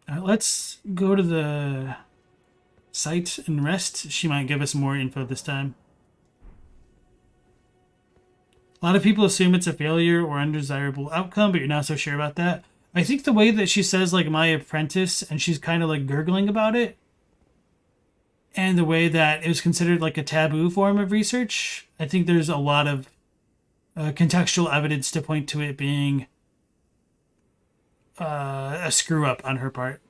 Let's go to the site and rest. She might give us more info this time. A lot of people assume it's a failure or undesirable outcome, but you're not so sure about that. I think the way that she says, like, my apprentice, and she's kind of, like, gurgling about it, and the way that it was considered, like, a taboo form of research, I think there's a lot of contextual evidence to point to it being a screw-up on her part.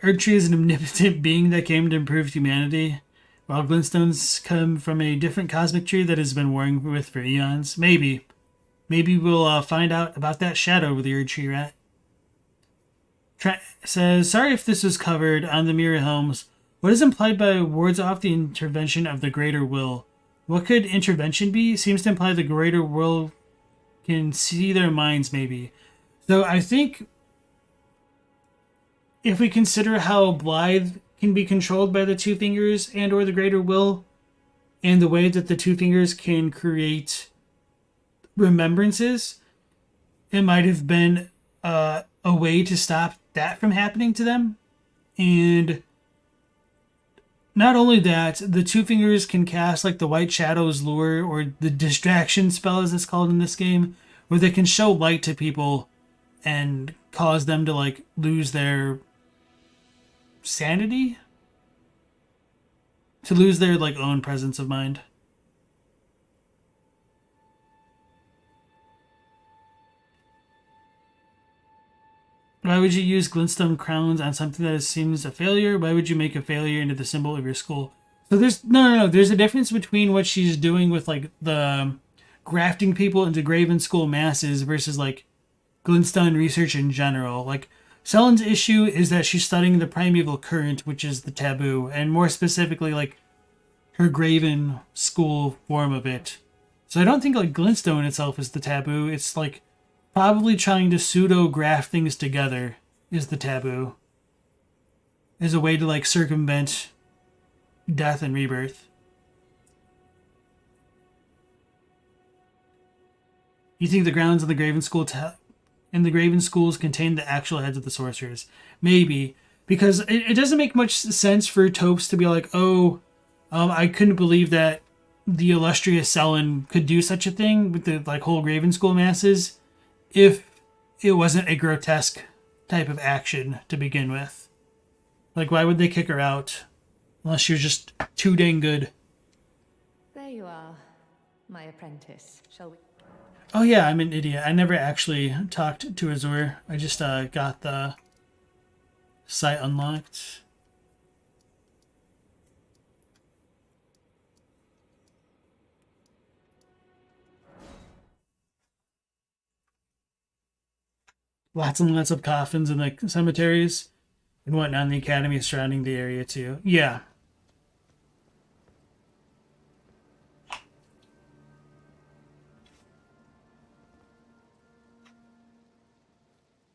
Erdtree is an omnipotent being that came to improve humanity, while glintstones come from a different cosmic tree that has been warring with for eons. Maybe. Maybe we'll find out about that shadow over the Erdtree rat. Says, sorry if this was covered on the Mirror Helms. What is implied by wards off the intervention of the greater will? What could intervention be? Seems to imply the greater will can see their minds, maybe. So I think if we consider how Blythe can be controlled by the Two Fingers and or the greater will, and the way that the Two Fingers can create remembrances, it might have been a way to stop that from happening to them. And not only that, the Two Fingers can cast like the White Shadow's Lure, or the distraction spell as it's called in this game, where they can show light to people and cause them to like lose their sanity, to lose their like own presence of mind. Why would you use glintstone crowns on something that seems a failure? Why would you make a failure into the symbol of your school? So there's no. There's a difference between what she's doing with like the grafting people into Graven School masses versus like glintstone research in general. Like, Sellen's issue is that she's studying the primeval current, which is the taboo, and more specifically, like, her Graven School form of it. So I don't think, like, glintstone itself is the taboo. It's, like, probably trying to pseudo-graft things together is the taboo. Is a way to, like, circumvent death and rebirth. You think the grounds of the Graven School and the Graven Schools contain the actual heads of the sorcerers? Maybe. Because it doesn't make much sense for Topes to be like, oh, I couldn't believe that the illustrious Sellen could do such a thing with the like whole Graven School masses if it wasn't a grotesque type of action to begin with. Like, why would they kick her out unless you're just too dang good? There you are, my apprentice. Shall we? Oh yeah, I'm an idiot. I never actually talked to Azur. I just got the site unlocked. Lots and lots of coffins in the cemeteries and whatnot in the academy surrounding the area too. Yeah.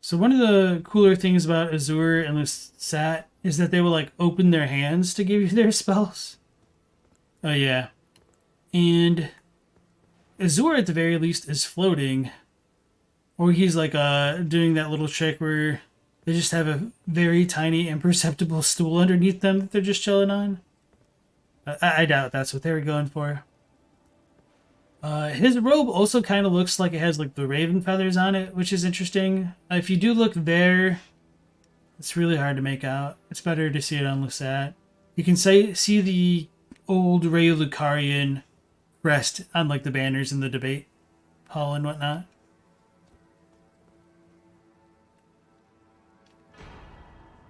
So one of the cooler things about Azur and Lusat is that they will like open their hands to give you their spells. Oh yeah. And Azur at the very least is floating. Or he's like doing that little trick where they just have a very tiny imperceptible stool underneath them that they're just chilling on. I doubt that's what they were going for. His robe also kind of looks like it has like the raven feathers on it, which is interesting. If you do look there, it's really hard to make out. It's better to see it on Lusat. You can see the old Raylucarian crest on like the banners in the debate hall and whatnot.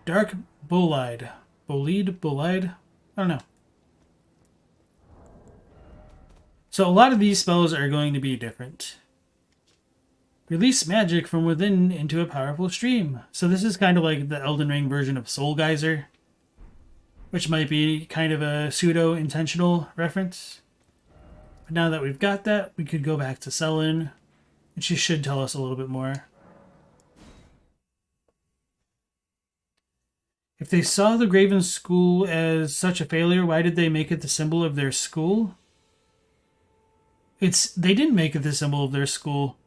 Dark Bolide. Bolide? I don't know. So a lot of these spells are going to be different. Release magic from within into a powerful stream. So this is kind of like the Elden Ring version of Soul Geyser, which might be kind of a pseudo-intentional reference. But now that we've got that, we could go back to Sellen, and she should tell us a little bit more. If they saw the Graven School as such a failure, why did they make it the symbol of their school? They didn't make it the symbol of their school.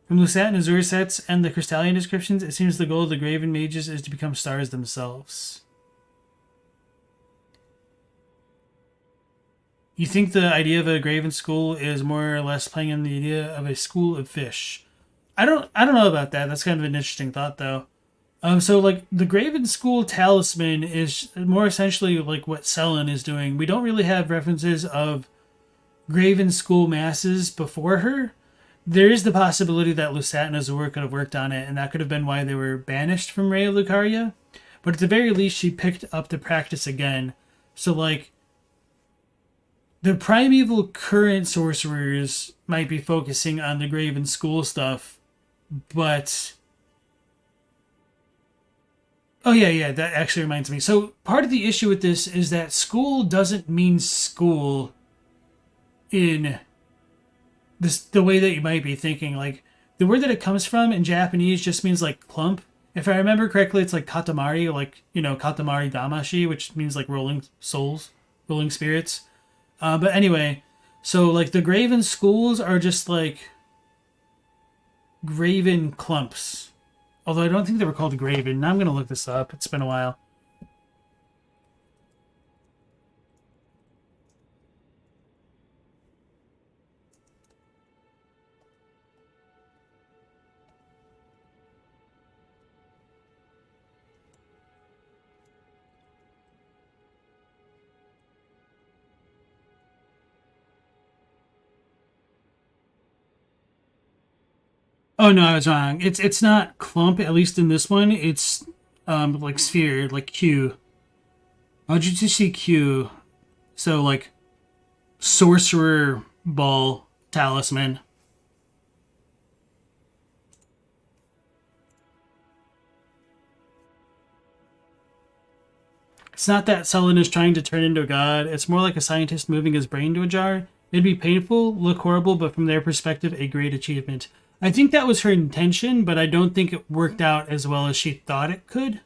From Lusat and Azur sets and the Crystallian descriptions, it seems the goal of the Graven Mages is to become stars themselves. You think the idea of a Graven School is more or less playing on the idea of a school of fish? I don't know about that. That's kind of an interesting thought, though. So like the Graven School talisman is more essentially like what Sellen is doing. We don't really have references of Graven School masses before her. There is the possibility that Lusat and Azur could have worked on it, and that could have been why they were banished from Raya Lucaria. But at the very least, she picked up the practice again. So like the primeval current sorcerers might be focusing on the Graven School stuff, but oh, yeah, that actually reminds me. So, part of the issue with this is that school doesn't mean school in the way that you might be thinking. Like, the word that it comes from in Japanese just means, like, clump. If I remember correctly, it's like katamari, like, katamari damashi, which means, like, rolling souls, rolling spirits. But anyway, so, like, the Graven schools are just, like, graven clumps. Although I don't think they were called Graven. Now I'm going to look this up. It's been a while. Oh no, I was wrong. It's not clump, at least in this one. It's like sphere, like Q. How did you see Q? So like sorcerer ball talisman. It's not that Sellen is trying to turn into a god. It's more like a scientist moving his brain to a jar. It'd be painful, look horrible, but from their perspective, a great achievement. I think that was her intention, but I don't think it worked out as well as she thought it could.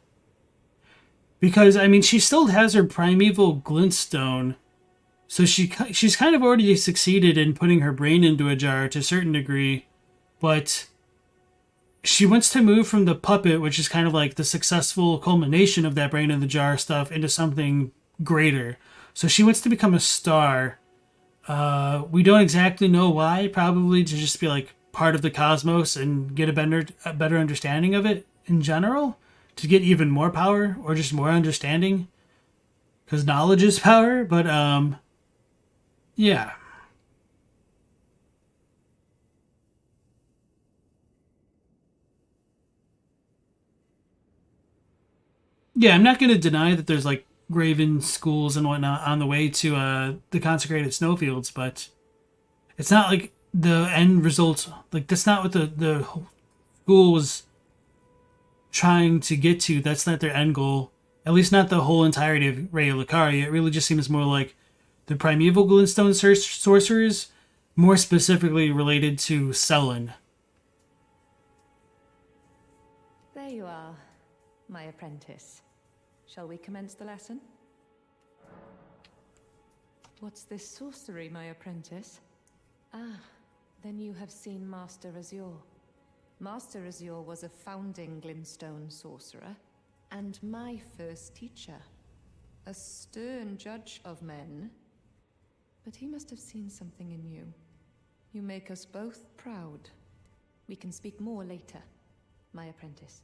Because, I mean, she still has her primeval glintstone, So she's kind of already succeeded in putting her brain into a jar to a certain degree, but she wants to move from the puppet, which is kind of like the successful culmination of that brain in the jar stuff, into something greater. So she wants to become a star. We don't exactly know why. Probably to just be like part of the cosmos and get a better understanding of it in general, to get even more power or just more understanding. Because knowledge is power, but yeah. Yeah, I'm not going to deny that there's like graven schools and whatnot on the way to the consecrated snowfields, but it's not like the end result. Like that's not what the whole school was trying to get to. That's not their end goal. At least not the whole entirety of Ray Lucari. It really just seems more like the primeval glintstone sorcerers, more specifically related to Sellen. There you are, my apprentice. Shall we commence the lesson? What's this sorcery, my apprentice? Ah, then you have seen Master Azure. Master Azure was a founding glintstone sorcerer, and my first teacher. A stern judge of men. But he must have seen something in you. You make us both proud. We can speak more later, my apprentice.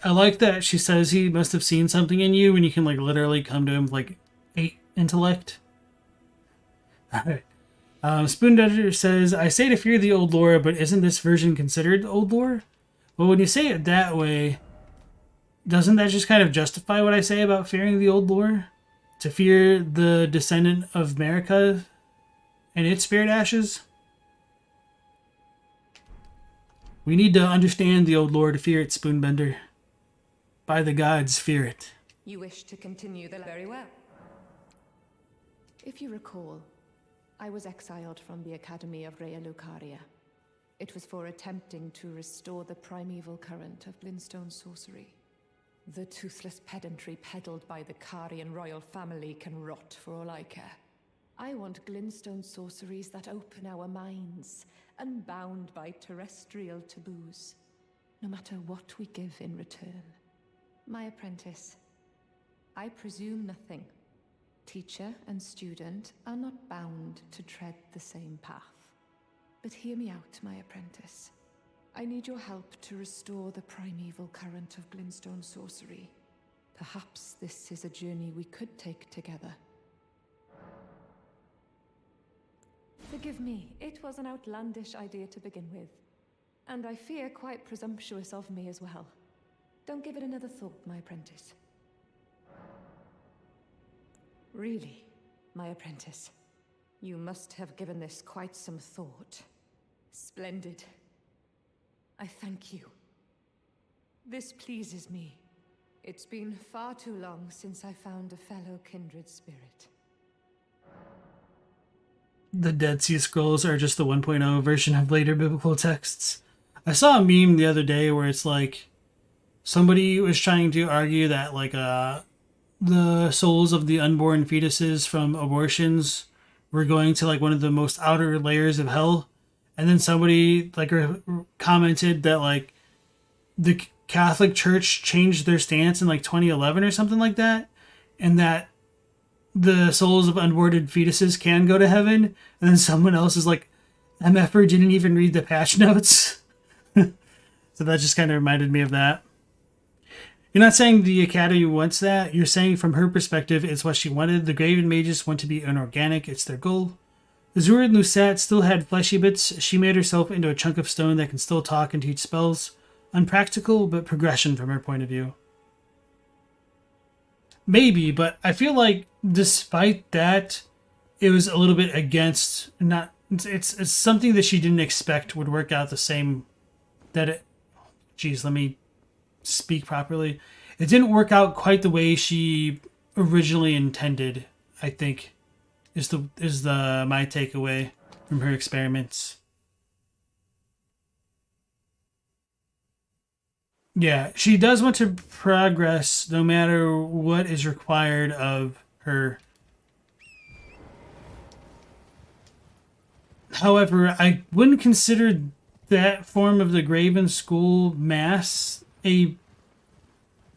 I like that she says he must have seen something in you, and you can like literally come to him with like 8 intellect. Alright. Spoondudger says, I say to fear the old lore, but isn't this version considered old lore? Well, when you say it that way, doesn't that just kind of justify what I say about fearing the old lore? To fear the descendant of America and its spirit ashes? We need to understand the old lore to fear it, Spoonbender. By the gods, fear it. You wish to continue the very well. If you recall, I was exiled from the Academy of Rea Lucaria. It was for attempting to restore the primeval current of glintstone sorcery. The toothless pedantry peddled by the Carian royal family can rot for all I care. I want glintstone sorceries that open our minds, unbound by terrestrial taboos, no matter what we give in return. My apprentice, I presume nothing. Teacher and student are not bound to tread the same path. But hear me out, my apprentice. I need your help to restore the primeval current of glintstone sorcery. Perhaps this is a journey we could take together. Forgive me, it was an outlandish idea to begin with, and I fear quite presumptuous of me as well. Don't give it another thought, my apprentice. Really, my apprentice, you must have given this quite some thought. Splendid. I thank you. This pleases me. It's been far too long since I found a fellow kindred spirit. The Dead Sea Scrolls are just the 1.0 version of later biblical texts. I saw a meme the other day where it's like somebody was trying to argue that like the souls of the unborn fetuses from abortions were going to like one of the most outer layers of hell, and then somebody like commented that like the Catholic Church changed their stance in like 2011 or something like that, and that the souls of unborn fetuses can go to heaven. And then someone else is like, MFer didn't even read the patch notes. So that just kind of reminded me of that. You're not saying the Academy wants that. You're saying from her perspective, it's what she wanted. The Graven Mages want to be inorganic. It's their goal. Azure and Lusat still had fleshy bits. She made herself into a chunk of stone that can still talk and teach spells. Unpractical, but progression from her point of view. Maybe, but I feel like despite that, it was a little bit against, not, it's something that she didn't expect would work out the same, that it, geez, let me speak properly. It didn't work out quite the way she originally intended, I think, is the my takeaway from her experiments. Yeah, she does want to progress no matter what is required of her However, I wouldn't consider that form of the Graven School mass a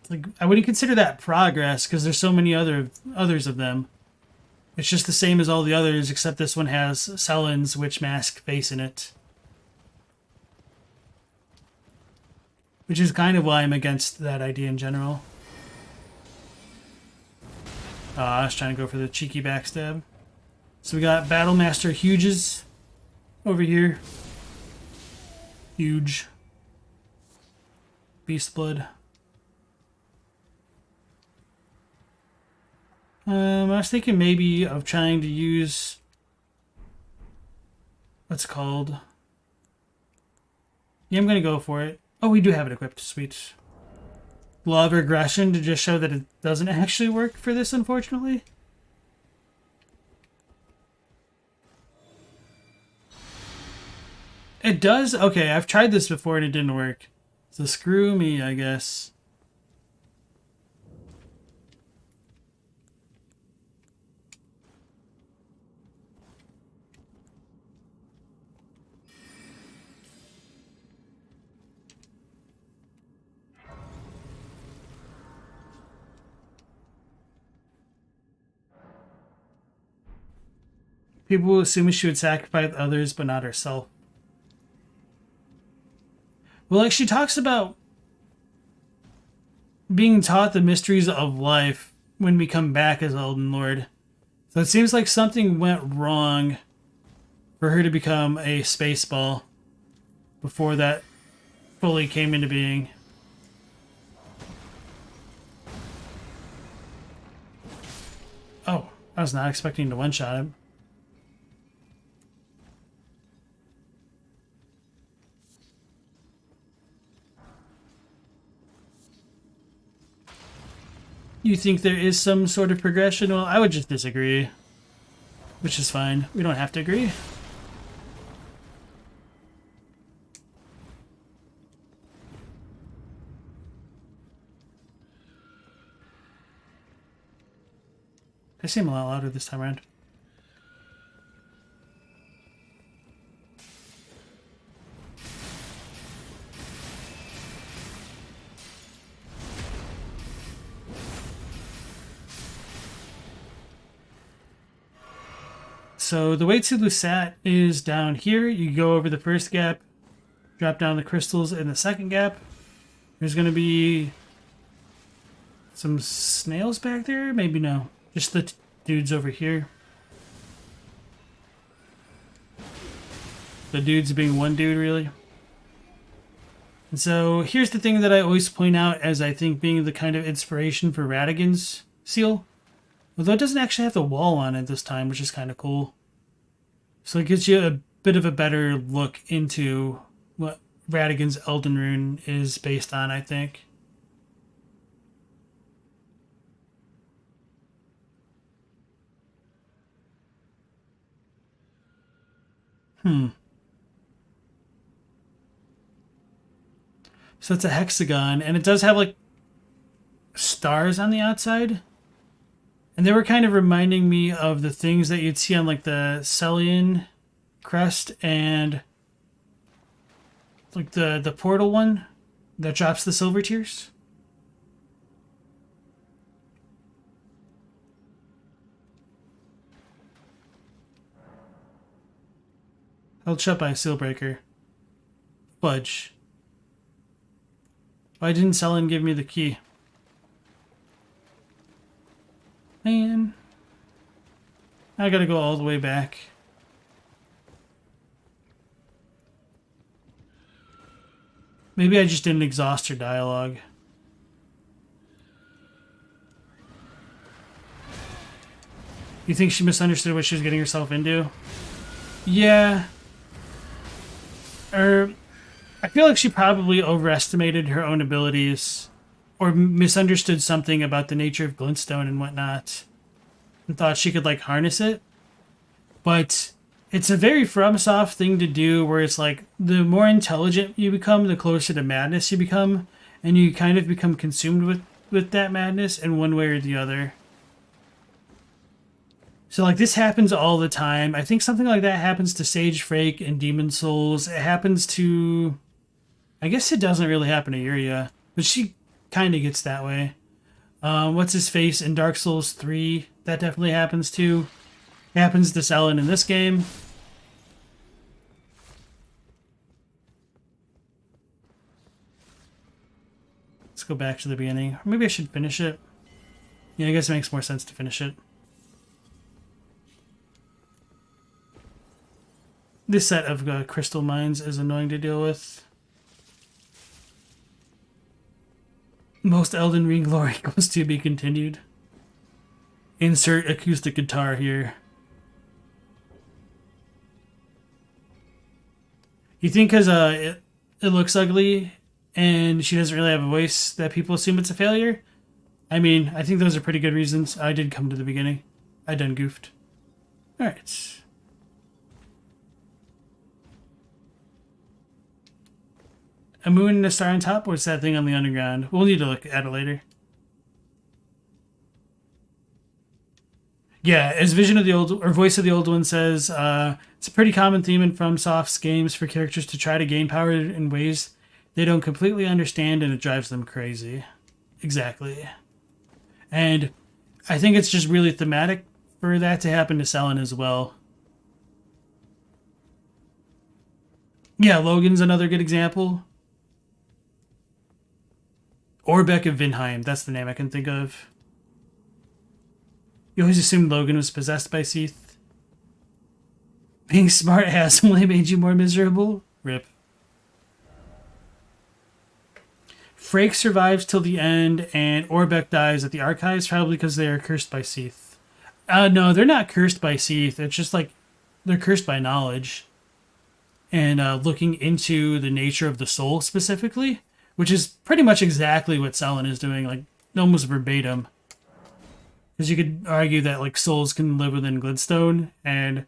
like. I wouldn't consider that progress because there's so many others of them. It's just the same as all the others, except this one has Sellen's witch mask face in it. Which is kind of why I'm against that idea in general. I was trying to go for the cheeky backstab. So we got Battlemaster Huges over here. Huge. Beast Blood. I was thinking maybe of trying to use... what's it called? Yeah, I'm going to go for it. Oh, we do have it equipped. Sweet. Law of Regression to just show that it doesn't actually work for this, unfortunately. It does? Okay, I've tried this before and it didn't work. So screw me, I guess. People will assume she would sacrifice others, but not herself. Well, like, she talks about being taught the mysteries of life when we come back as Elden Lord. So it seems like something went wrong for her to become a space ball before that fully came into being. Oh, I was not expecting to one-shot him. You think there is some sort of progression? Well, I would just disagree. Which is fine. We don't have to agree. I seem a lot louder this time around. So the way to Lusat is down here. You go over the first gap, drop down the crystals in the second gap. There's going to be some snails back there. Maybe no. Just the dudes over here. The dudes being one dude, really. And so here's the thing that I always point out as I think being the kind of inspiration for Radagon's seal. Although it doesn't actually have the wall on it this time, which is kind of cool. So it gives you a bit of a better look into what Radagon's Elden Rune is based on, I think. So it's a hexagon, and it does have, like, stars on the outside. And they were kind of reminding me of the things that you'd see on, like, the Sellen crest and, like, the portal one that drops the silver tears. Held shut by a seal breaker. Fudge. Why didn't Sellen give me the key? Man. I gotta go all the way back. Maybe I just didn't exhaust her dialogue. You think she misunderstood what she was getting herself into? Yeah. I feel like she probably overestimated her own abilities or misunderstood something about the nature of glintstone and whatnot and thought she could, like, harness it. But it's a very FromSoft thing to do where it's like the more intelligent you become, the closer to madness you become, and you kind of become consumed with that madness in one way or the other. So like this happens all the time. I think something like that happens to Sage Frake and Demon Souls. It happens to... I guess it doesn't really happen to Yuria, but she kind of gets that way. What's his face in Dark Souls 3? That definitely happens too. Happens to Sellen in this game. Let's go back to the beginning. Or maybe I should finish it. Yeah, I guess it makes more sense to finish it. This set of crystal mines is annoying to deal with. Most Elden Ring lore equals to be continued. Insert acoustic guitar here. You think because it looks ugly and she doesn't really have a voice that people assume it's a failure? I mean, I think those are pretty good reasons. I did come to the beginning. I done goofed. Alright. A moon and a star on top? What's that thing on the underground? We'll need to look at it later. Yeah, as Vision of the Old, or Voice of the Old One says, it's a pretty common theme in FromSoft's games for characters to try to gain power in ways they don't completely understand, and it drives them crazy. Exactly. And I think it's just really thematic for that to happen to Sellen as well. Yeah, Logan's another good example. Orbeck of Vinheim, that's the name I can think of. You always assumed Logan was possessed by Seath. Being smart has only made you more miserable? Rip. Frake survives till the end, and Orbeck dies at the Archives, probably because they are cursed by Seath. No, they're not cursed by Seath. It's just like they're cursed by knowledge. And looking into the nature of the soul specifically, which is pretty much exactly what Sellen is doing, like almost verbatim. Because you could argue that like souls can live within Glintstone, and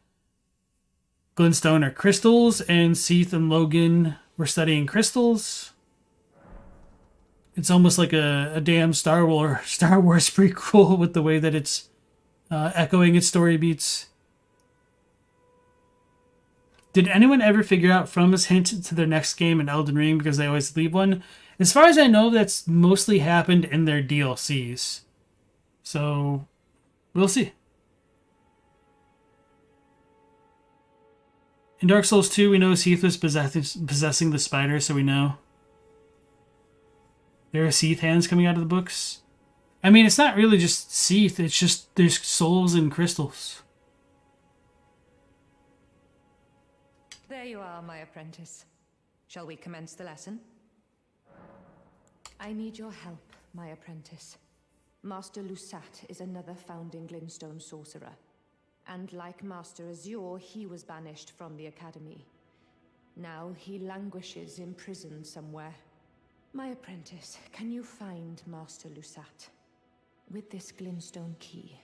Glintstone are crystals, and Seath and Logan were studying crystals. It's almost like a damn Star Wars prequel with the way that it's echoing its story beats. Did anyone ever figure out From's hint to their next game in Elden Ring because they always leave one? As far as I know, that's mostly happened in their DLCs. So, we'll see. In Dark Souls 2, we know Seath was possessing the spider, so we know. There are Seath hands coming out of the books. I mean, it's not really just Seath, it's just there's souls and crystals. There you are, my apprentice. Shall we commence the lesson? I need your help, my apprentice. Master Lusat is another founding Glintstone sorcerer. And like Master Azure, he was banished from the Academy. Now he languishes in prison somewhere. My apprentice, can you find Master Lusat? With this Glintstone key,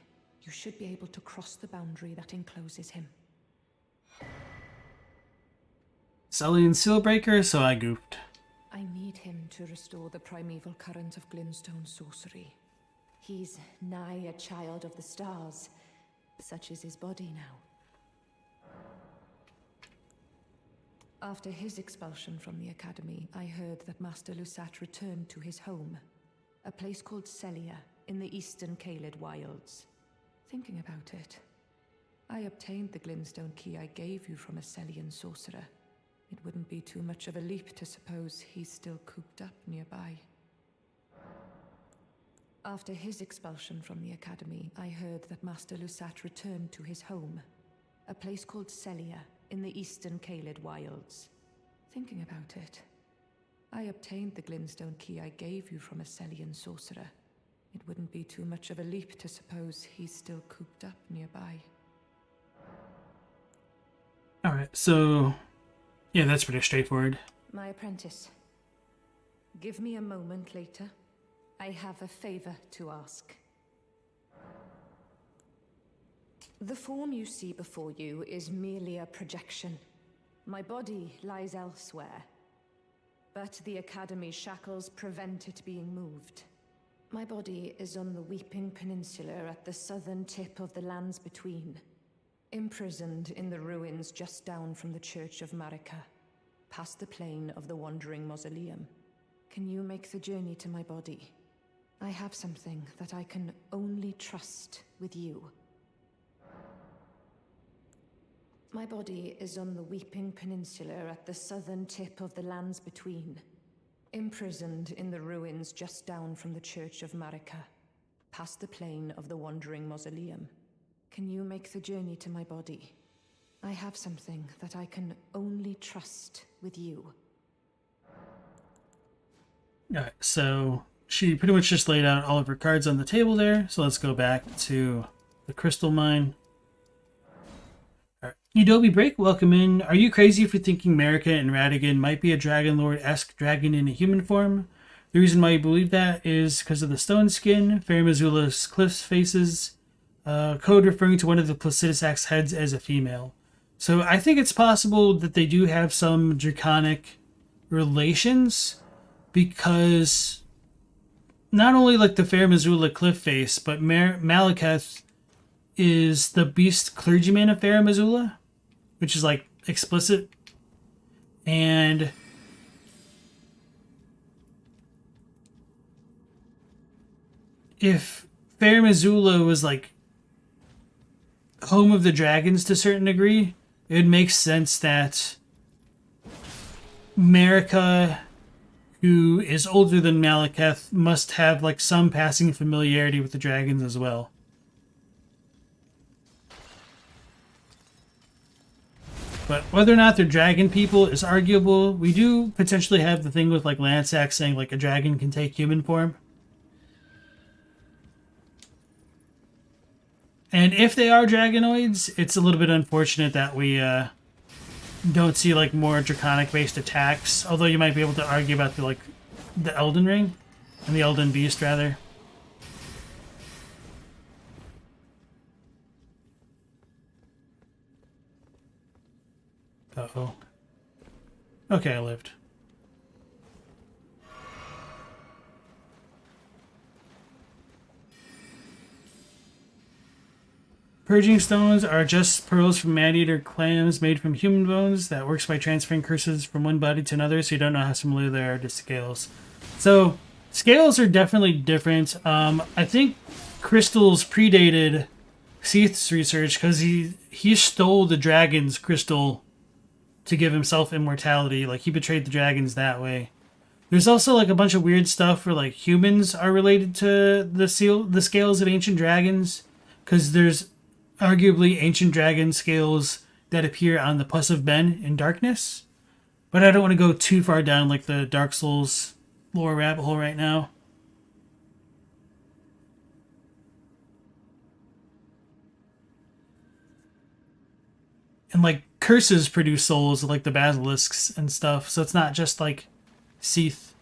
you should be able to cross the boundary that encloses him. Sullian Sealbreaker, so I goofed. I need him to restore the primeval current of Glintstone sorcery. He's nigh a child of the stars. Such is his body now. After his expulsion from the Academy, I heard that Master Lusat returned to his home, a place called Celia in the eastern Caelid wilds. Thinking about it, I obtained the Glintstone key I gave you from a Celian sorcerer. It wouldn't be too much of a leap to suppose he's still cooped up nearby. After his expulsion from the Academy, I heard that Master Lusat returned to his home, a place called Celia in the eastern Caelid wilds. Thinking about it, I obtained the Glintstone key I gave you from a Celian sorcerer. It wouldn't be too much of a leap to suppose he's still cooped up nearby. Alright, so... yeah, that's pretty straightforward. My apprentice, give me a moment later. I have a favor to ask. The form you see before you is merely a projection. My body lies elsewhere, but the Academy's shackles prevent it being moved. My body is on the Weeping Peninsula at the southern tip of the lands between, imprisoned in the ruins just down from the Church of Marika, past the plain of the Wandering Mausoleum. Can you make the journey to my body? I have something that I can only trust with you. My body is on the Weeping Peninsula at the southern tip of the lands between, imprisoned in the ruins just down from the Church of Marika, past the plain of the Wandering Mausoleum. Can you make the journey to my body? I have something that I can only trust with you. Alright, so she pretty much just laid out all of her cards on the table there. So let's go back to the crystal mine. Alright. Udobi Break, welcome in. Are you crazy for thinking Marika and Radigan might be a Dragon Lord-esque dragon in a human form? The reason why you believe that is because of the stone skin, Fair Missoula's cliffs faces, code referring to one of the Placidus Axe heads as a female. So I think it's possible that they do have some draconic relations, because not only like the Fair Missoula cliff face, but Maliketh is the beast clergyman of Fair Missoula, which is like explicit. And if Fair Missoula was like home of the dragons to a certain degree, it would make sense that Marika, who is older than Maliketh, must have like some passing familiarity with the dragons as well. But whether or not they're dragon people is arguable. We do potentially have the thing with like Lansac saying like a dragon can take human form. And if they are dragonoids, it's a little bit unfortunate that we don't see like more draconic based attacks. Although you might be able to argue about the Elden Ring and the Elden Beast rather. Uh-oh. Okay, I lived. Purging stones are just pearls from man-eater clams made from human bones that works by transferring curses from one body to another, so you don't know how similar they are to scales. So, scales are definitely different. I think crystals predated Seath's research because he stole the dragon's crystal to give himself immortality. Like, he betrayed the dragons that way. There's also like a bunch of weird stuff where like humans are related to the scales of ancient dragons, because there's arguably ancient dragon scales that appear on the Pus of Ben in Darkness. But I don't want to go too far down like the Dark Souls lore rabbit hole right now. And like curses produce souls like the basilisks and stuff, so it's not just like Seath.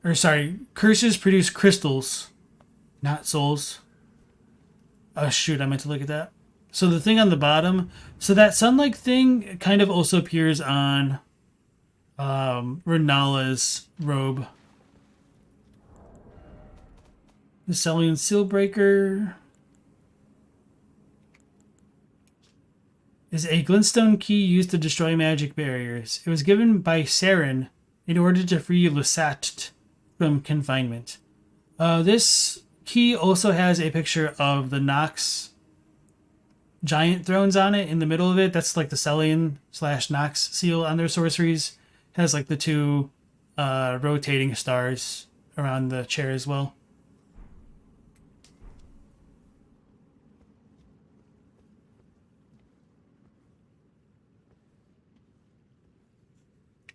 Or sorry, curses produce crystals, not souls. Oh shoot, I meant to look at that. So the thing on the bottom, so that sun-like thing kind of also appears on Renala's robe. The Sellen Sealbreaker is a glintstone key used to destroy magic barriers. It was given by Saren in order to free Lusat from confinement. This key also has a picture of the Nox giant thrones on it in the middle of it. That's like the Sellen/Nox seal on their sorceries. It has like the two rotating stars around the chair as well.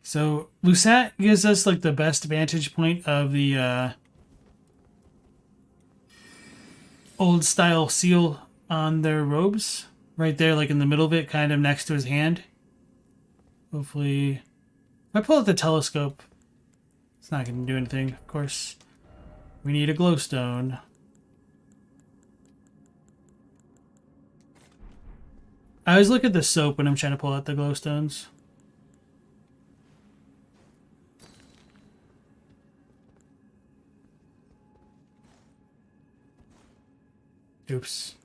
So Lusat gives us like the best vantage point of the old style seal on their robes. Right there, like in the middle of it, kind of next to his hand. Hopefully, if I pull out the telescope, it's not going to do anything, of course. We need a glowstone. I always look at the soap when I'm trying to pull out the glowstones. Oops.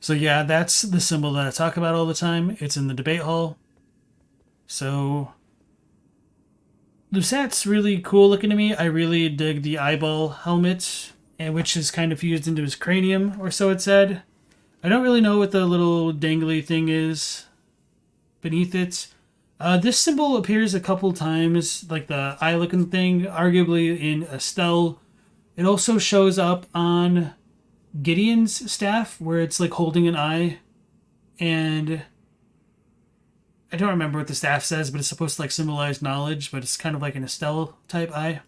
So yeah, that's the symbol that I talk about all the time. It's in the debate hall. So Lusat's really cool looking to me. I really dig the eyeball helmet, which is kind of fused into his cranium, or so it said. I don't really know what the little dangly thing is beneath it. This symbol appears a couple times, like the eye-looking thing, arguably in Estelle. It also shows up on Gideon's staff, where it's like holding an eye, and I don't remember what the staff says, but it's supposed to like symbolize knowledge, but it's kind of like an Estelle type eye.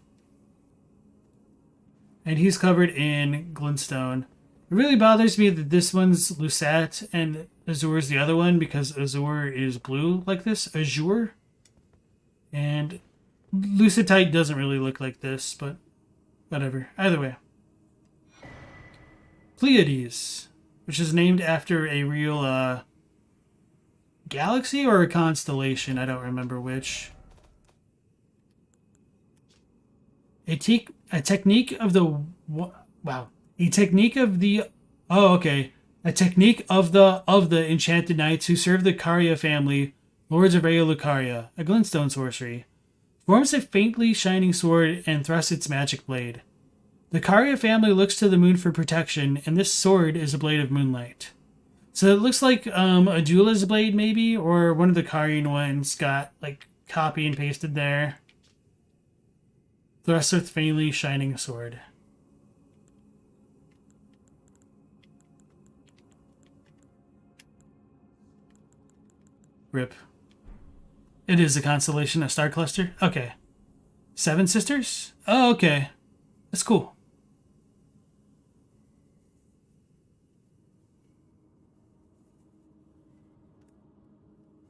And he's covered in glintstone. It really bothers me that this one's Lusat and Azur's the other one, because Azur is blue like this, Azure. And Lusatite doesn't really look like this, but whatever. Either way. Pleiades, which is named after a real galaxy or a constellation. I don't remember which. A technique of the enchanted knights who serve the Karya family, lords of Rea Lucaria, a glintstone sorcery, forms a faintly shining sword and thrusts its magic blade. The Karya family looks to the moon for protection, and this sword is a blade of moonlight. So it looks like Adula's blade, maybe, or one of the Karyan ones got like copy and pasted there. Thrust with faintly shining sword. Rip. It is a constellation, a star cluster? Okay. 7 sisters? Oh, okay. That's cool.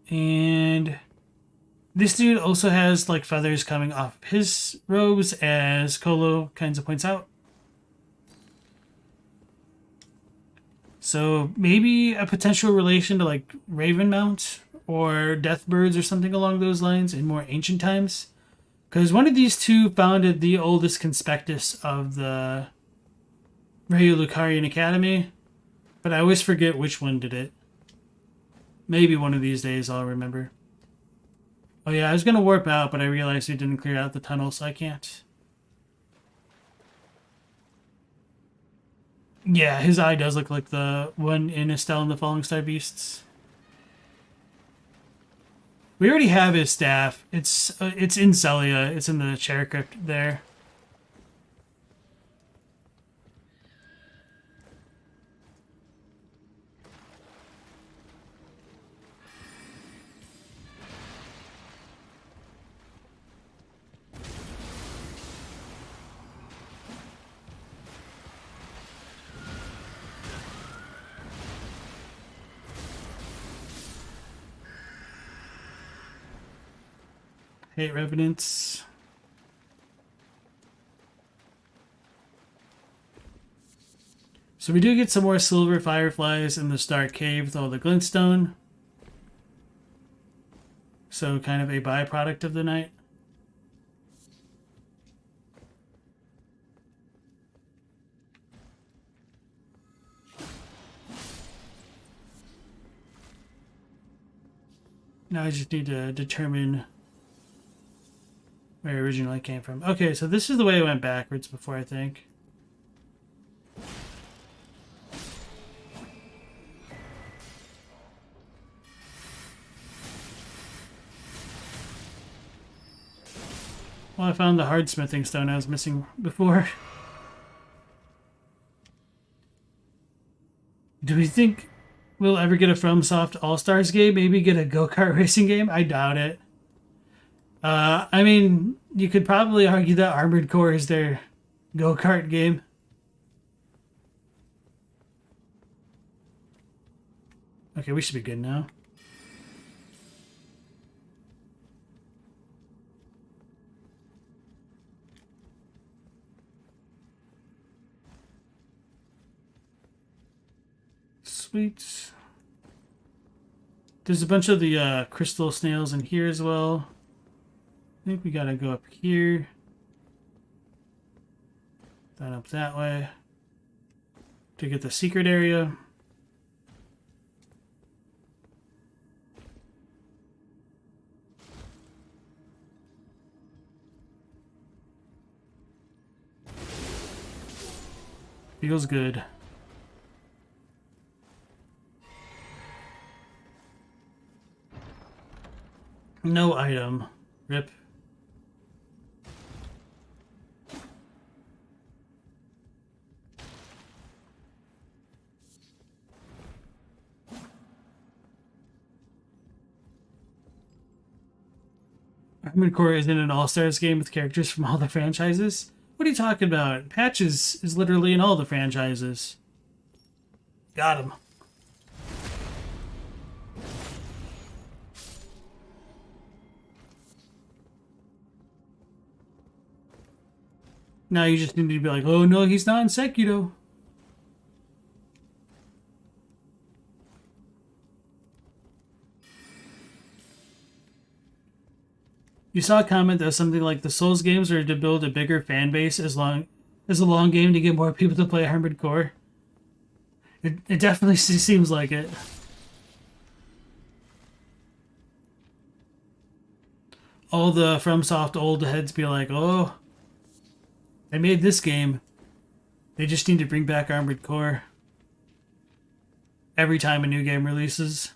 And this dude also has like feathers coming off his robes, as Kolo kinds of points out. So maybe a potential relation to like Ravenmount or Deathbirds or something along those lines in more ancient times. Because one of these two founded the oldest conspectus of the Rea Lucarian Academy, but I always forget which one did it. Maybe one of these days I'll remember. Oh yeah, I was going to warp out, but I realized we didn't clear out the tunnel, so I can't. Yeah, his eye does look like the one in Estelle and the Falling Star Beasts. We already have his staff. It's in Celia. It's in the chair crypt there. Hate Revenants. So we do get some more silver fireflies in the Stark Cave with all the glintstone. So kind of a byproduct of the night. Now I just need to determine where it originally came from. Okay, so this is the way I went backwards before, I think. Well, I found the hardsmithing stone I was missing before. Do we think we'll ever get a FromSoft All-Stars game? Maybe get a go-kart racing game? I doubt it. I mean, you could probably argue that Armored Core is their go-kart game. Okay, we should be good now. Sweet. There's a bunch of the crystal snails in here as well. I think we gotta go up here. Then up that way to get the secret area. Feels good. No item. Rip. Armored Core isn't an all-stars game with characters from all the franchises? What are you talking about? Patches is literally in all the franchises. Got him. Now you just need to be like, oh no, he's not in Sekiro. You saw a comment that was something like the Souls games are to build a bigger fan base as long as a long game to get more people to play Armored Core. It definitely seems like it. All the FromSoft old heads be like, oh, I made this game. They just need to bring back Armored Core every time a new game releases.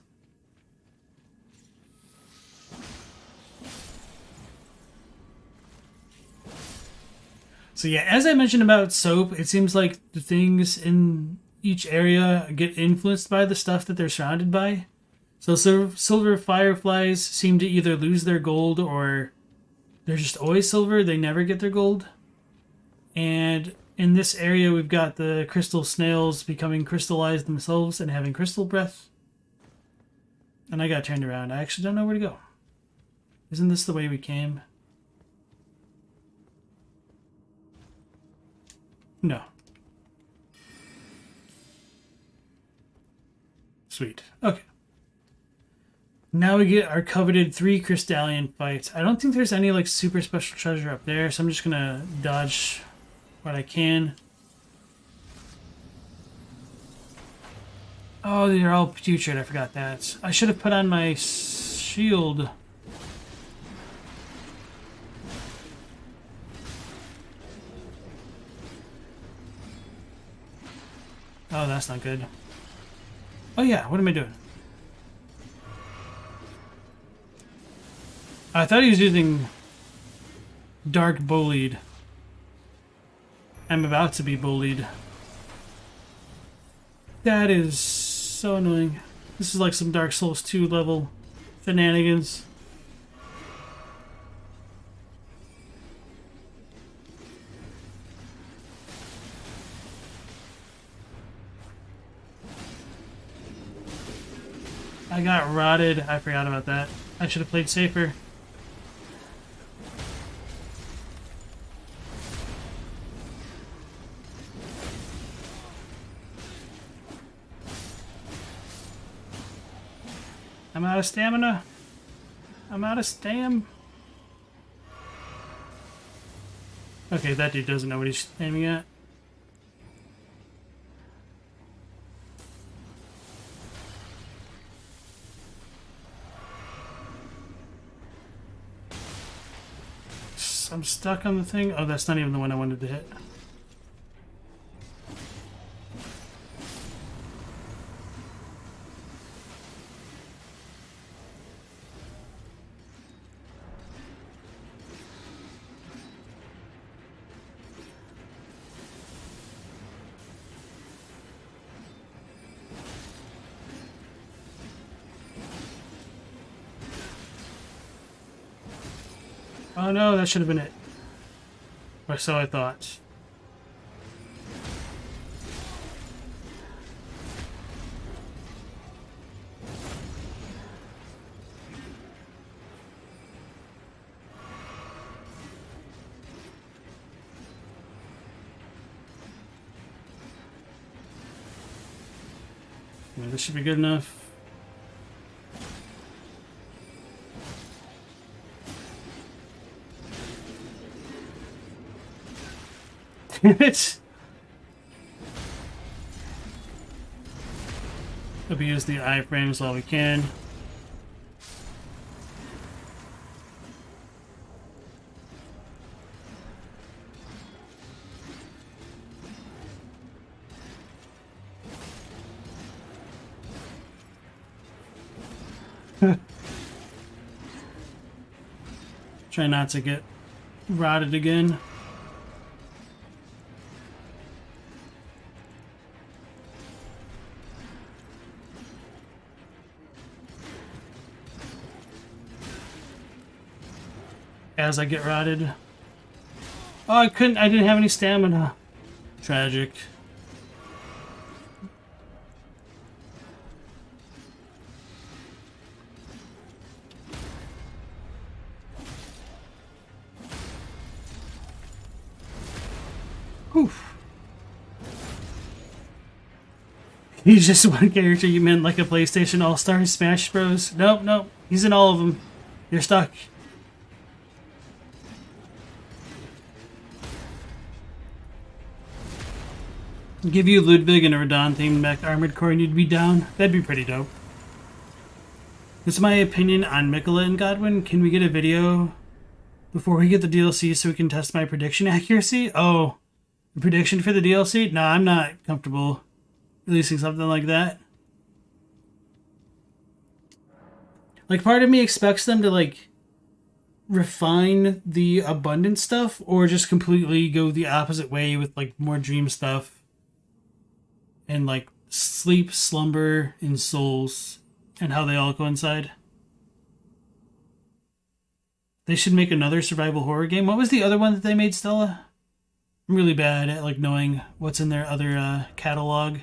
So yeah, as I mentioned about soap, it seems like the things in each area get influenced by the stuff that they're surrounded by. So silver fireflies seem to either lose their gold or they're just always silver. They never get their gold. And in this area, we've got the crystal snails becoming crystallized themselves and having crystal breath. And I got turned around. I actually don't know where to go. Isn't this the way we came? No. Sweet. Okay. Now we get our coveted 3 Crystallion fights. I don't think there's any like super special treasure up there, so I'm just gonna dodge what I can. Oh, they're all putrid. I forgot that. I should have put on my shield. Oh, that's not good. Oh yeah, what am I doing? I thought he was using Dark Bullied. I'm about to be bullied. That is so annoying. This is like some Dark Souls 2 level shenanigans. I got rotted. I forgot about that. I should have played safer. I'm out of stamina. I'm out of stam. Okay, that dude doesn't know what he's aiming at. I'm stuck on the thing. Oh, that's not even the one I wanted to hit. Oh no, that should have been it. Or so I thought. Yeah, this should be good enough. It. Abuse the iframes while we can. Try not to get rotted again. As I get rotted. Oh, I didn't have any stamina. Tragic. Oof. He's just one character. You meant like a PlayStation All-Star Smash Bros? Nope, nope. He's in all of them. You're stuck. Give you Ludwig and a Radon themed mech armored core and you'd be down. That'd be pretty dope. This is my opinion on Mikola and Godwin. Can we get a video before we get the DLC so we can test my prediction accuracy? Oh, the prediction for the DLC? No, I'm not comfortable releasing something like that. Like, part of me expects them to, like, refine the abundant stuff or just completely go the opposite way with, like, more dream stuff. And like sleep, slumber, and souls, and how they all coincide. They should make another survival horror game. What was the other one that they made, Stella? I'm really bad at like knowing what's in their other catalog.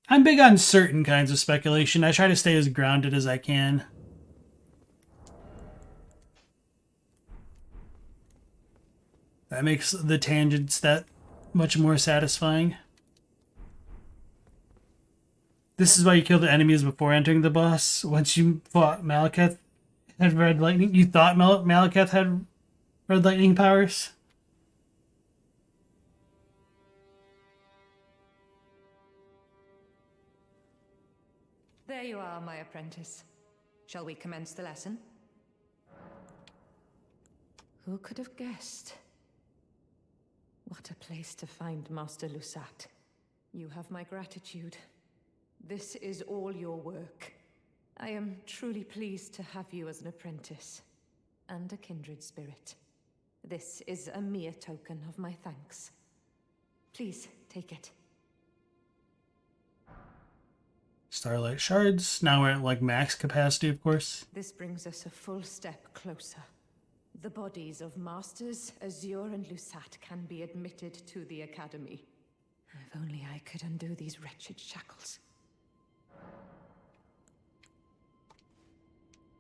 I'm big on certain kinds of speculation. I try to stay as grounded as I can. That makes the tangents that much more satisfying. This is why you kill the enemies before entering the boss. Once you fought Maliketh, had red lightning. You thought Maliketh had red lightning powers? There you are, my apprentice. Shall we commence the lesson? Who could have guessed? What a place to find Master Lusat. You have my gratitude. This is all your work. I am truly pleased to have you as an apprentice and a kindred spirit. This is a mere token of my thanks. Please take it. Starlight shards. Now we're at like max capacity, of course. This brings us a full step closer. The bodies of Masters Azure and Lusat can be admitted to the Academy. If only I could undo these wretched shackles.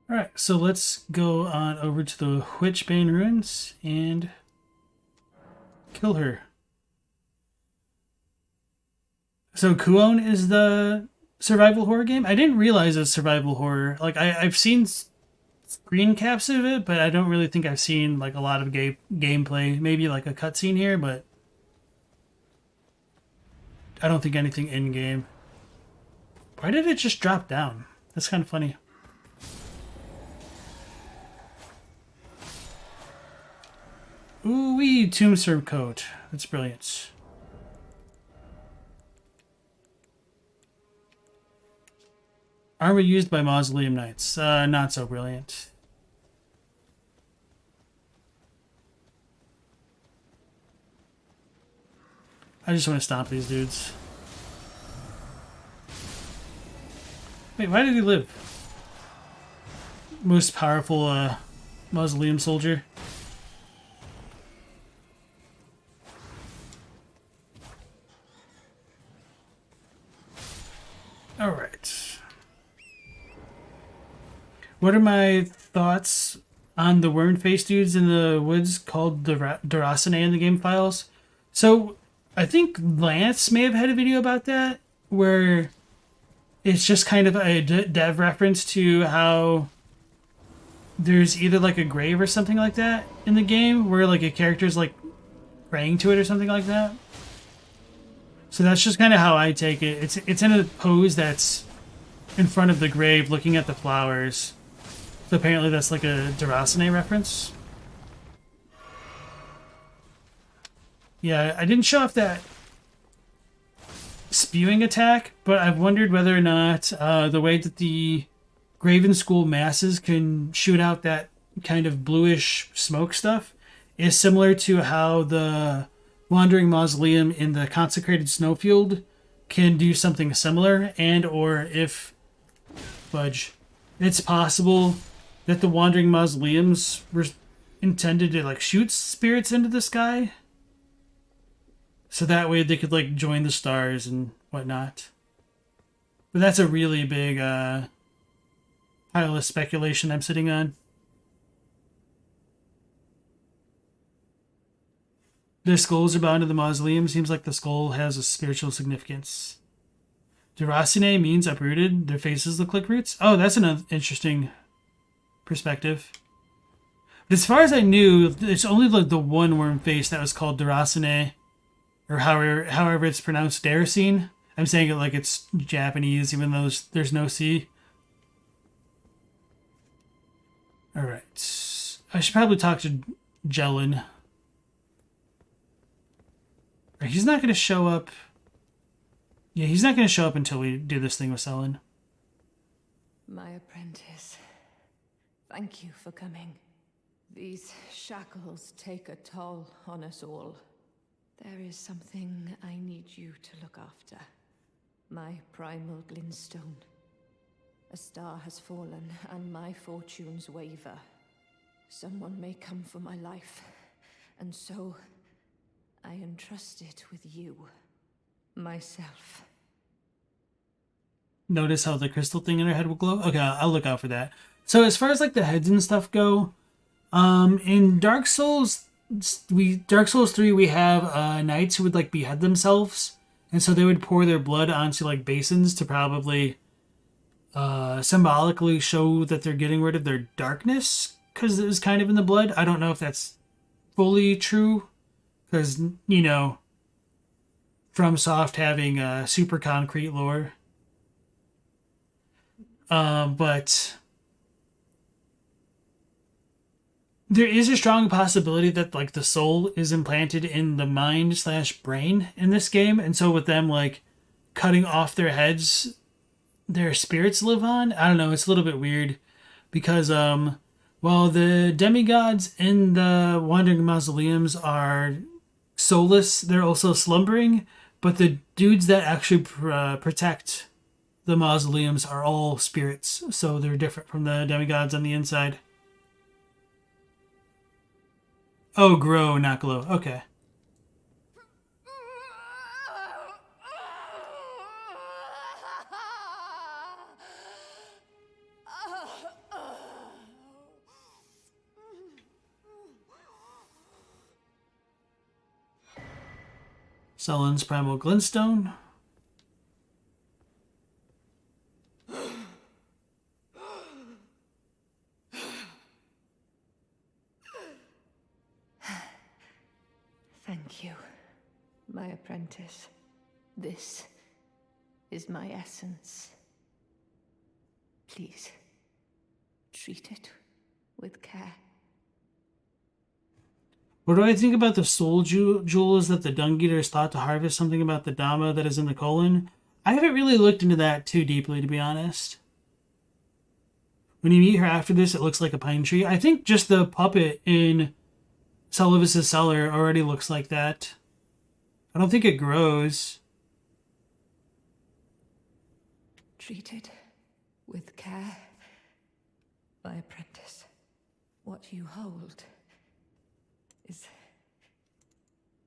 Alright, so let's go on over to the Witchbane Ruins and kill her. So Kuon is the survival horror game? I didn't realize it's survival horror. Like, I've seen screen caps of it, but I don't really think I've seen like a lot of gameplay. Maybe like a cutscene here, but I don't think anything in game. Why did it just drop down? That's kind of funny. Ooh-wee, Tomb Serve coat. That's brilliant. Armor used by Mausoleum Knights. Not so brilliant. I just want to stomp these dudes. Wait, why did he live? Most powerful Mausoleum soldier. Alright. What are my thoughts on the worm-faced dudes in the woods called the Durasane in the game files? So, I think Lance may have had a video about that, where it's just kind of a dev reference to how there's either like a grave or something like that in the game where like a character's like praying to it or something like that. So that's just kind of how I take it. It's in a pose that's in front of the grave looking at the flowers. So apparently that's like a Durasane reference. Yeah, I didn't show off that spewing attack, but I've wondered whether or not the way that the Graven School masses can shoot out that kind of bluish smoke stuff is similar to how the Wandering Mausoleum in the Consecrated Snowfield can do something similar, and or if it's possible that the Wandering Mausoleums were intended to like shoot spirits into the sky, so that way they could like join the stars and whatnot. But that's a really big pile of speculation I'm sitting on. Their skulls are bound to the mausoleum. Seems like the skull has a spiritual significance. Durasane means uprooted. Their faces look like roots. Oh, that's an interesting perspective. But as far as I knew, it's only like the one worm face that was called Durasane, or however it's pronounced, Daracene. I'm saying it like it's Japanese, even though there's no C. Alright. I should probably talk to Jellin. He's not going to show up. Yeah, he's not going to show up until we do this thing with Sellen. My apprentice, thank you for coming. These shackles take a toll on us all. There is something I need you to look after. My primal glintstone. A star has fallen, and my fortunes waver. Someone may come for my life, and so I entrust it with you. Myself. Notice how the crystal thing in her head will glow? Okay, I'll look out for that. So as far as like the heads and stuff go, in Dark Souls 3 we have knights who would like behead themselves, and so they would pour their blood onto like basins to probably symbolically show that they're getting rid of their darkness because it was kind of in the blood. I don't know if that's fully true because, you know, FromSoft having super concrete lore. But there is a strong possibility that like the soul is implanted in the mind/brain in this game, and so with them like cutting off their heads, their spirits live on. I don't know, it's a little bit weird because while the demigods in the Wandering Mausoleums are soulless, they're also slumbering, but the dudes that actually protect the mausoleums are all spirits, so they're different from the demigods on the inside. Oh, grow, not glow. Okay. Sellen's primal glintstone. Thank you, my apprentice. This is my essence. Please, treat it with care. What do I think about the soul jewels that the Dung Eaters thought to harvest? Something about the Dhamma that is in the colon? I haven't really looked into that too deeply, to be honest. When you meet her after this, it looks like a pine tree. I think just the puppet in Sullivan's cellar already looks like that. I don't think it grows. Treat it with care, my apprentice. What you hold is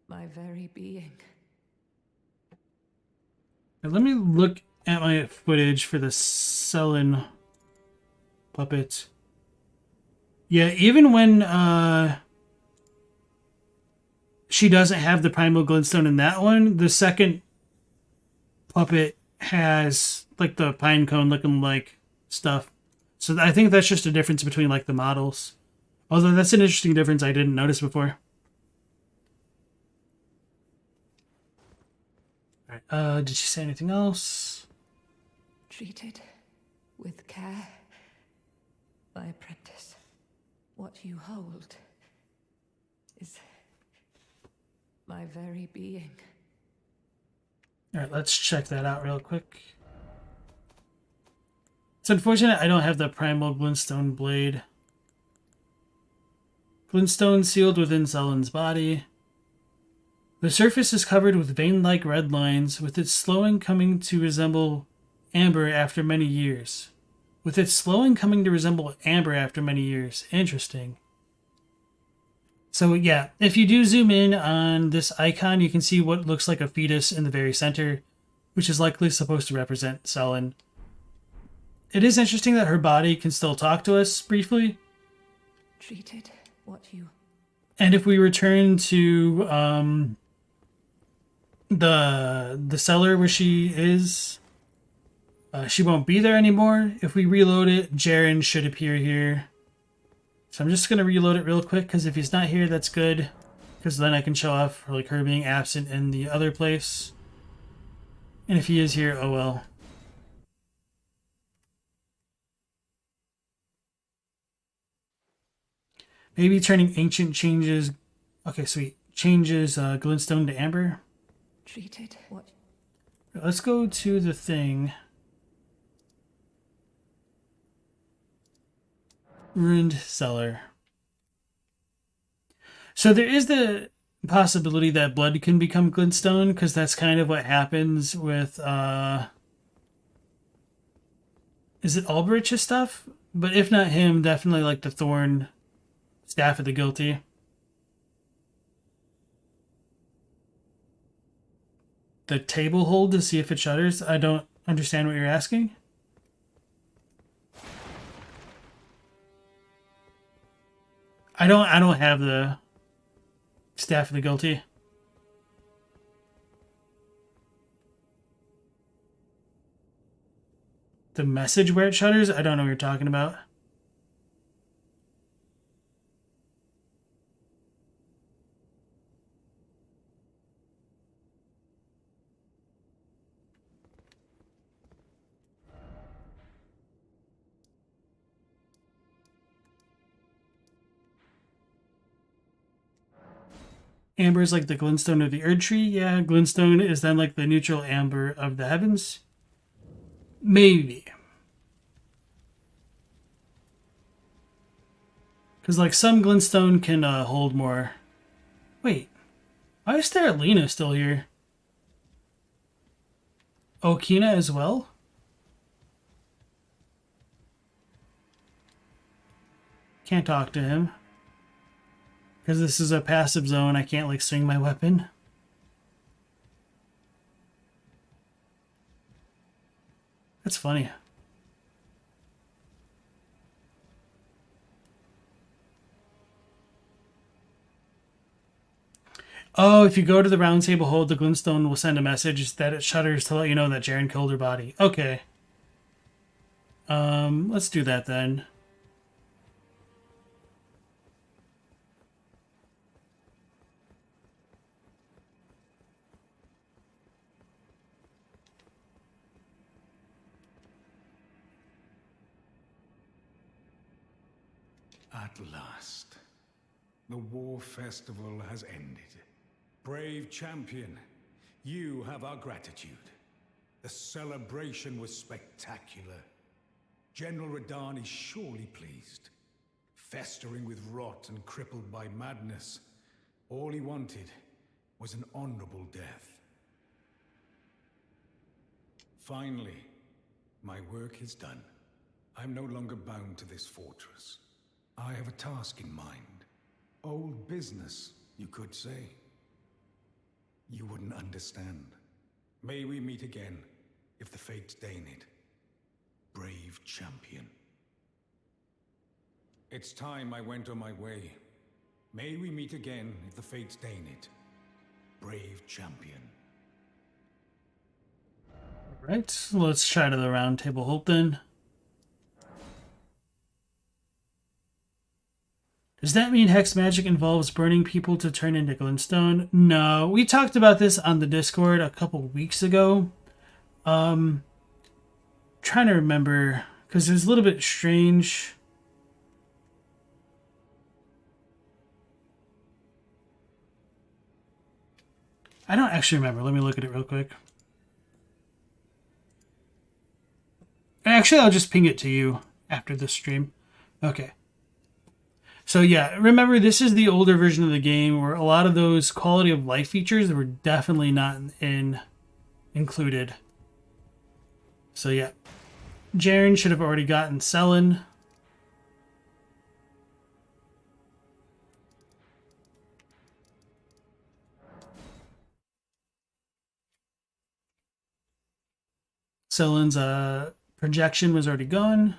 my very being. Now, let me look at my footage for the Sellen puppet. Yeah, even when she doesn't have the primal glintstone in that one, the second puppet has like the pine cone looking like stuff. So I think that's just a difference between like the models. Although that's an interesting difference I didn't notice before. All right. Did she say anything else? Treated with care, my apprentice. What you hold is my very being. All right, let's check that out real quick. It's unfortunate I don't have the primal glintstone blade. Glintstone sealed within Sellen's body. The surface is covered with vein-like red lines, with its slowing coming to resemble amber after many years. Interesting. So yeah, if you do zoom in on this icon, you can see what looks like a fetus in the very center, which is likely supposed to represent Sellen. It is interesting that her body can still talk to us briefly. Treated what you... And if we return to the cellar where she is, she won't be there anymore. If we reload it, Jaren should appear here. So I'm just going to reload it real quick, because if he's not here, that's good. Because then I can show off like her being absent in the other place. And if he is here, oh well. Maybe turning ancient changes... Okay, sweet. Changes glintstone to amber. Treated what? Let's go to the thing. Ruined cellar. So there is the possibility that blood can become glintstone, because that's kind of what happens with is it Alberich's stuff? But if not him, definitely like the Thorn Staff of the Guilty. The table hold to see if it shudders? I don't understand what you're asking. I don't have the Staff of the Guilty. The message where it shudders? I don't know what you're talking about. Amber is like the glintstone of the Erd Tree. Yeah, glintstone is then like the neutral amber of the heavens. Maybe. Because like some glintstone can hold more. Wait, why is there Lena still here? Okina as well? Can't talk to him. Because this is a passive zone, I can't like swing my weapon. That's funny. Oh, if you go to the round table hold, the glintstone will send a message that it shudders to let you know that Jaren killed her body. Okay. Let's do that then. At last, the war festival has ended. Brave champion, you have our gratitude. The celebration was spectacular. General Radahn is surely pleased. Festering with rot and crippled by madness, all he wanted was an honorable death. Finally, my work is done. I'm no longer bound to this fortress. I have a task in mind. Old business, you could say. You wouldn't understand. May we meet again, if the fates deign it. Brave champion. It's time I went on my way. May we meet again, if the fates deign it. Brave champion. Right, let's try to the round table hold then. Does that mean hex magic involves burning people to turn into glintstone? No, we talked about this on the Discord a couple weeks ago. Trying to remember, because it was a little bit strange. I don't actually remember. Let me look at it real quick. Actually, I'll just ping it to you after this stream. Okay. So yeah, remember, this is the older version of the game where a lot of those quality of life features were definitely not included. So yeah, Jaren should have already gotten Sellen. Sellen's projection was already gone.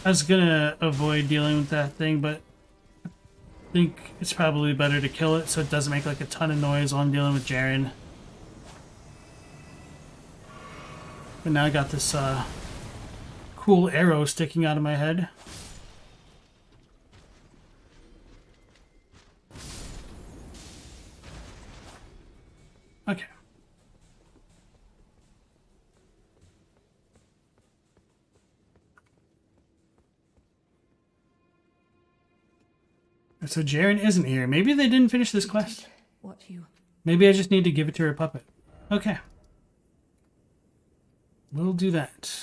I was gonna avoid dealing with that thing, but I think it's probably better to kill it so it doesn't make like a ton of noise while I'm dealing with Jaren. But now I got this cool arrow sticking out of my head. Okay. So Jaren isn't here. Maybe they didn't finish this quest. What you... Maybe I just need to give it to her puppet. Okay. We'll do that.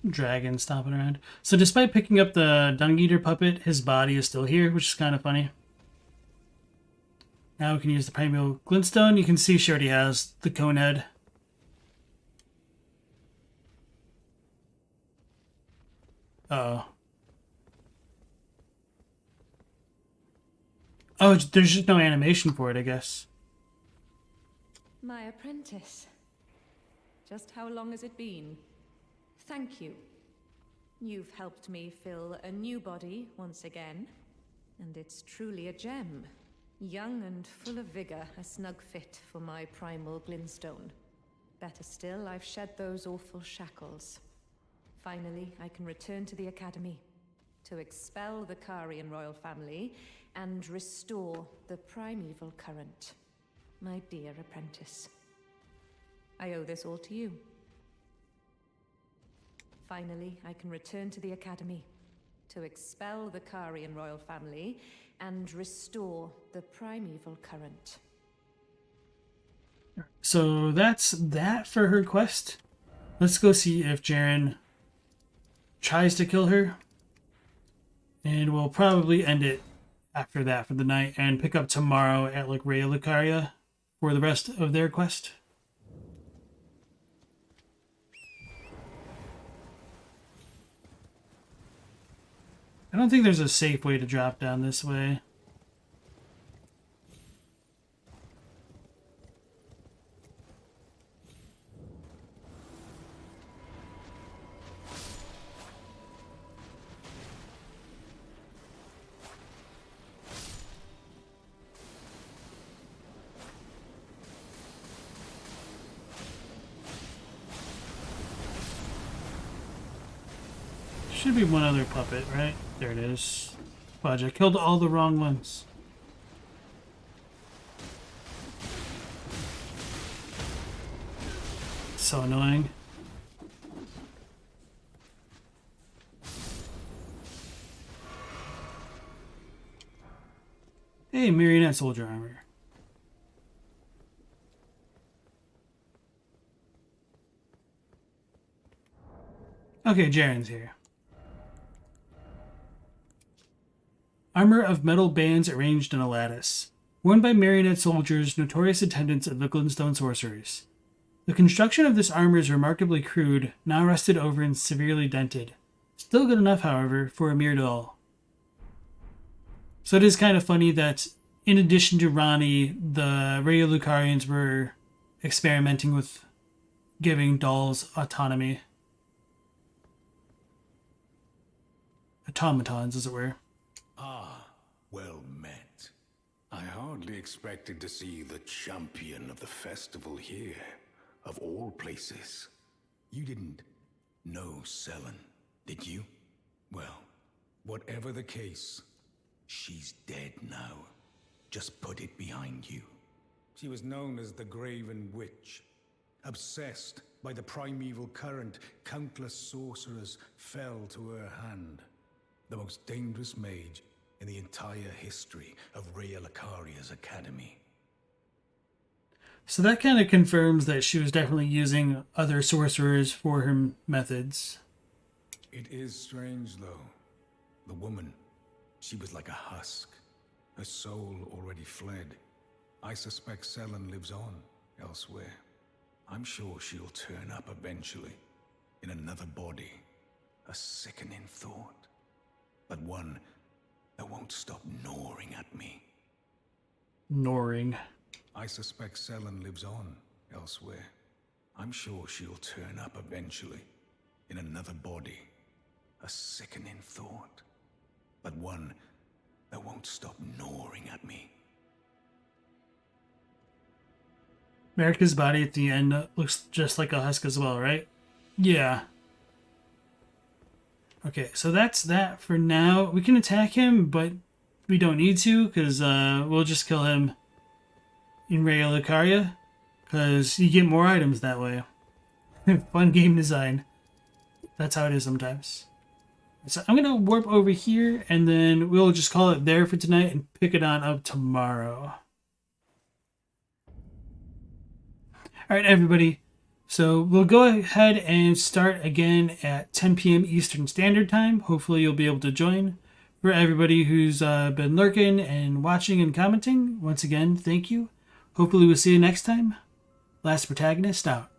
Dragon stomping around. So despite picking up the Dung Eater puppet, his body is still here, which is kind of funny. Now we can use the Primeval Glintstone. You can see she already has the cone head. Uh-oh. Oh, there's just no animation for it, I guess. My apprentice. Just how long has it been? Thank you. You've helped me fill a new body once again, and it's truly a gem. Young and full of vigor, a snug fit for my primal glintstone. Better still, I've shed those awful shackles. Finally, I can return to the academy to expel the Karian royal family and restore the primeval current. My dear apprentice. I owe this all to you. Finally, I can return to the academy to expel the Karian royal family and restore the primeval current. So that's that for her quest. Let's go see if Jaren tries to kill her. And we'll probably end it after that for the night and pick up tomorrow at like Raya Lucaria for the rest of their quest. I don't think there's a safe way to drop down this way. Should be one other puppet, right? There it is. Fudge, I killed all the wrong ones. So annoying. Hey, marionette soldier armor. Okay, Jaren's here. Armor of metal bands arranged in a lattice. Worn by marionette soldiers, notorious attendants of the Glintstone sorcerers. The construction of this armor is remarkably crude, now rusted over and severely dented. Still good enough, however, for a mere doll. So it is kind of funny that, in addition to Ranni, the Raya-Lucarians were experimenting with giving dolls autonomy. Automatons, as it were. Ah, well met. I hardly expected to see the champion of the festival here, of all places. You didn't know Sellen, did you? Well, whatever the case, she's dead now. Just put it behind you. She was known as the Graven Witch. Obsessed by the primeval current, countless sorcerers fell to her hand. The most dangerous mage in the entire history of Raya-Lucaria's academy. So that kind of confirms that she was definitely using other sorcerers for her methods. It is strange, though. The woman, she was like a husk. Her soul already fled. I suspect Sellen lives on elsewhere. I'm sure she'll turn up eventually, in another body. A sickening thought, but one that won't stop gnawing at me. Gnawing. I suspect Sellen lives on elsewhere. I'm sure she'll turn up eventually, in another body. A sickening thought, but one that won't stop gnawing at me. America's body at the end looks just like a husk as well, right? Yeah. Okay, so that's that for now. We can attack him, but we don't need to, because we'll just kill him in Raya-Lucaria, because you get more items that way. Fun game design. That's how it is sometimes. So I'm going to warp over here, and then we'll just call it there for tonight and pick it on up tomorrow. Alright, everybody. So we'll go ahead and start again at 10 p.m. Eastern Standard Time. Hopefully you'll be able to join. For everybody who's been lurking and watching and commenting, once again, thank you. Hopefully we'll see you next time. Last Protagonist out.